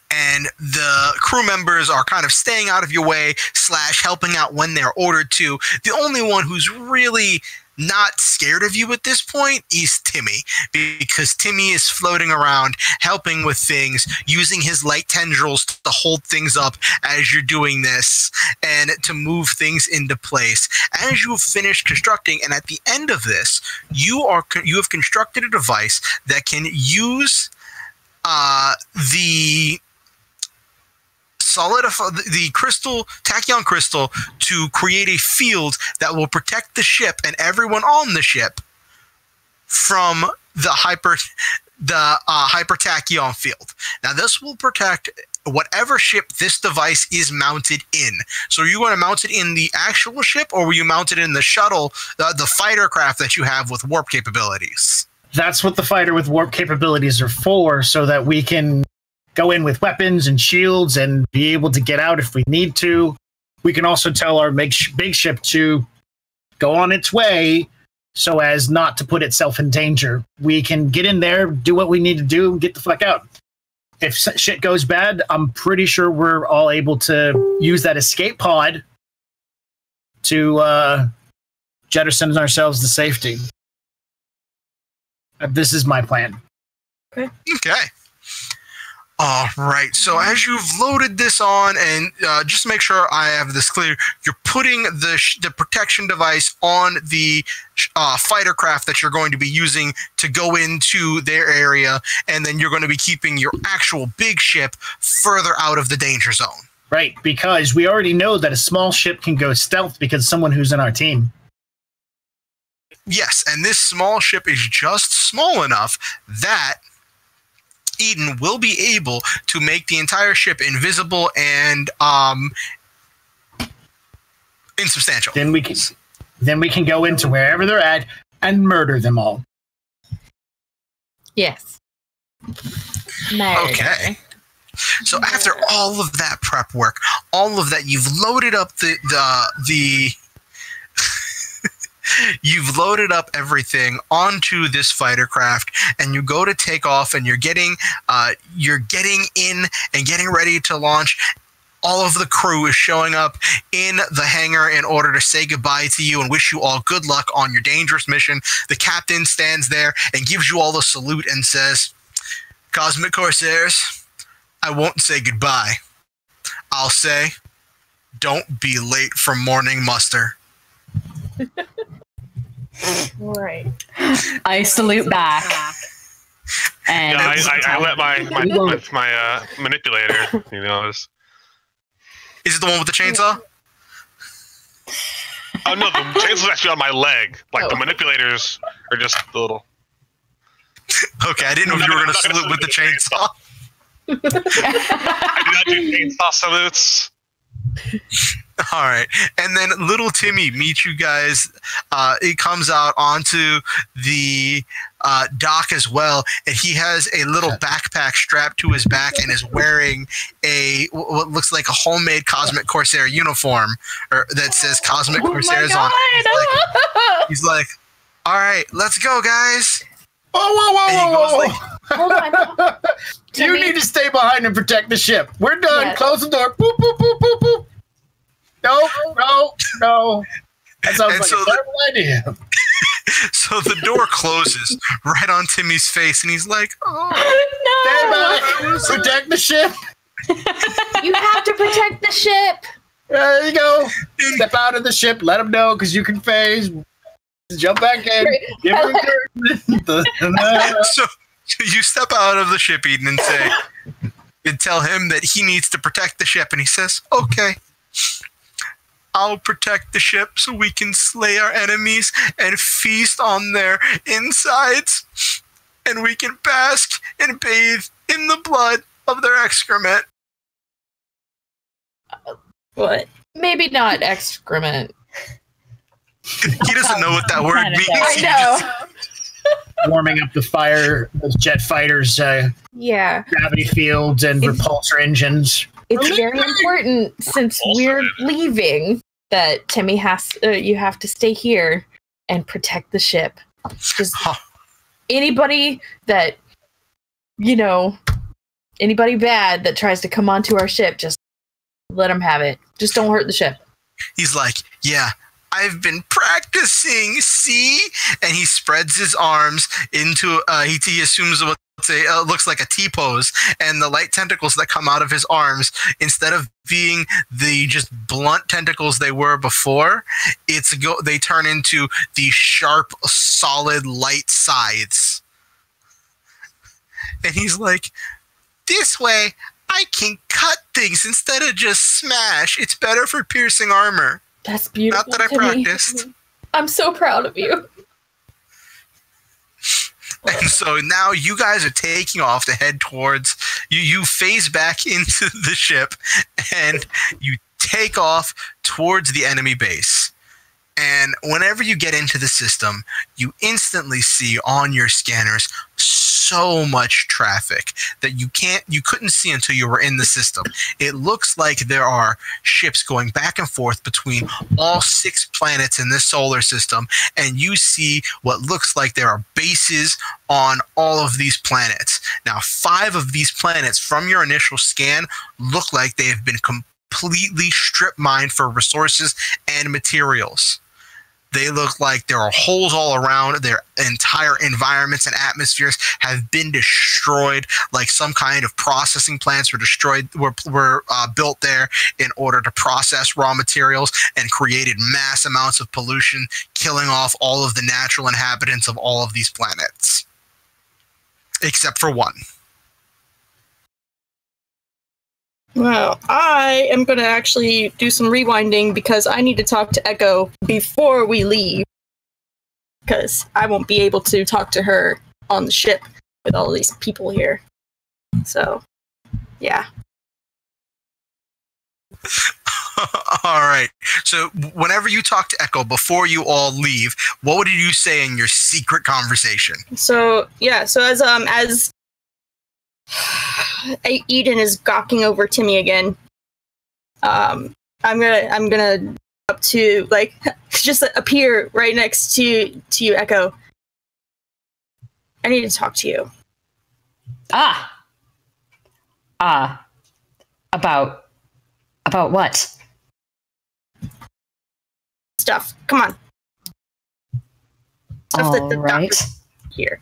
And the crew members are kind of staying out of your way / helping out when they're ordered to. The only one who's really not scared of you at this point is Timmy, because Timmy is floating around, helping with things, using his light tendrils to hold things up as you're doing this and to move things into place. As you have finished constructing, and at the end of this, you have constructed a device that can use the tachyon crystal to create a field that will protect the ship and everyone on the ship from the hypertachyon field. Now, this will protect whatever ship this device is mounted in. So are you going to mount it in the actual ship, or will you mount it in the shuttle, the fighter craft that you have with warp capabilities? That's what the fighter with warp capabilities are for, so that we can go in with weapons and shields and be able to get out if we need to. We can also tell our big ship to go on its way so as not to put itself in danger. We can get in there, do what we need to do, and get the fuck out. If shit goes bad, I'm pretty sure we're all able to use that escape pod to jettison ourselves to safety. This is my plan. Okay. All right. So as you've loaded this on, and just to make sure I have this clear, you're putting the protection device on the fighter craft that you're going to be using to go into their area, and then you're going to be keeping your actual big ship further out of the danger zone. Right, because we already know that a small ship can go stealth because of someone who's in our team. Yes, and this small ship is just small enough that Eden will be able to make the entire ship invisible and insubstantial. Then we can go into wherever they're at and murder them all. Yes. Okay. So after all of that prep work, all of that, you've loaded up the You've loaded up everything onto this fighter craft, and you go to take off, and you're getting in and getting ready to launch. All of the crew is showing up in the hangar in order to say goodbye to you and wish you all good luck on your dangerous mission. The captain stands there and gives you all the salute and says, Cosmic Corsairs, I won't say goodbye. I'll say, don't be late for morning muster. Right. I salute back. And I let my manipulator, Is it the one with the chainsaw? Oh no, the chainsaw's actually on my leg. Like the manipulators are just a little. Okay, I didn't know if you were going to salute with the chainsaw. I do not do chainsaw salutes. All right, and then little Timmy meets you guys. It comes out onto the dock as well, and he has a little backpack strapped to his back and is wearing what looks like a homemade Cosmic Corsair uniform, or that says Cosmic Corsairs on it. He's like, all right, let's go, guys. Whoa. Hold on. You need to stay behind and protect the ship. We're done. Yes. Close the door. Boop, boop, boop, boop, boop. No. That sounds like a terrible idea. So the door closes right on Timmy's face, and he's like, oh, no. Stay back. Protect the ship. You have to protect the ship. There you go. Step out of the ship. Let them know, because you can phase. Jump back in. Give him So you step out of the ship, Eden, and say, and tell him that he needs to protect the ship, and he says, okay. I'll protect the ship so we can slay our enemies and feast on their insides, and we can bask and bathe in the blood of their excrement. What? Maybe not excrement. He doesn't know what that word means. I know. Warming up the fire, those jet fighters, Yeah. gravity fields, and repulsor engines. It's very important, since we're leaving, that Timmy you have to stay here and protect the ship. Just anybody that, anybody bad that tries to come onto our ship, just let them have it. Just don't hurt the ship. He's like, yeah, I've been practicing, see? And he spreads his arms into, he assumes what looks like a T-pose, and the light tentacles that come out of his arms, instead of being the just blunt tentacles they were before, they turn into the sharp, solid, light scythes. And he's like, this way, I can cut things instead of just smash. It's better for piercing armor. That's beautiful. Not that I practiced. I'm so proud of you. And so now you guys are taking off to head towards, you phase back into the ship, and you take off towards the enemy base. And whenever you get into the system, you instantly see on your scanners so much traffic that you couldn't see until you were in the system. It looks like there are ships going back and forth between all 6 planets in this solar system, and you see what looks like there are bases on all of these planets. Now, 5 of these planets from your initial scan look like they have been completely strip mined for resources and materials. They look like there are holes all around. Their entire environments and atmospheres have been destroyed. Like some kind of processing plants were destroyed, were built there in order to process raw materials, and created mass amounts of pollution, killing off all of the natural inhabitants of all of these planets, except for one. Well, I am going to actually do some rewinding because I need to talk to Echo before we leave. Because I won't be able to talk to her on the ship with all these people here. So, yeah. All right. So whenever you talk to Echo before you all leave, what did you say in your secret conversation? So, yeah. So as Eden is gawking over Timmy again, I'm gonna up to just appear right next to you, Echo. I need to talk to you. About what? Stuff. Come on. Stuff that the doctor here.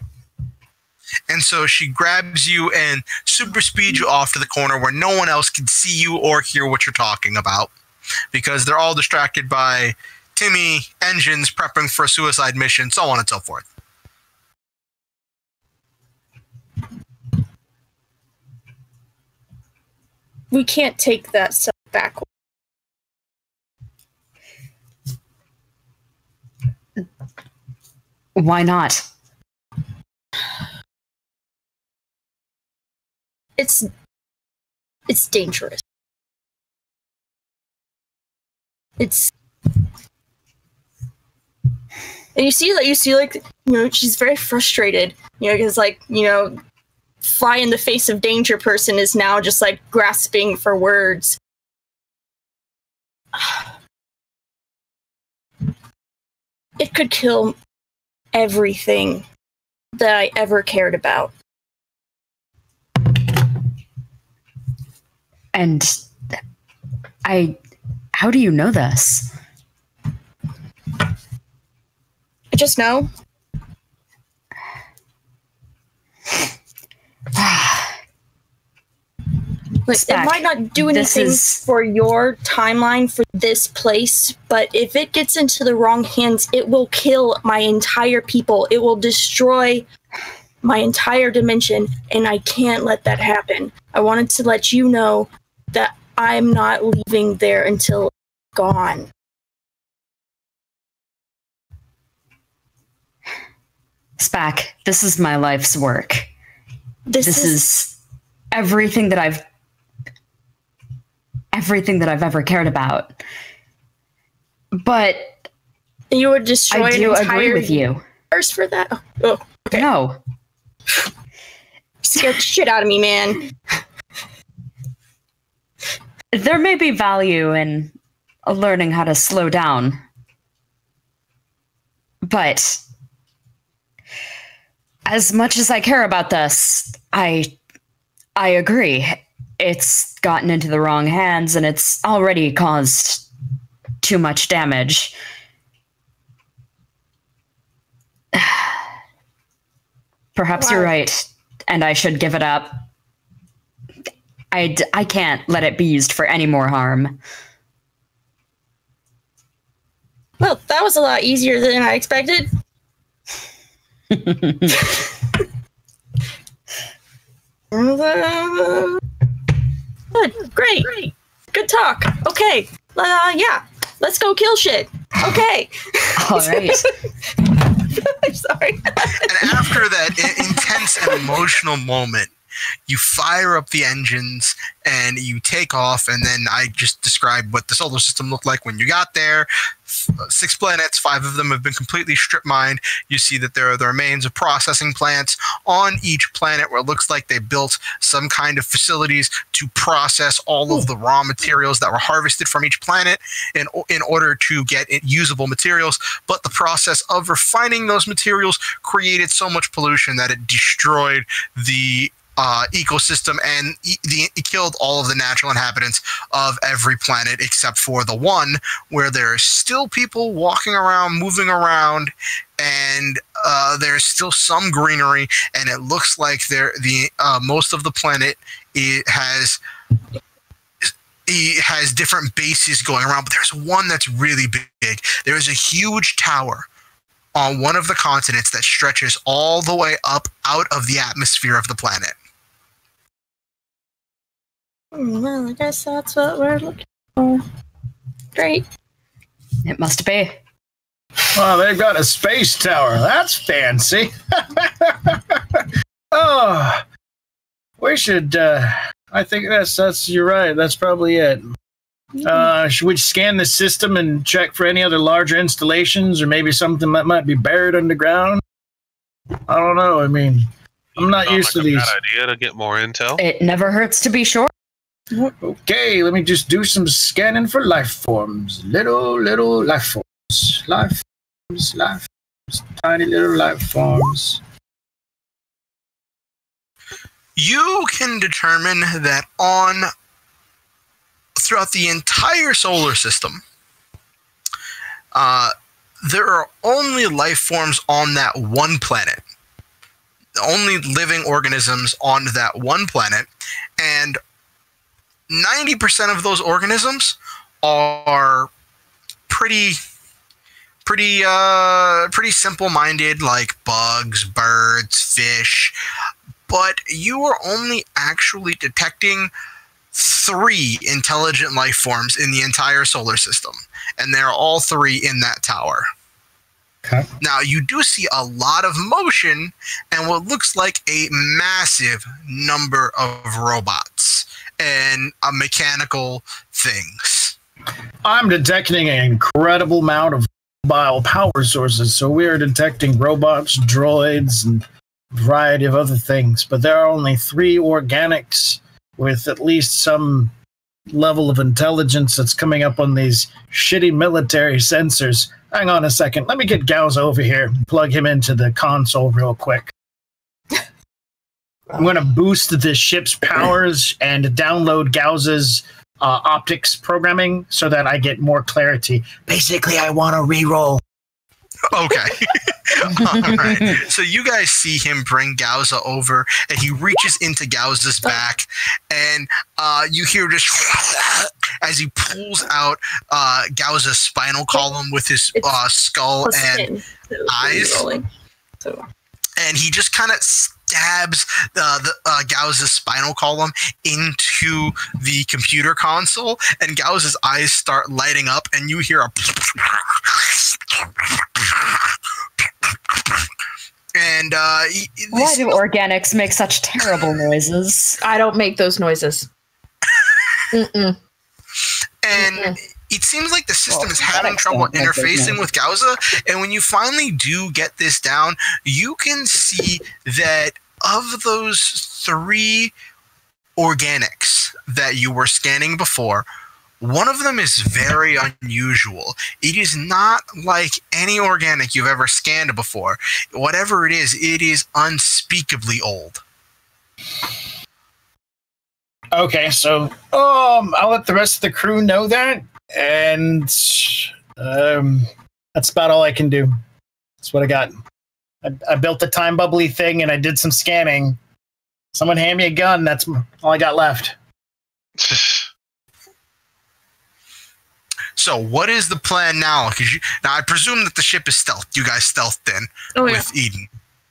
And so she grabs you and super speeds you off to the corner where no one else can see you or hear what you're talking about, because they're all distracted by Timmy, engines, prepping for a suicide mission, so on and so forth. We can't take that stuff back. Why not? It's dangerous. And you see, she's very frustrated, because fly in the face of danger person is now just grasping for words. It could kill everything that I ever cared about. And how do you know this? I just know. It might not do anything for your timeline for this place, but if it gets into the wrong hands, it will kill my entire people. It will destroy my entire dimension, and I can't let that happen. I wanted to let you know that I'm not leaving there until it's gone. Spac, this is my life's work. This is everything that I've ever cared about. But you would destroy I do agree with you. First for that? Oh, okay. No. Scared the shit out of me, man. There may be value in learning how to slow down. But as much as I care about this, I agree. It's gotten into the wrong hands, and it's already caused too much damage. Perhaps you're right, and I should give it up. I can't let it be used for any more harm. Well, that was a lot easier than I expected. Good, great. Good talk. Okay, yeah, let's go kill shit. Okay. All right. I'm sorry. And after that intense and emotional moment, you fire up the engines and you take off, and then I just described what the solar system looked like when you got there. 6 planets, 5 of them have been completely strip mined. You see that there are the remains of processing plants on each planet where it looks like they built some kind of facilities to process all of the raw materials that were harvested from each planet in order to get usable materials. But the process of refining those materials created so much pollution that it destroyed the ecosystem, and it killed all of the natural inhabitants of every planet except for the one where there are still people walking around, moving around, and there's still some greenery, and it looks like most of the planet has different bases going around, but there's one that's really big. There is a huge tower on one of the continents that stretches all the way up out of the atmosphere of the planet. Well, I guess that's what we're looking for. Great. It must be. Well, they've got a space tower. That's fancy. Oh, we should. I think you're right. That's probably it. Should we scan the system and check for any other larger installations, or maybe something that might be buried underground? I don't know. I mean, I'm not used to these. Bad idea to get more intel. It never hurts to be sure. Okay, let me just do some scanning for life forms. Little life forms. Life forms. Tiny little life forms. You can determine that throughout the entire solar system, there are only life forms on that one planet. Only living organisms on that one planet, and 90% of those organisms are pretty simple-minded, like bugs, birds, fish. But you are only actually detecting 3 intelligent life forms in the entire solar system, and they're all 3 in that tower. Okay. Now, you do see a lot of motion and what looks like a massive number of robots and mechanical things. I'm detecting an incredible amount of mobile power sources, so we are detecting robots, droids, and a variety of other things. But there are only 3 organics with at least some level of intelligence that's coming up on these shitty military sensors. Hang on a second. Let me get Gauss over here and plug him into the console real quick. I'm going to boost the ship's powers and download Gauss's optics programming so that I get more clarity. Basically, I want to reroll. Okay. All right. So you guys see him bring Gauza over, and he reaches into Gauza's back, and you hear just as he pulls out Gauza's spinal column with his skull and eyes. And he just kind of stabs the Gauza's spinal column into the computer console, and Gauza's eyes start lighting up, and you hear a and why do organics make such terrible noises? I don't make those noises. Mm-mm. And Mm-mm. It seems like the system is having trouble interfacing with Gauza, and when you finally do get this down, you can see that of those 3 organics that you were scanning before, one of them is very unusual. It is not like any organic you've ever scanned before. Whatever it is unspeakably old. Okay, so I'll let the rest of the crew know that, and that's about all I can do. That's what I got. I built the time bubbly thing, and I did some scanning. Someone hand me a gun. That's all I got left. So, what is the plan now? Now, I presume that the ship is stealthed. You guys stealthed in with Eden.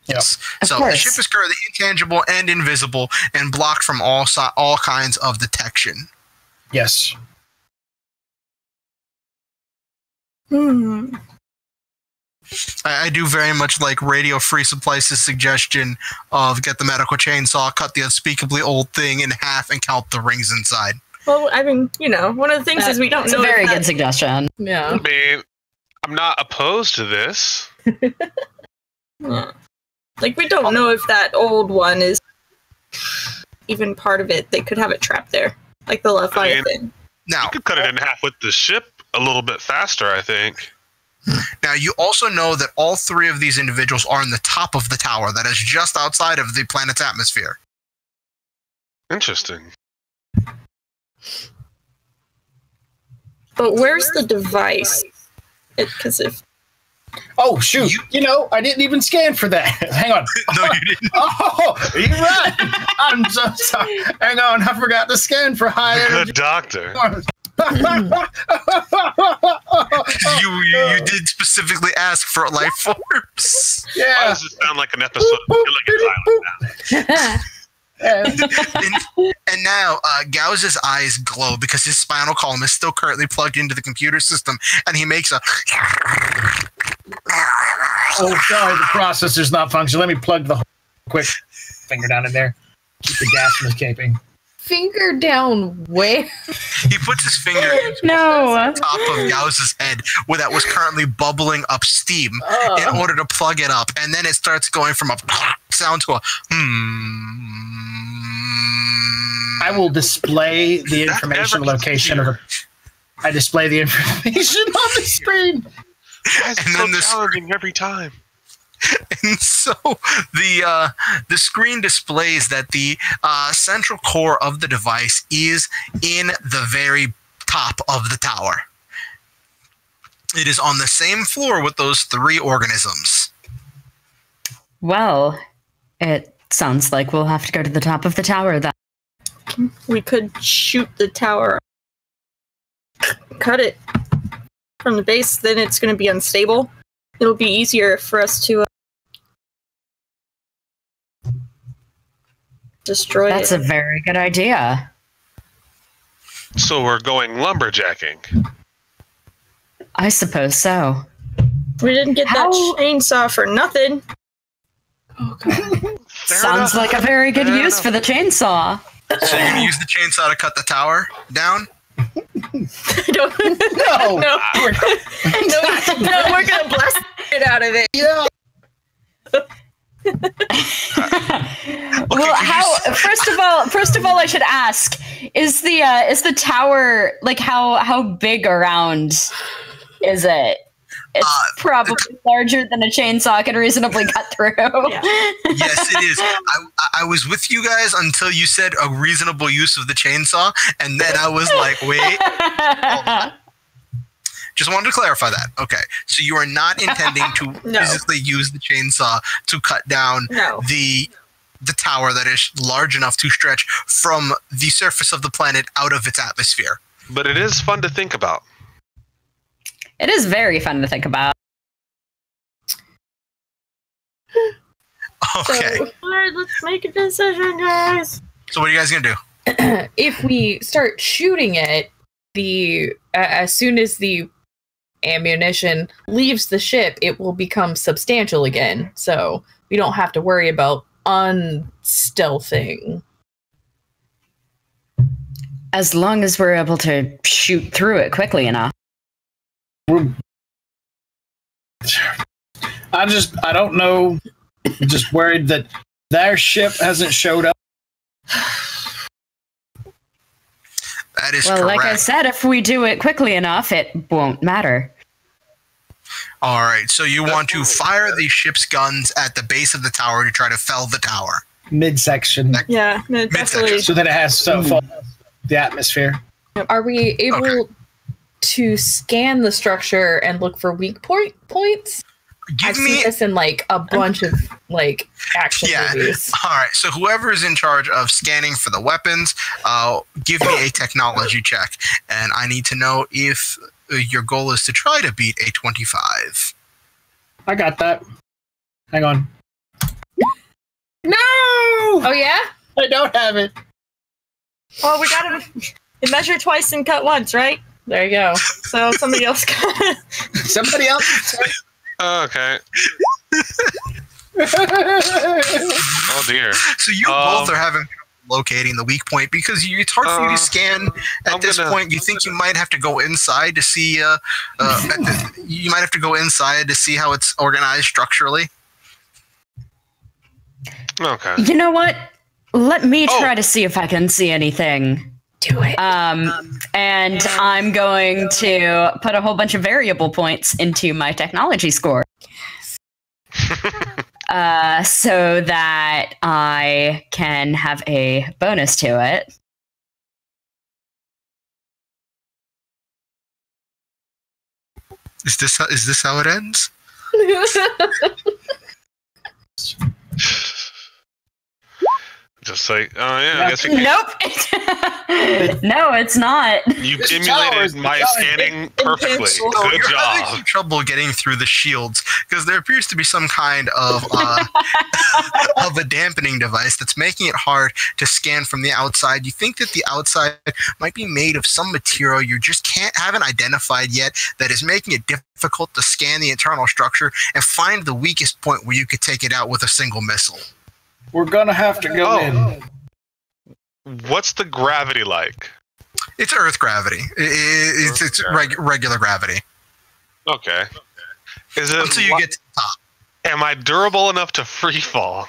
Yes. So the ship is currently intangible and invisible and blocked from all kinds of detection. Yes. I do very much like Radio Free Supplies' suggestion of get the medical chainsaw, cut the unspeakably old thing in half, and count the rings inside. Well, I mean, one of the things is we don't know. It's a very good suggestion. Yeah. I mean, I'm not opposed to this. Yeah. Like, we don't know if that old one is even part of it. They could have it trapped there, like the Leviathan. Now, you could cut it in half with the ship a little bit faster, I think. Now, you also know that all 3 of these individuals are in the top of the tower that is just outside of the planet's atmosphere. Interesting. But where's the device? Because if... Oh, shoot. I didn't even scan for that. Hang on. No, you didn't. Oh, you're right. I'm so sorry. Hang on. I forgot to scan for high energy. Good doctor. You did specifically ask for life forms. Yeah. Why does it sound like an episode of Killing Island now? And now Gauss's eyes glow because his spinal column is still currently plugged into the computer system, and he makes a... Oh, sorry, the processor's not functioning. Let me plug the quick finger down in there. Keep the gas from escaping. Finger down where? He puts his finger on the top of Gauss's head where that was currently bubbling up steam in order to plug it up, and then it starts going from a sound to a I will display the That information never location of the. I display the information on the screen. Guys, it's And so then the challenging every time. And so the screen displays that the central core of the device is in the very top of the tower. It is on the same floor with those 3 organisms. Well, it sounds like we'll have to go to the top of the tower then. We could shoot the tower. Cut it from the base, then it's going to be unstable. It'll be easier for us to destroy That's it. a very good idea. So we're going lumberjacking. I suppose so. We didn't get How- that chainsaw for nothing. Fair Sounds enough. like a very good Fair use enough. for the chainsaw. So you're going to use the chainsaw to cut the tower down? Don't, No. no, no, we're gonna blast it out of it. Yeah. Well, how? First of all, I should ask: is the tower like how big around is it? It's probably larger than a chainsaw can reasonably cut through. Yes, it is. I was with you guys until you said a reasonable use of the chainsaw, and then I was like, wait. Hold on. Just wanted to clarify that. Okay. So you are not intending to No. physically use the chainsaw to cut down No. the tower that is large enough to stretch from the surface of the planet out of its atmosphere. But it is fun to think about. It is very fun to think about. Okay. So, alright, let's make a decision, guys. So what are you guys going to do? If we start shooting it, as soon as the ammunition leaves the ship, it will become substantial again. So we don't have to worry about unstealthing. As long as we're able to shoot through it quickly enough. I don't know. I'm just worried that their ship hasn't showed up. That is Well, correct. like I said, if we do it quickly enough, it won't matter. All right. So you want to fire the ship's guns at the base of the tower to try to fell the tower. Midsection. Yeah, no, definitely. So that it has so fall the atmosphere. Are we able to scan the structure and look for weak points? Give I've me seen this in like a bunch of like action movies. All right. So whoever is in charge of scanning for the weapons, give me a technology check, and I need to know if your goal is to try to beat a 25. I got that. Hang on. No! Oh yeah? I don't have it. Well, we gotta measure twice and cut once, right? There you go. So somebody else got Somebody else. Okay. Oh dear. So you both are having trouble locating the weak point because it's hard for you to scan at this point. You think you might have to go inside to see. You might have to go inside to see how it's organized structurally. Okay. You know what? Let me try to see if I can see anything. Do it. And I'm going to put a whole bunch of variable points into my technology score. So that I can have a bonus to it. Is this how it ends? Just like, oh yeah, I guess you, Nope. No, it's not. you This tower emulated is my giant. scanning perfectly. pencil. Oh, Good you're having job. some trouble getting through the shields because there appears to be some kind of of a dampening device that's making it hard to scan from the outside. You think that the outside might be made of some material you just haven't identified yet that is making it difficult to scan the internal structure and find the weakest point where you could take it out with a single missile. We're gonna have to go in. What's the gravity like? It's Earth gravity. It's regular gravity. Okay. Is it? Until you get to the top. Am I durable enough to free fall?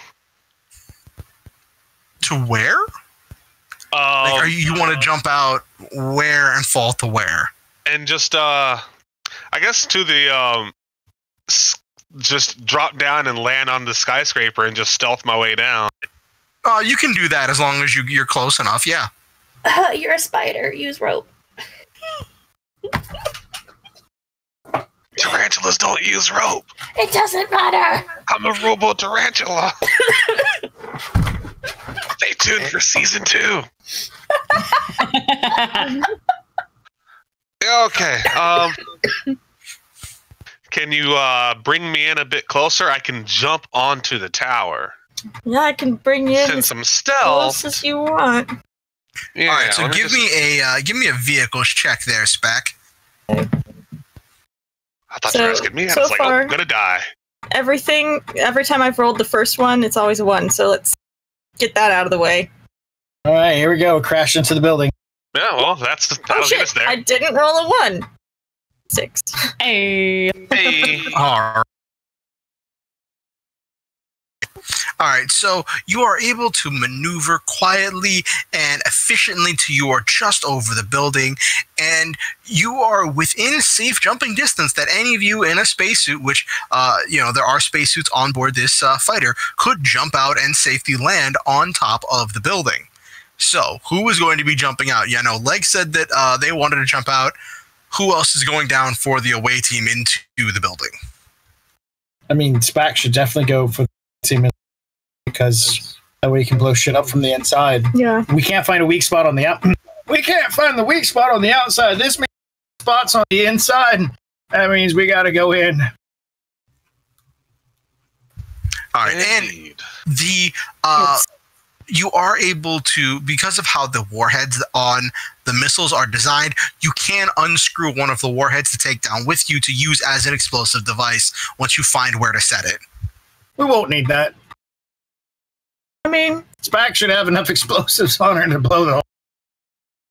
To where? Like, you want to jump out where and fall to where? And just, I guess to the, just drop down and land on the skyscraper and just stealth my way down. You can do that as long as you're close enough, yeah. You're a spider. Use rope. Tarantulas don't use rope. It doesn't matter. I'm a robo tarantula. Stay tuned for season 2. Okay. Can you bring me in a bit closer? I can jump onto the tower. Yeah, I can bring you in Since as I'm stealth. close as you want. Yeah, All right, so give me a vehicles check there, Spec. I thought you were asking me. I so was like, far- I'm gonna die. Every time I've rolled the first one, it's always a 1. So let's get that out of the way. All right, here we go. Crash into the building. Yeah, well, that'll get us there. I didn't roll a 1. 6. Hey. Hey. All right, so you are able to maneuver quietly and efficiently till you are just over the building, and you are within safe jumping distance that any of you in a spacesuit, which, there are spacesuits on board this fighter, could jump out and safely land on top of the building. So, who is going to be jumping out? Yeah, no, Leg said that they wanted to jump out. Who else is going down for the away team into the building? I mean, SPAC should definitely go for the team because that way you can blow shit up from the inside. Yeah. We can't find a weak spot on the out. We can't find the weak spot on the outside. This means spots on the inside. That means we got to go in. All right, and the you are able to, because of how the warheads on the missiles are designed, you can unscrew one of the warheads to take down with you to use as an explosive device once you find where to set it. We won't need that. I mean, SPAC should have enough explosives on her to blow the whole.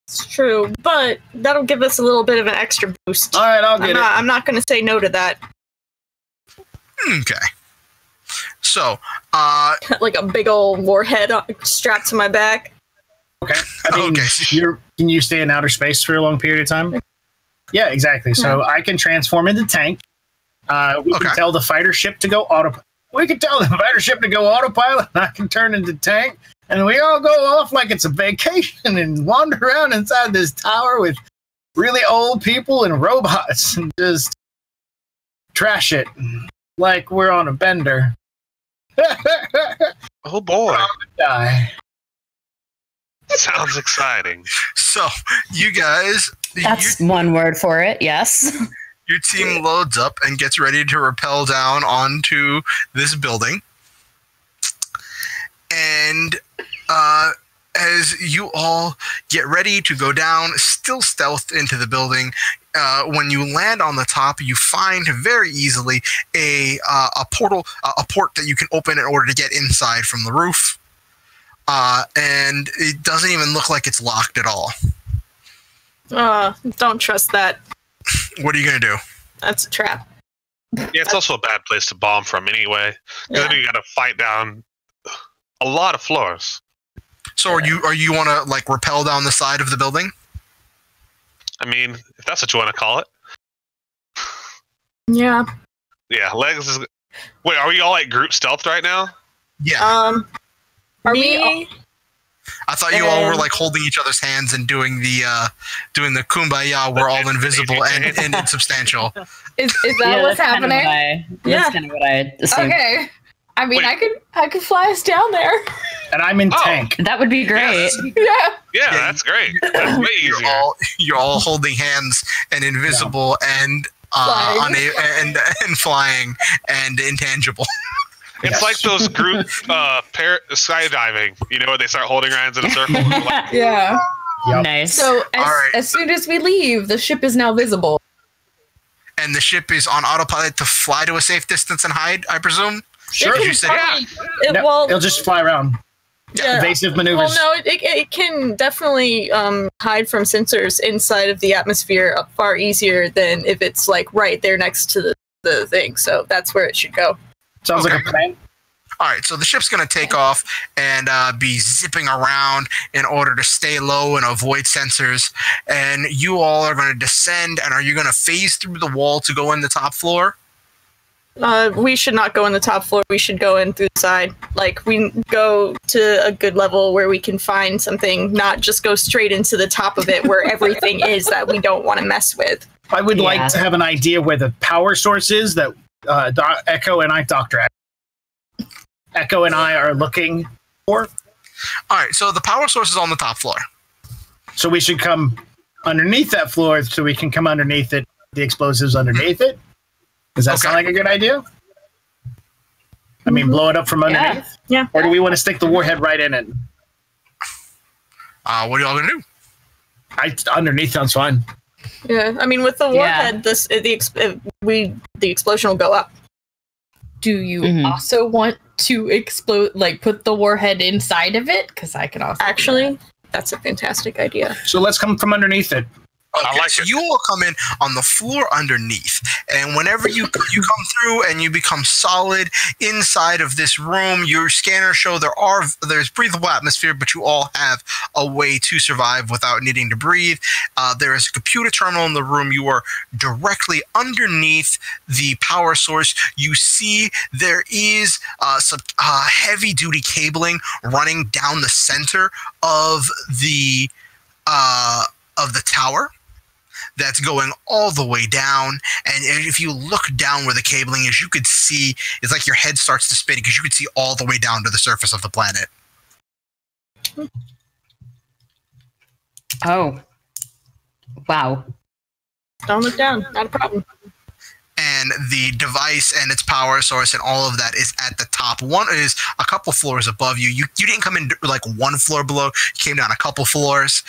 it's true, but that'll give us a little bit of an extra boost. All right, I'll get it. I'm not going to say no to that. Okay. So, Like a big old warhead strapped to my back. Okay. I mean, Okay. Can you stay in outer space for a long period of time? Yeah, exactly. So I can transform into tank. We can tell the fighter ship to go autopilot. We can tell the fighter ship to go autopilot, and I can turn into tank, and we all go off like it's a vacation and wander around inside this tower with really old people and robots and just trash it like we're on a bender. Oh boy. Die. Sounds exciting. So, you guys, That's one word for it, yes. your team loads up and gets ready to rappel down onto this building. And as you all get ready to go down, still stealthed into the building, when you land on the top, you find very easily a port that you can open in order to get inside from the roof. And it doesn't even look like it's locked at all. Don't trust that. What are you going to do? That's a trap. Yeah, it's also a bad place to bomb from anyway. Because then you got to fight down a lot of floors. So are you want to like rappel down the side of the building? I mean, if that's what you want to call it. Yeah. Yeah, Legs is... Wait, are we all like group stealthed right now? Yeah. Are we? I thought you all were like holding each other's hands and doing the kumbaya. We're all invisible and insubstantial. Is that what's happening? That's kind of what I assumed. Okay. I mean, Wait. I could fly us down there. And I'm in tank. That would be great. Yeah. Yeah, that's great. That's way easier. You're all holding hands and invisible and and flying and intangible. It's like those group skydiving, you know, where they start holding hands in a circle. Like, Yeah. Yep. Nice. So right. as soon as we leave, the ship is now visible. And the ship is on autopilot to fly to a safe distance and hide, I presume? Sure. Did you say It'll just fly around. Yeah. Evasive maneuvers. Well, no, it can definitely hide from sensors inside of the atmosphere far easier than if it's like right there next to the thing. So that's where it should go. Sounds like a plan. All right, so the ship's going to take off and be zipping around in order to stay low and avoid sensors. And you all are going to descend, and are you going to phase through the wall to go in the top floor? We should not go in the top floor. We should go in through the side. Like, we go to a good level where we can find something, not just go straight into the top of it where everything is that we don't want to mess with. I would like to have an idea where the power source is that Echo and I, Dr. Echo and I are looking for. All right, so the power source is on the top floor. So we should come underneath that floor so we can come underneath it, the explosives underneath it? Does that sound like a good idea? I mean, blow it up from underneath? Yeah. Or do we want to stick the warhead right in it? What are y'all going to do? Underneath sounds fine. Yeah, I mean, with the warhead, the explosion will go up. Do you also want to explode, like put the warhead inside of it? Because I can also actually. That's a fantastic idea. So let's come from underneath it. Okay, so you all come in on the floor underneath, and whenever you come through and you become solid inside of this room, your scanners show there's breathable atmosphere, but you all have a way to survive without needing to breathe. There is a computer terminal in the room. You are directly underneath the power source. You see there is some heavy-duty cabling running down the center of the tower. That's going all the way down, and if you look down where the cabling is, you could see it's like your head starts to spin because you could see all the way down to the surface of the planet. Oh. Wow. Don't look down. Not a problem. And the device and its power source and all of that is at the top. One is a couple floors above you. You didn't come in like one floor below. You came down a couple floors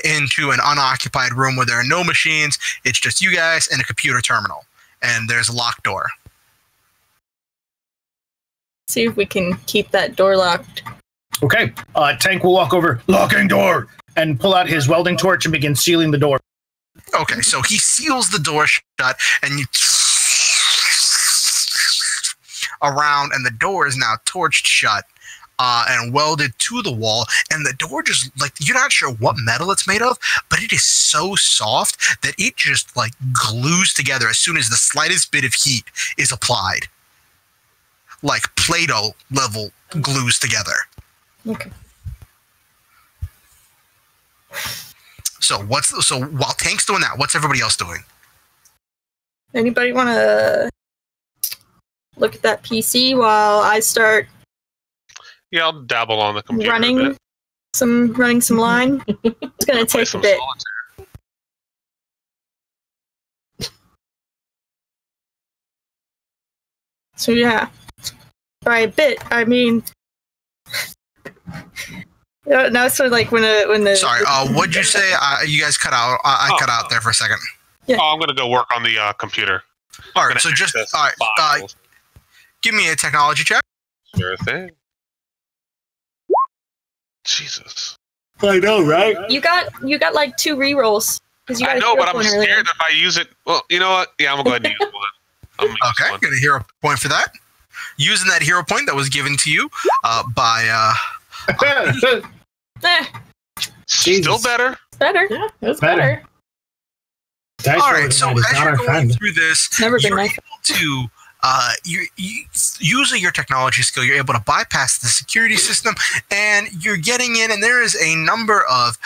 into an unoccupied room where there are no machines. It's just you guys and a computer terminal. And there's a locked door. See if we can keep that door locked. Okay. Tank will walk over, locking door, and pull out his welding torch and begin sealing the door. Okay, so he seals the door shut, and you around, and the door is now torched shut and welded to the wall, and the door just, like, you're not sure what metal it's made of, but it is so soft that it just, like, glues together as soon as the slightest bit of heat is applied. Like Play-Doh level glues together. Okay. So while Tank's doing that, what's everybody else doing? Anybody want to look at that PC while I start? Yeah, I'll dabble on the computer. Running some line. It's gonna take a bit. So yeah, by a bit I mean. No, it's sort of like when the. Sorry, what'd you say? You guys cut out. I cut out there for a second. Yeah. Oh, I'm gonna go work on the computer. All right, so just give me a technology check. Sure thing. Jesus. I know, right? You got like 2 rerolls. I know, but I'm scared if I use it. Well, you know what? Yeah, I'm going to go ahead and use one. Okay, get a hero point for that. Using that hero point that was given to you by. Still better. Better. Yeah, it's better. All right, so as you're going through this, Never been you're nice. able to. Using your technology skill, you're able to bypass the security system, and you're getting in, and there is a number of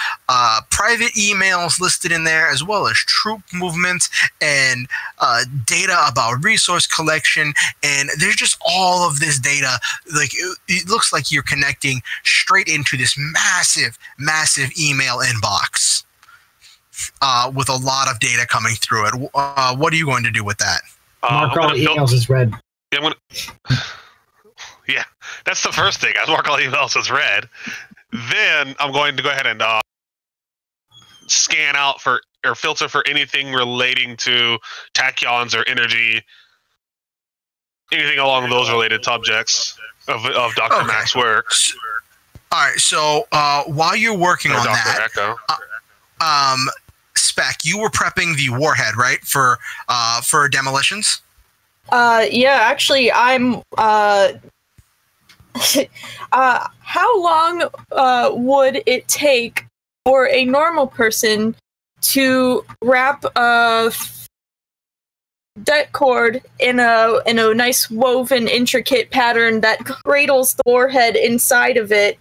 private emails listed in there, as well as troop movements and data about resource collection, and there's just all of this data. Like it looks like you're connecting straight into this massive email inbox with a lot of data coming through it. What are you going to do with that? Mark all emails as red. Yeah, yeah, that's the first thing. I mark all emails as red. Then I'm going to go ahead and scan out for or filter for anything relating to tachyons or energy, anything along those related subjects of Dr. Mac's work. All right, so while you're working on Dr. that, Echo. Spec, you were prepping the warhead, right, for demolitions? Yeah, actually, I'm how long would it take for a normal person to wrap a debt cord in a nice woven intricate pattern that cradles the warhead inside of it,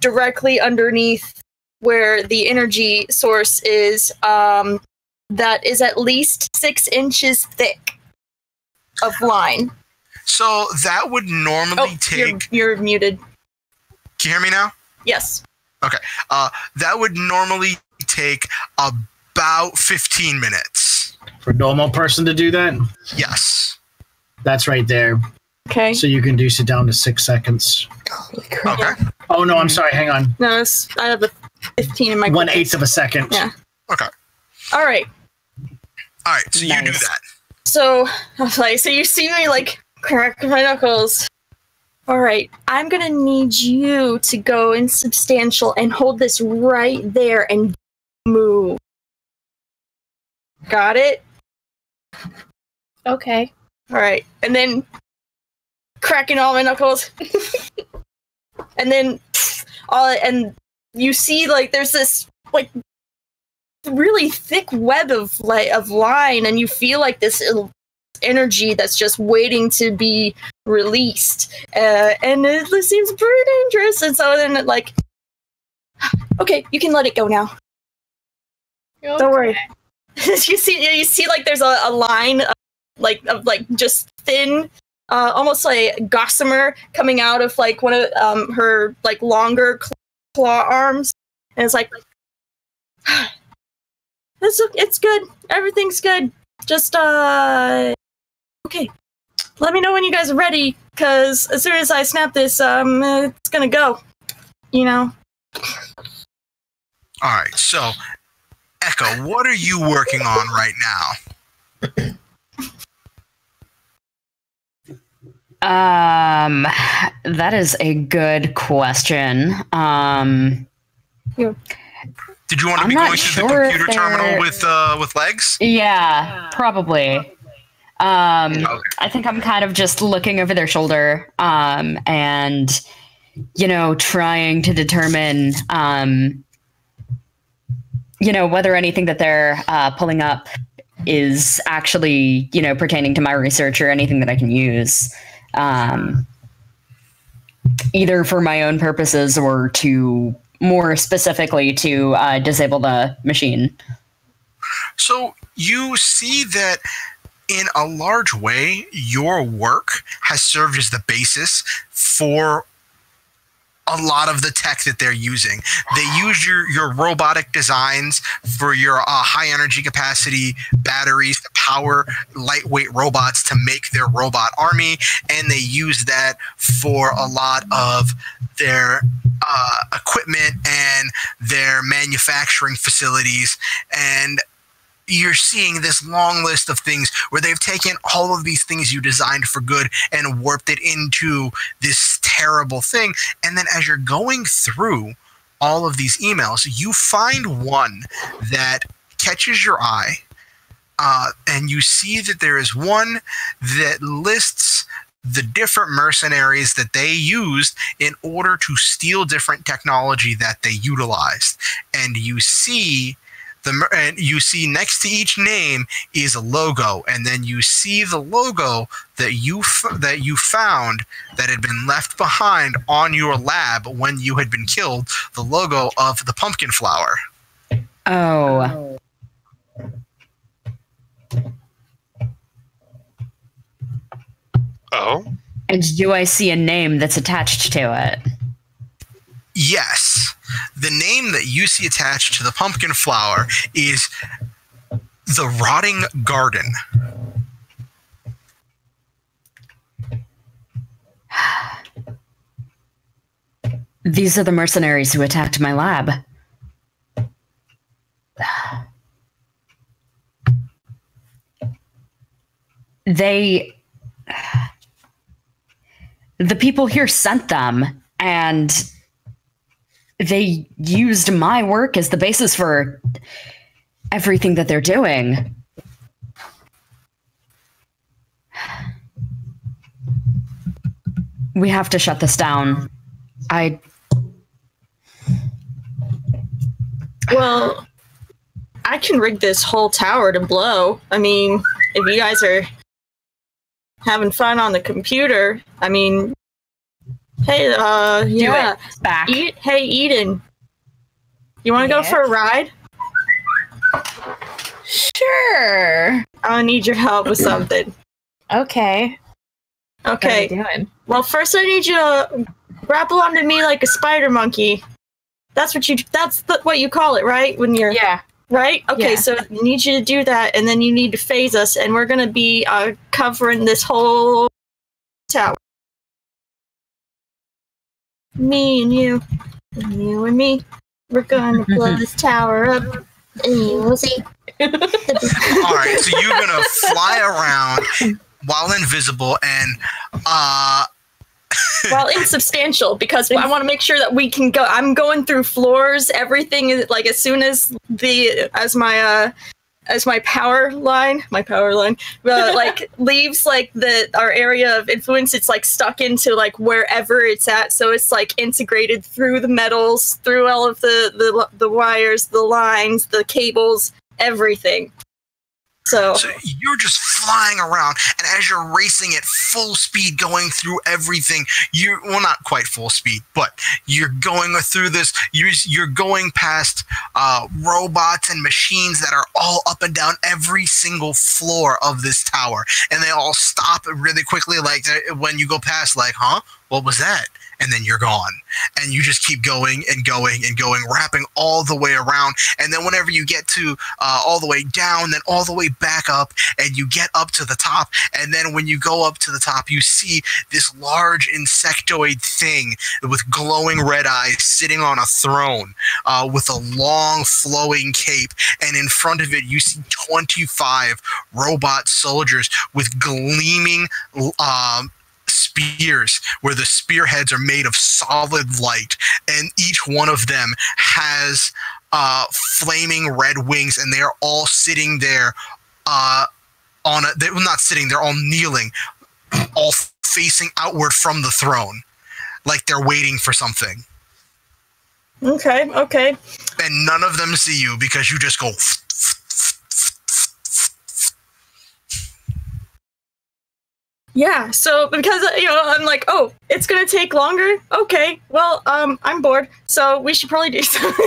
directly underneath where the energy source is, that is at least 6 inches thick of line? So that would normally take... You're muted. Can you hear me now? Yes. Okay. That would normally take about 15 minutes. For a normal person to do that? Yes. That's right there. Okay. So you can reduce it down to 6 seconds. Holy crap. Okay. Oh, no, I'm sorry. Hang on. No, I have a 15 in my... 1/8 of a second. Yeah. Okay. All right. So you do that. So you see me like crack my knuckles. All right, I'm gonna need you to go insubstantial and hold this right there and move. Got it? Okay. All right, and then cracking all my knuckles, and then and you see like there's this like really thick web of line, and you feel like this energy that's just waiting to be released, and it seems pretty dangerous. And so then like, okay, you can let it go now. Okay. Don't worry. you see like there's a line of just thin, almost like gossamer coming out of like one of her like longer claw arms, and it's like, it's good. Everything's good. Just okay. Let me know when you guys are ready, because as soon as I snap this, it's gonna go. You know. All right. So, Echo, what are you working on right now? That is a good question. Yeah. Did you want to I'm be not going through sure the if computer terminal with legs? Yeah, probably. Okay. I think I'm kind of just looking over their shoulder, and trying to determine, whether anything that they're pulling up is actually, pertaining to my research or anything that I can use, either for my own purposes or to more specifically to disable the machine. So you see that in a large way, your work has served as the basis for a lot of the tech that they're using. They use your robotic designs for your high energy capacity batteries to power lightweight robots to make their robot army, and they use that for a lot of their equipment and their manufacturing facilities. And you're seeing this long list of things where they've taken all of these things you designed for good and warped it into this terrible thing. And then as you're going through all of these emails, you find one that catches your eye, and you see that there is one that lists the different mercenaries that they used in order to steal different technology that they utilized. And you see next to each name is a logo, and then you see the logo that you found that had been left behind on your lab when you had been killed, the logo of the pumpkin flower. Oh. Oh? And do I see a name that's attached to it? Yes. The name that you see attached to the pumpkin flower is the Rotting Garden. These are the mercenaries who attacked my lab. The people here sent them, and they used my work as the basis for everything that they're doing. We have to shut this down. Well, I can rig this whole tower to blow. I mean, if you guys are having fun on the computer, I mean, hey, yeah. Back. Hey, Eden. You want to go for a ride? Sure. I need your help with something. Okay. Okay. What are you doing? Well, first I need you to grapple onto me like a spider monkey. That's what you call it, right? When you're right? Okay, Yeah. so I need you to do that, and then you need to phase us, and we're gonna be covering this whole tower. Me and you and me. We're gonna blow this tower up, and you will see. All right, so you're gonna fly around while invisible and Well, insubstantial, because I want to make sure that we can go. I'm going through floors, everything. Like as soon as my power line, like leaves like our area of influence, it's like stuck into like wherever it's at. So it's like integrated through the metals, through all of the wires, the lines, the cables, everything. So you're just flying around, and as you're racing at full speed, going through everything, well, not quite full speed, but you're going through this. You're going past robots and machines that are all up and down every single floor of this tower, and they all stop really quickly. Like when you go past, like, huh? What was that? And then you're gone. And you just keep going and going and going, wrapping all the way around. And then whenever you get to all the way down, then all the way back up, and you get up to the top. And then when you go up to the top, you see this large insectoid thing with glowing red eyes sitting on a throne with a long flowing cape. And in front of it, you see 25 robot soldiers with gleaming spears, where the spearheads are made of solid light, and each one of them has flaming red wings, and they are all sitting there they're not sitting, they're all kneeling, all facing outward from the throne, like they're waiting for something. Okay. And none of them see you because you just go. Yeah, so because I'm like, oh, it's gonna take longer. Okay, well, I'm bored, so we should probably do something.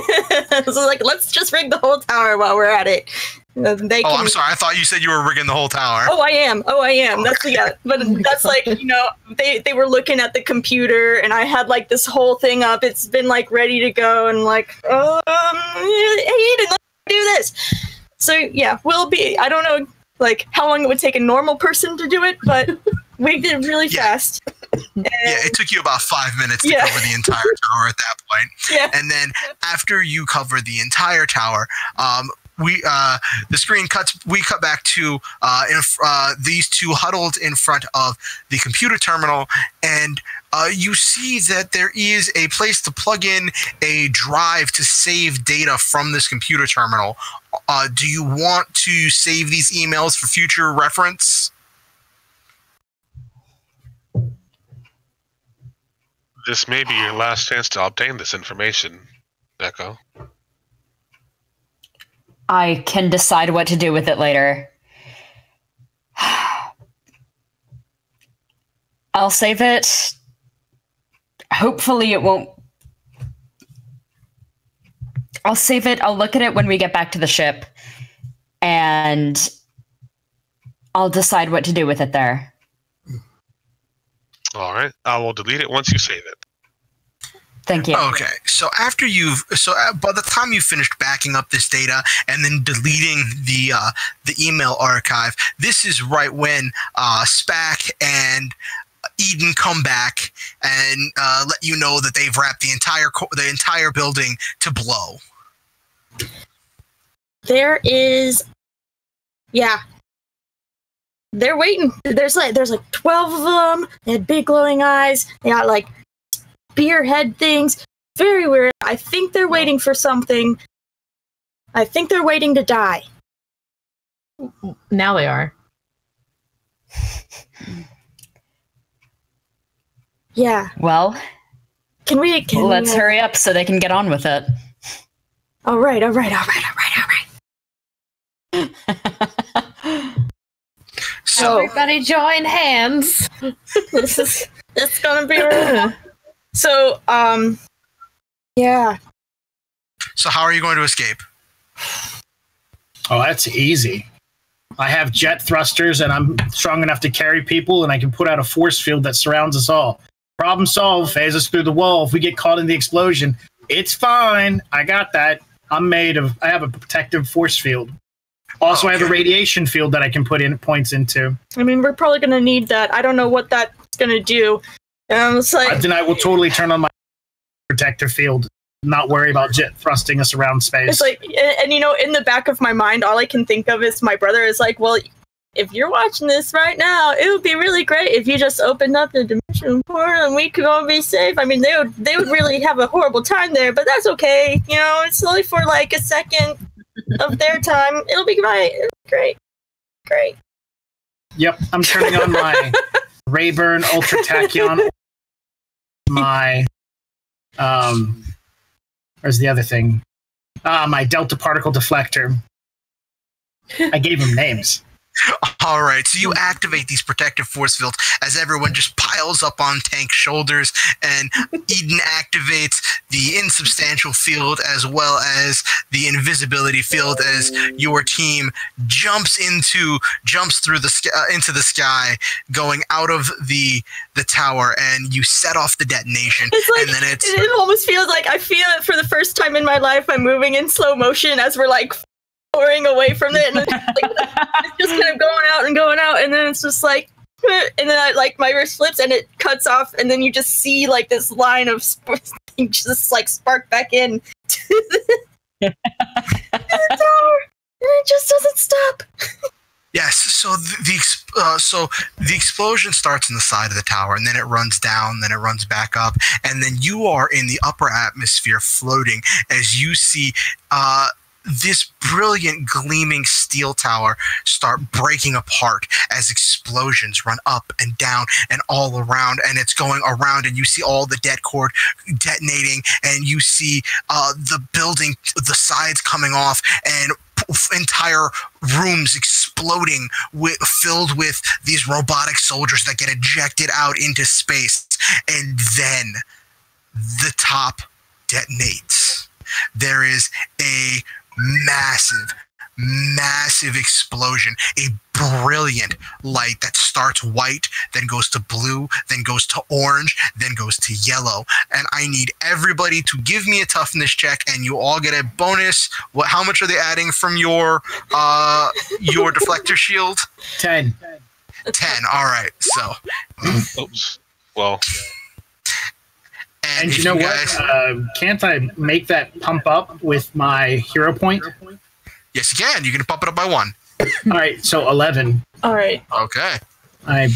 So like, let's just rig the whole tower while we're at it. I'm sorry. I thought you said you were rigging the whole tower. Oh, I am. That's but that's like they were looking at the computer, and I had like this whole thing up. It's been like ready to go, and like, hey, Eden, let's do this. So yeah, we'll be. I don't know like how long it would take a normal person to do it, but we did really fast. And it took you about 5 minutes to cover the entire tower at that point. Yeah. And then after you cover the entire tower, the screen cuts. We cut back to these two huddled in front of the computer terminal, and you see that there is a place to plug in a drive to save data from this computer terminal. Do you want to save these emails for future reference? This may be your last chance to obtain this information, Echo. I can decide what to do with it later. I'll save it. Hopefully it won't. I'll save it. I'll look at it when we get back to the ship, and I'll decide what to do with it there. All right. I will delete it once you save it. Thank you. Okay, so by the time you finished backing up this data and then deleting the email archive, this is right when SPAC and Eden come back and let you know that they've wrapped the entire building to blow. There is, they're waiting. There's like 12 of them. They had big glowing eyes. They got like spearhead things. Very weird. I think they're waiting for something. I think they're waiting to die. Now they are. Yeah. Well, Can we? let's hurry up so they can get on with it. All right. So Everybody join hands. It's gonna be. So, yeah. So how are you going to escape? Oh, that's easy. I have jet thrusters, and I'm strong enough to carry people, and I can put out a force field that surrounds us all. Problem solved. Phase us through the wall. If we get caught in the explosion, it's fine. I got that. I have a protective force field. Also, I have a radiation field that I can put in points into. I mean, we're probably gonna need that. I don't know what that's gonna do. It's like Then I will totally turn on my protective field. Not worry about jet thrusting us around space. it's like, and in the back of my mind, all I can think of is my brother is like, well, if you're watching this right now, it would be really great if you just opened up the dimension portal and we could all be safe. I mean, they would really have a horrible time there, but that's okay. It's only for like a second of their time. It'll be great. Great. Yep, I'm turning on my Rayburn Ultra Tachyon. My where's the other thing? My Delta Particle Deflector. I gave them names. All right, so you activate these protective force fields as everyone just piles up on Tank's shoulders, and Eden activates the insubstantial field as well as the invisibility field as your team jumps through into the sky, going out of the tower, and you set off the detonation. It's like, and then it almost feels like I feel it for the first time in my life. I'm moving in slow motion as we're like pouring away from it, and it's just kind of going out, and then it's just like, and then my wrist flips and it cuts off, and then you just see like this line of just like spark back in to the tower, and it just doesn't stop. Yes, so the explosion starts in the side of the tower, and then it runs down, then it runs back up, and then you are in the upper atmosphere floating as you see this brilliant gleaming steel tower start breaking apart as explosions run up and down and all around, and it's going around, and you see all the det cord detonating, and you see the building, the sides coming off, and entire rooms exploding filled with these robotic soldiers that get ejected out into space, and then the top detonates. There is a massive explosion, a brilliant light that starts white, then goes to blue, then goes to orange, then goes to yellow. And I need everybody to give me a toughness check, and you all get a bonus. How much are they adding from your deflector shield? 10. 10. All right. So. Oops. Well. And you know what? Can't I make that pump up with my hero point? Yes, you can. You can pump it up by 1. All right, so 11. All right. Okay. I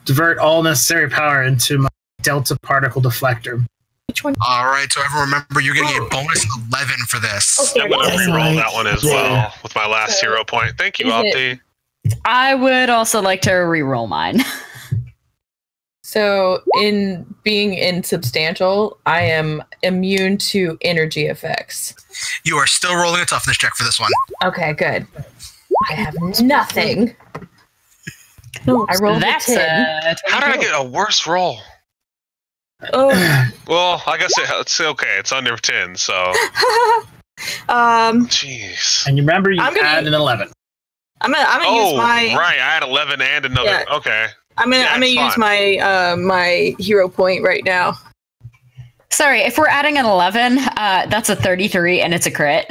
divert all necessary power into my Delta Particle Deflector. Which one? All right, so everyone remember you're getting a bonus 11 for this. I'm going to re-roll that one as well with my last hero point. Thank you, Opti. I would also like to re-roll mine. So, in being insubstantial, I am immune to energy effects. You are still rolling a toughness check for this one. Okay, good. I have nothing. I rolled a 10. How did I get a worse roll? Oh. Well, I guess it's okay. It's under 10, so. Jeez. And you remember you add an 11. I'm gonna use my. Right, I had 11 and another. Yeah. Okay. I'm gonna use my my hero point right now. Sorry, if we're adding an 11, that's a 33 and it's a crit.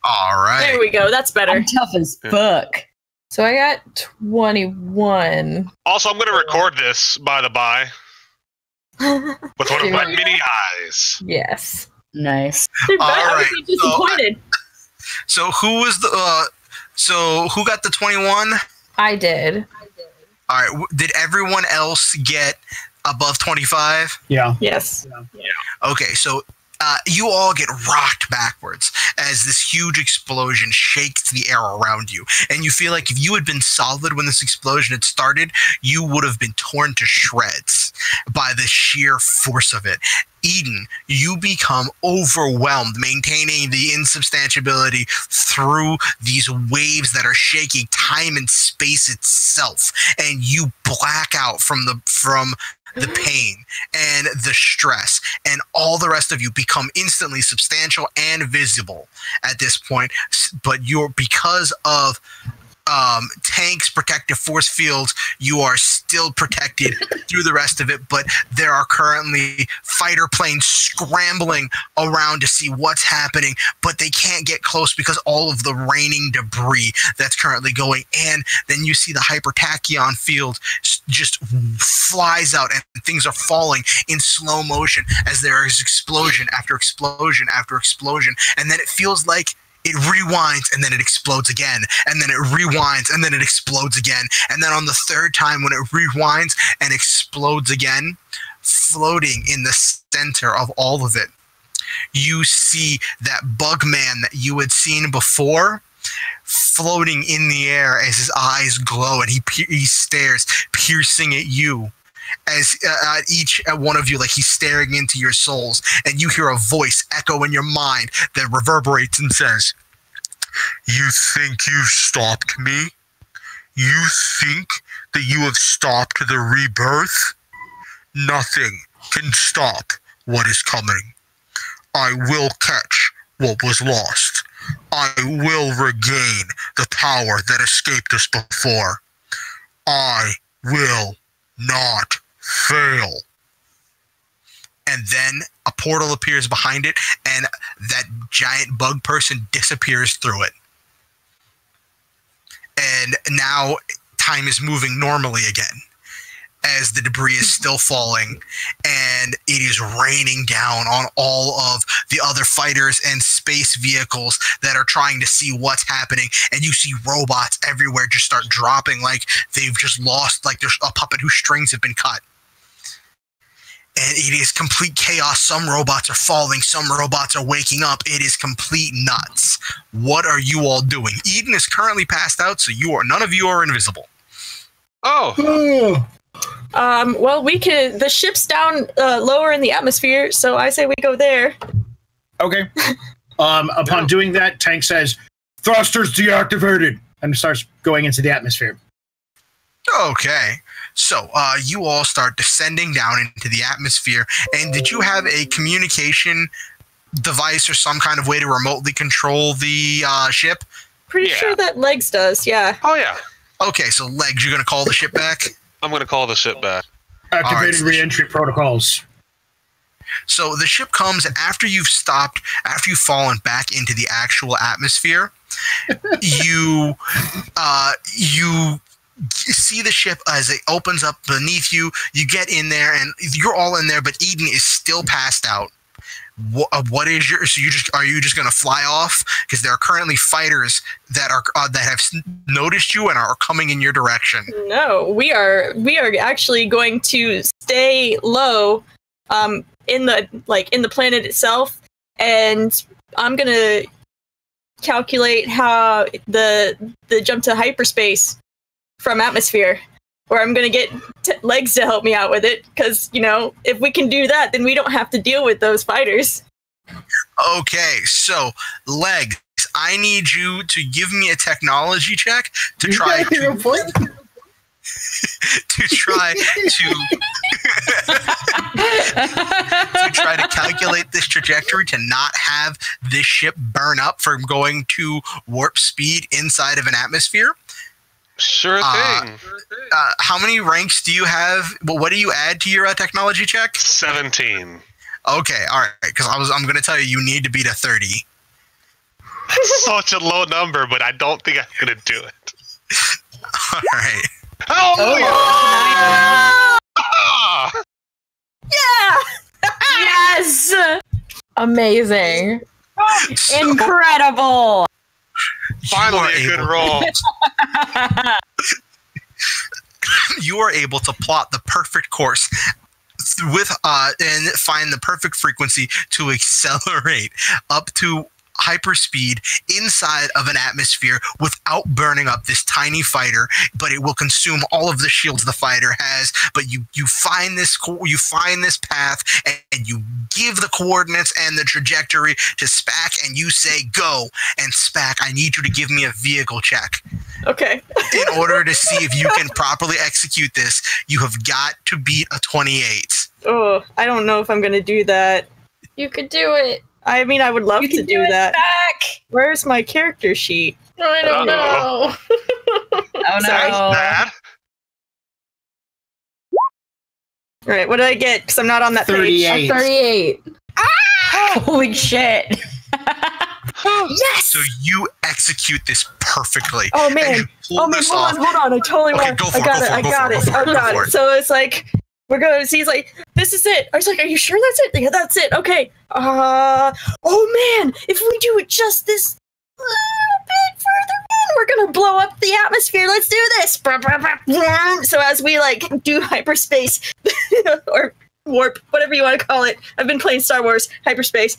All right. There we go. That's better. I'm tough as fuck. So I got 21. Also, I'm going to record this, by the by, with one of my mini eyes. Yes. Nice. All right. Disappointed. So who was the? So who got the 21? I did. All right. Did everyone else get above 25? Yeah. Yes. Okay. So you all get rocked backwards as this huge explosion shakes the air around you. And you feel like if you had been solid when this explosion had started, you would have been torn to shreds by the sheer force of it. Eden, you become overwhelmed, maintaining the insubstantiability through these waves that are shaking time and space itself, and you black out from the pain and the stress, and all the rest of you become instantly substantial and visible at this point. But because of tanks, protective force fields, you are still protected through the rest of it, but there are currently fighter planes scrambling around to see what's happening, but they can't get close because all of the raining debris that's currently going. And then you see the hypertachyon field just flies out, and things are falling in slow motion as there is explosion after explosion after explosion, and then it feels like it rewinds and then it explodes again, and then it rewinds and then it explodes again, and then on the third time when it rewinds and explodes again, floating in the center of all of it, you see that bug man that you had seen before floating in the air as his eyes glow, and he stares, piercing at you. As at one of you, like he's staring into your souls, and you hear a voice echo in your mind that reverberates and says, "You think you've stopped me? You think that you have stopped the rebirth? Nothing can stop what is coming. I will catch what was lost. I will regain the power that escaped us before. I will not fail." And then a portal appears behind it, and that giant bug person disappears through it. And now time is moving normally again, as the debris is still falling, and it is raining down on all of the other fighters and space vehicles that are trying to see what's happening. And you see robots everywhere just start dropping like they've just lost, like there's a puppet whose strings have been cut. And it is complete chaos. Some robots are falling, some robots are waking up. It is complete nuts. What are you all doing? Eden is currently passed out, so none of you are invisible. Oh. Well, we can. The ship's down lower in the atmosphere, so I say we go there. Okay. Upon doing that, Tank says, "Thrusters deactivated," and starts going into the atmosphere. Okay. So you all start descending down into the atmosphere. And did you have a communication device or some kind of way to remotely control the ship? Pretty sure that Legs does, yeah. Oh, yeah. Okay, so Legs, you're going to call the ship back? I'm going to call the ship back. Activating re-entry protocols. So the ship comes, and after you've fallen back into the actual atmosphere, you see the ship as it opens up beneath you. You get in there, and you're all in there, but Eden is still passed out. What is your? So are you just going to fly off? Because there are currently fighters that have noticed you and are coming in your direction. No, we are actually going to stay low, in the planet itself, and I'm gonna calculate how the jump to hyperspace from atmosphere, where I'm going to get Legs to help me out with it, because, if we can do that, then we don't have to deal with those fighters. Okay, so Legs, I need you to give me a technology check to try to calculate this trajectory to not have this ship burn up from going to warp speed inside of an atmosphere. Sure thing. How many ranks do you have? Well, what do you add to your technology check? 17. Okay, all right. Because I'm going to tell you need to beat a 30. That's such a low number, but I don't think I'm going to do it. All right. Oh, Yeah! Yes! Amazing. So, Incredible! finally a good roll. You are able to plot the perfect course and find the perfect frequency to accelerate up to hyperspeed inside of an atmosphere without burning up this tiny fighter, but it will consume all of the shields the fighter has. But you find this path, and you give the coordinates and the trajectory to SPAC, and you say go. And SPAC, I need you to give me a vehicle check. Okay. In order to see if you can properly execute this, you have got to beat a 28. Oh, I don't know if I'm gonna do that. You could do it. I mean, I would love to do that. Back. Where's my character sheet? I don't know. Oh no. Sorry. Bad. All right, what did I get? Because I'm not on that page. 38. 38. Holy shit. Yes. So you execute this perfectly. Oh And man. you pull Oh man. this Hold off. on. Hold on. I totally Okay, want. go for I it, got go it. for I it, go got for it, it. go for I it, got go for it. it. So it's like we're going. He's like, this is it. I was like, are you sure that's it? Yeah, that's it. Okay. Oh man. If we do it just this little bit further in, we're gonna blow up the atmosphere. Let's do this. So as we like do hyperspace or warp, whatever you want to call it. I've been playing Star Wars hyperspace.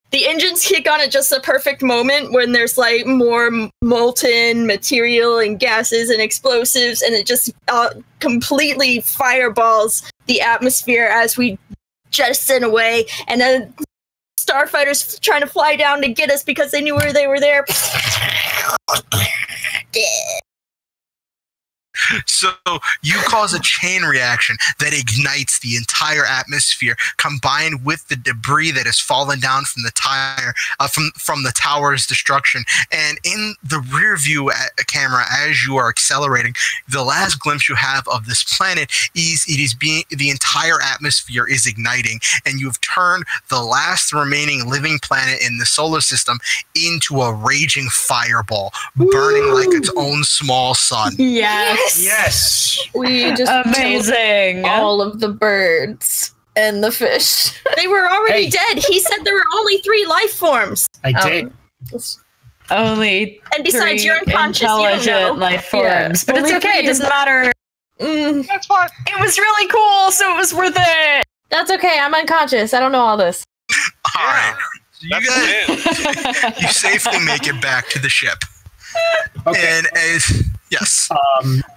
The engines kick on at just the perfect moment when there's like more molten material and gases and explosives, and it just completely fireballs the atmosphere as we jettison away. And then starfighters trying to fly down to get us because they knew they were there. So you cause a chain reaction that ignites the entire atmosphere, combined with the debris that has fallen down from the from the tower's destruction. And in the rear view camera, as you are accelerating, the last glimpse you have of this planet is the entire atmosphere is igniting, and you've turned the last remaining living planet in the solar system into a raging fireball, burning like its own small sun. Yes. Yes. We just Amazing. killed all of the birds and the fish. They were already Hey. dead. He said there were only 3 life forms. I did. Only And besides, 3 you're unconscious. You don't know. intelligent life Yeah. forms. But it's Only okay. It 3 doesn't matter. That's fine. It was really cool, so it was worth it. That's okay. I'm unconscious. I don't know all this. All right. You That's guys, it. you safely make it back to the ship. Okay. And as yes,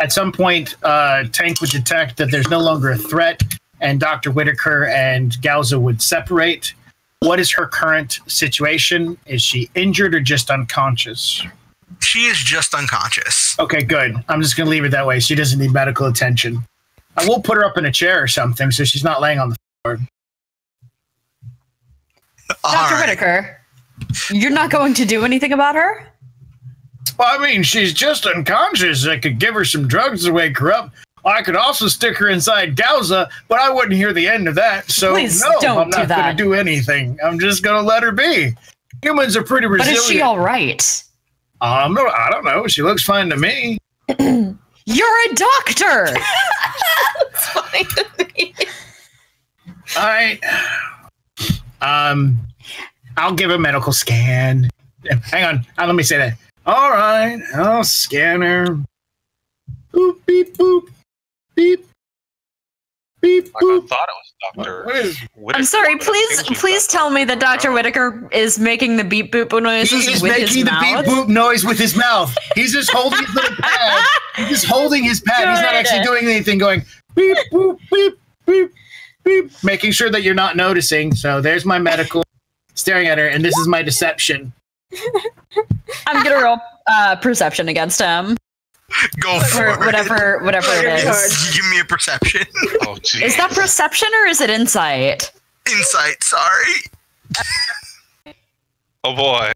At some point, Tank would detect that there's no longer a threat, and Dr. Whitaker and Galza would separate. What is her current situation? Is she injured or just unconscious? she is just unconscious. Okay, good. I'm just going to leave it that way. She doesn't need medical attention. I will put her up in a chair or something so she's not laying on the floor. All Dr. right. Whitaker, you're not going to do anything about her? Well, I mean, she's just unconscious. I could give her some drugs to wake her up. I could also stick her inside Galza, but I wouldn't hear the end of that. So Please no, don't I'm do not going that. to do anything. I'm just going to let her be. Humans are pretty But resilient. is she all right? I don't know. She looks fine to me. You're a doctor. It's fine with me. All right. I'll give a medical scan. Hang on. Let me say that. All right. I'll scan her. Boop, beep, boop. Beep. Beep, I boop. thought it was Dr. What is Whitaker. I'm sorry. but it seems Please she's tell me that Dr. Oh. Whitaker is making the beep boop noises He's with his making the mouth. beep boop noise with his mouth. He's just holding his little pad. He's just holding his pad. He's not Good. actually doing anything. Going beep boop beep beep beep, making sure that you're not noticing. So there's my medical, staring at her, and this is my deception. I'm gonna roll perception against him. Go for Or it. whatever it is. Yes, give me a perception. Oh, geez. Is that perception or is it insight? Insight, sorry. Oh, boy.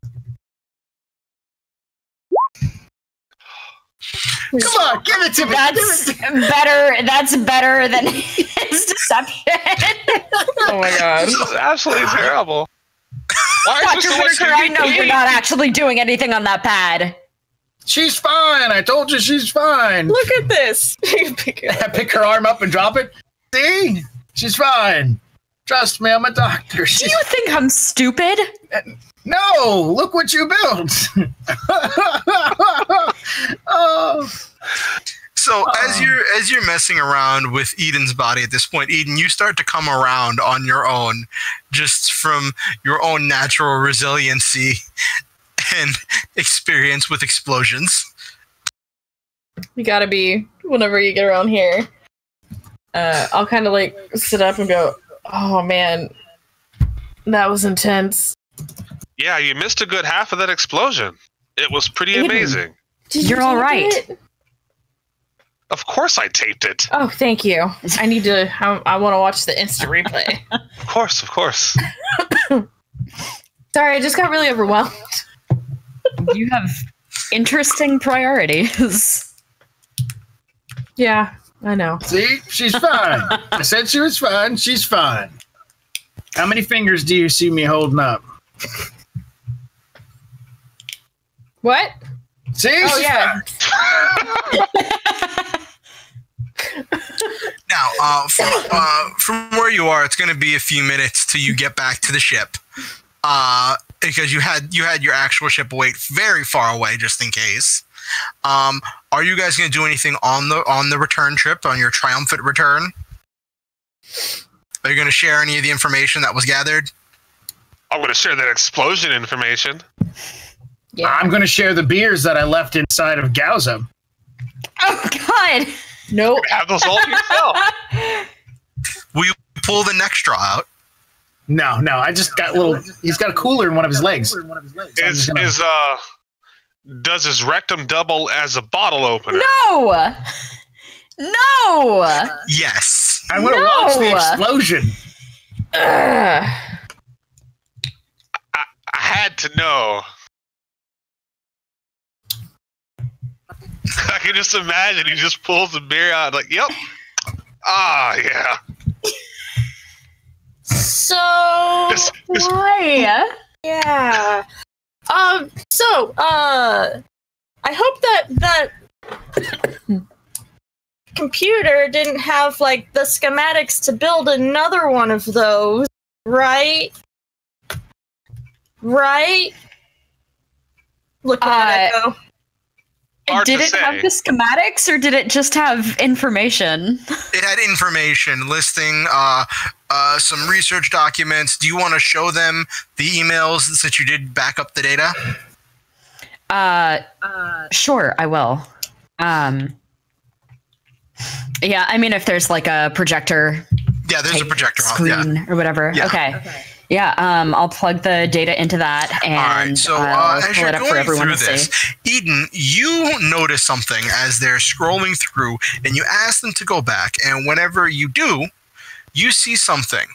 Come on, give it to me. That's better than his deception. Oh my god. This is absolutely terrible. Why is Dr. this so much Whitaker, I know you're CVP? not actually doing anything on that pad. She's fine. I told you she's fine. Look at this. Pick it up. Pick her arm up and drop it. See? She's fine. Trust me, I'm a doctor. Do you think I'm stupid? No, look what you built. Oh. So as you're messing around with Eden's body at this point, Eden, you start to come around on your own, just from your own natural resiliency and experience with explosions. You gotta be whenever you get around here. I'll kind of like sit up and go, "Oh man, that was intense." Yeah, you missed a good half of that explosion. It was pretty amazing. You're all right. Of course I taped it. Oh, thank you. I need to. I want to watch the instant replay. Of course. Sorry, I just got really overwhelmed. You have interesting priorities. Yeah, I know. See, she's fine. I said she was fine. She's fine. How many fingers do you see me holding up? What? See? Oh, yeah. Now, from where you are, it's going to be a few minutes till you get back to the ship, because you had your actual ship wait very far away just in case. Are you guys going to do anything on the return trip, on your triumphant return? Are you going to share any of the information that was gathered? I'm going to share that explosion information. Yeah. I'm going to share the beers that I left inside of Gauza. Oh God! Nope. Have those all to yourself. Will you pull the neck straw out? No. I just got he's got a cooler in one of his legs. Does his rectum double as a bottle opener? No! Yes. I'm going to watch the explosion. I had to know. I can just imagine he just pulls the beer out like, yep. Ah, yeah. So Why? yeah. I hope that computer didn't have like the schematics to build another one of those, right? Look at it go. Hard Did to it say. have the schematics or did it just have information? It had information listing some research documents. Do you want to show them the emails since you did back up the data? Sure, I will. Yeah, I mean, if there's like a projector Yeah, there's a projector on. screen Yeah. or whatever. Yeah. Okay. Yeah, I'll plug the data into that and All right, so I'll as pull you're it up for going everyone through to this, see. Eden, you notice something as they're scrolling through, and you ask them to go back, and whenever you do, you see something.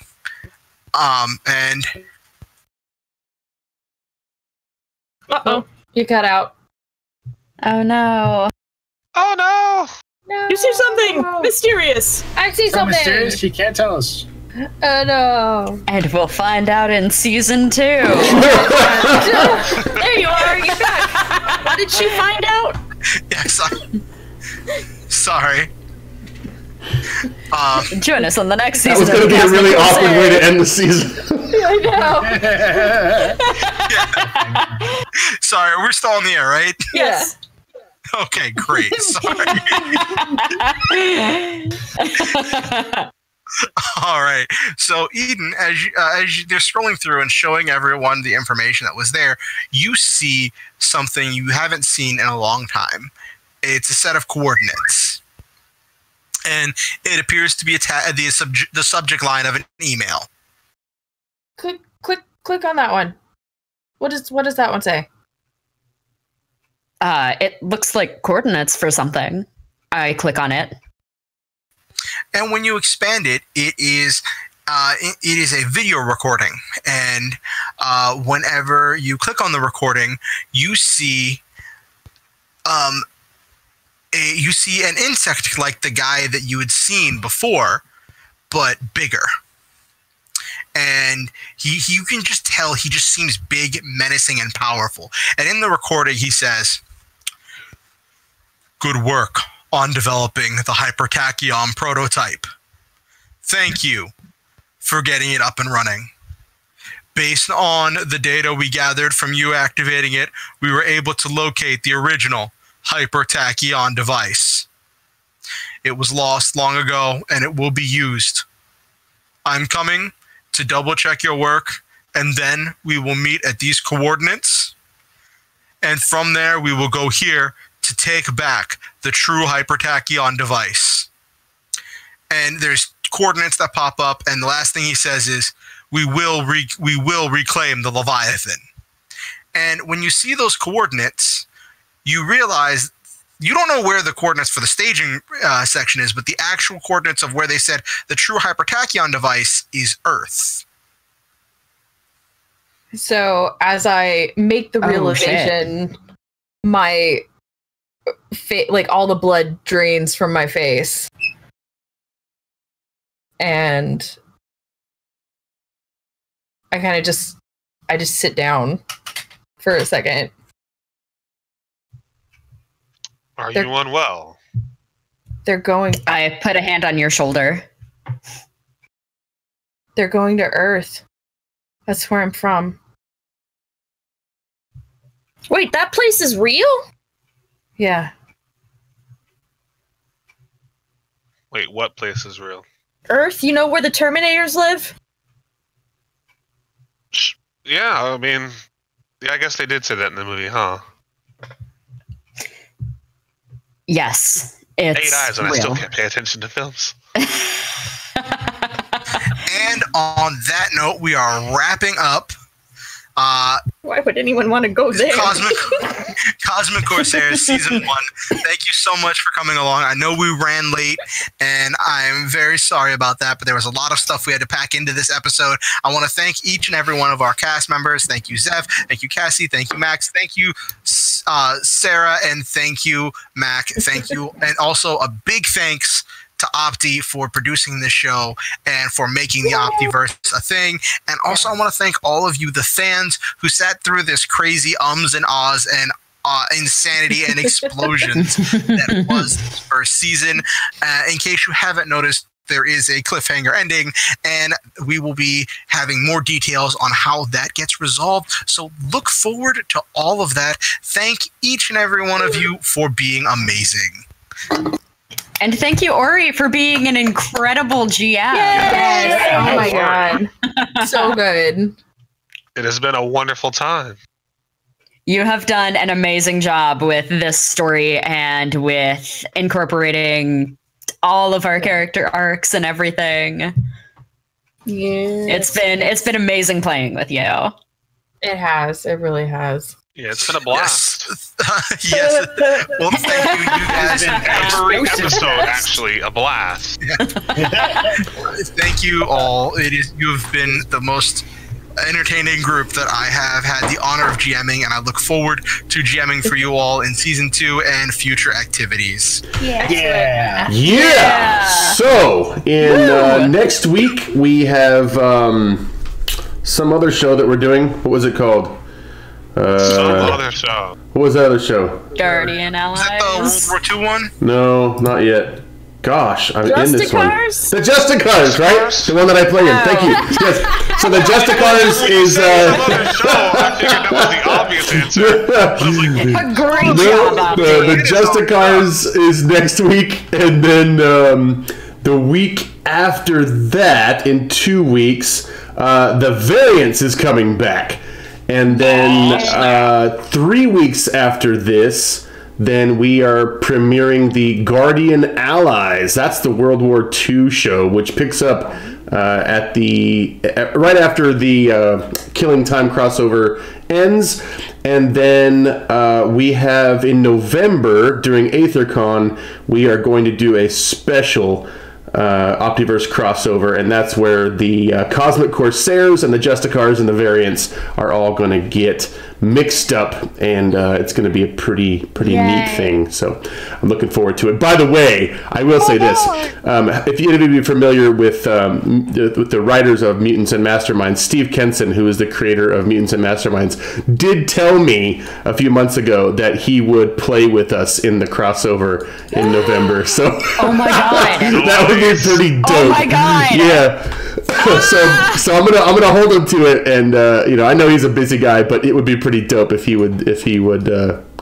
And Uh-oh. You cut out. Oh no. Oh no! No. You see something mysterious. I see So something. mysterious, she can't tell us. Oh no. And we'll find out in season 2. There you are. You're back. What did she find out? yes, sorry. Join us on the next That season. was going to be a Cosmic really awkward way to Corsairs. end the season. I know. Sorry, we're still on the air, right? Yes. Okay, great. Sorry. All right. So, Eden, as they're scrolling through and showing everyone the information that was there, you see something you haven't seen in a long time. It's a set of coordinates, and it appears to be the subject line of an email. Click on that one. What does that one say? It looks like coordinates for something. I click on it. And when you expand it, it is a video recording. And whenever you click on the recording, you see an insect like the guy that you had seen before, but bigger. And you can just tell he just seems big, menacing, and powerful. And in the recording, he says, "Good work on developing the hypertachyon prototype. Thank you for getting it up and running. Based on the data we gathered from you activating it, we were able to locate the original hypertachyon device. It was lost long ago, and it will be used. I'm coming to double check your work, and then we will meet at these coordinates. And from there, we will go here to take back the true hypertachyon device. And there's coordinates that pop up, and the last thing he says is, we will reclaim the Leviathan. And when you see those coordinates, you realize you don't know where the coordinates for the staging section is, but the actual coordinates of where they said the true hypertachyon device is Earth. So as I make the realization, my like all the blood drains from my face, and I kind of just sit down for a second. Are you unwell? They're going. I put a hand on your shoulder. They're going to Earth. That's where I'm from. Wait, that place is real? Yeah. Wait, what place is real? Earth? You know where the Terminators live? Yeah, I mean, yeah, I guess they did say that in the movie, huh? Yes, it's 8 eyes, and real. I still can't pay attention to films. And on that note, we are wrapping up Why would anyone want to go there? Cosmic Corsairs Season 1. Thank you so much for coming along. I know we ran late, and I'm very sorry about that, but there was a lot of stuff we had to pack into this episode. I want to thank each and every one of our cast members. Thank you, Zev. Thank you, Cassie. Thank you, Max. Thank you, Sarah. And thank you, Mac. Thank you. And also a big thanks to Opti for producing this show and for making the Optiverse a thing. And also I want to thank all of you, the fans, who sat through this crazy ums and ahs and insanity and explosions that was this first season. In case you haven't noticed, there is a cliffhanger ending, and we will be having more details on how that gets resolved. So look forward to all of that. Thank each and every one of you for being amazing. And thank you, Ori, for being an incredible GM. Yes. Oh my god. So good. It has been a wonderful time. You have done an amazing job with this story and with incorporating all of our character arcs and everything. Yeah. It's been amazing playing with you. It has. It really has. Yeah, it's been a blast. Yes. Well, thank you. You guys. Every episode, actually, a blast. Thank you all. You have been the most entertaining group that I have had the honor of GMing, and I look forward to GMing for you all in season 2 and future activities. Yeah. So, in next week, we have some other show that we're doing. What was it called? Some other show. What was that other show? Guardian Is that the Allies. World War II one? No, not yet. Gosh, I'm in this one. Justicars? The Justicars, right? The one that I play in. Thank you. Yes. So the Justicars is. Another show. I figured that was the obvious answer. I was like, A great job, the Justicars is next week, and then the week after that, in 2 weeks, the Variance is coming back. And then 3 weeks after this, then we are premiering the Guardian Allies. That's the World War II show, which picks up right after the Killing Time crossover ends. And then we have in November, during AetherCon, we are going to do a special Optiverse crossover, and that's where the Cosmic Corsairs and the Justicars and the Variants are all going to get mixed up, and it's going to be a pretty neat thing. So I'm looking forward to it. By the way, I will say this: if you be familiar with the writers of Mutants and Masterminds, Steve Kenson, who is the creator of Mutants and Masterminds, did tell me a few months ago that he would play with us in the crossover in November. So Oh my god. that would be pretty dope. Oh my god. Yeah. So I'm gonna hold him to it, and I know he's a busy guy, but it would be pretty dope if he would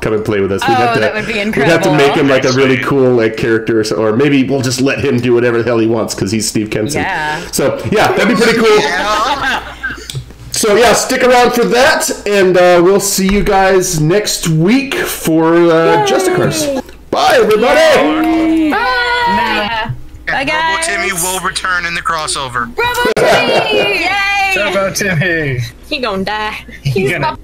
come and play with us. That would be We'd incredible. have to make him like a really cool like character, or maybe we'll just let him do whatever the hell he wants because he's Steve Kenson. Yeah. So yeah, that'd be pretty cool. So yeah, stick around for that, and we'll see you guys next week for Justicars. Bye, everybody. Bye. Bye, And guys. Robo Timmy will return in the crossover. Bravo, Timmy! Yay! Turbo Timmy. He gonna die. You're gonna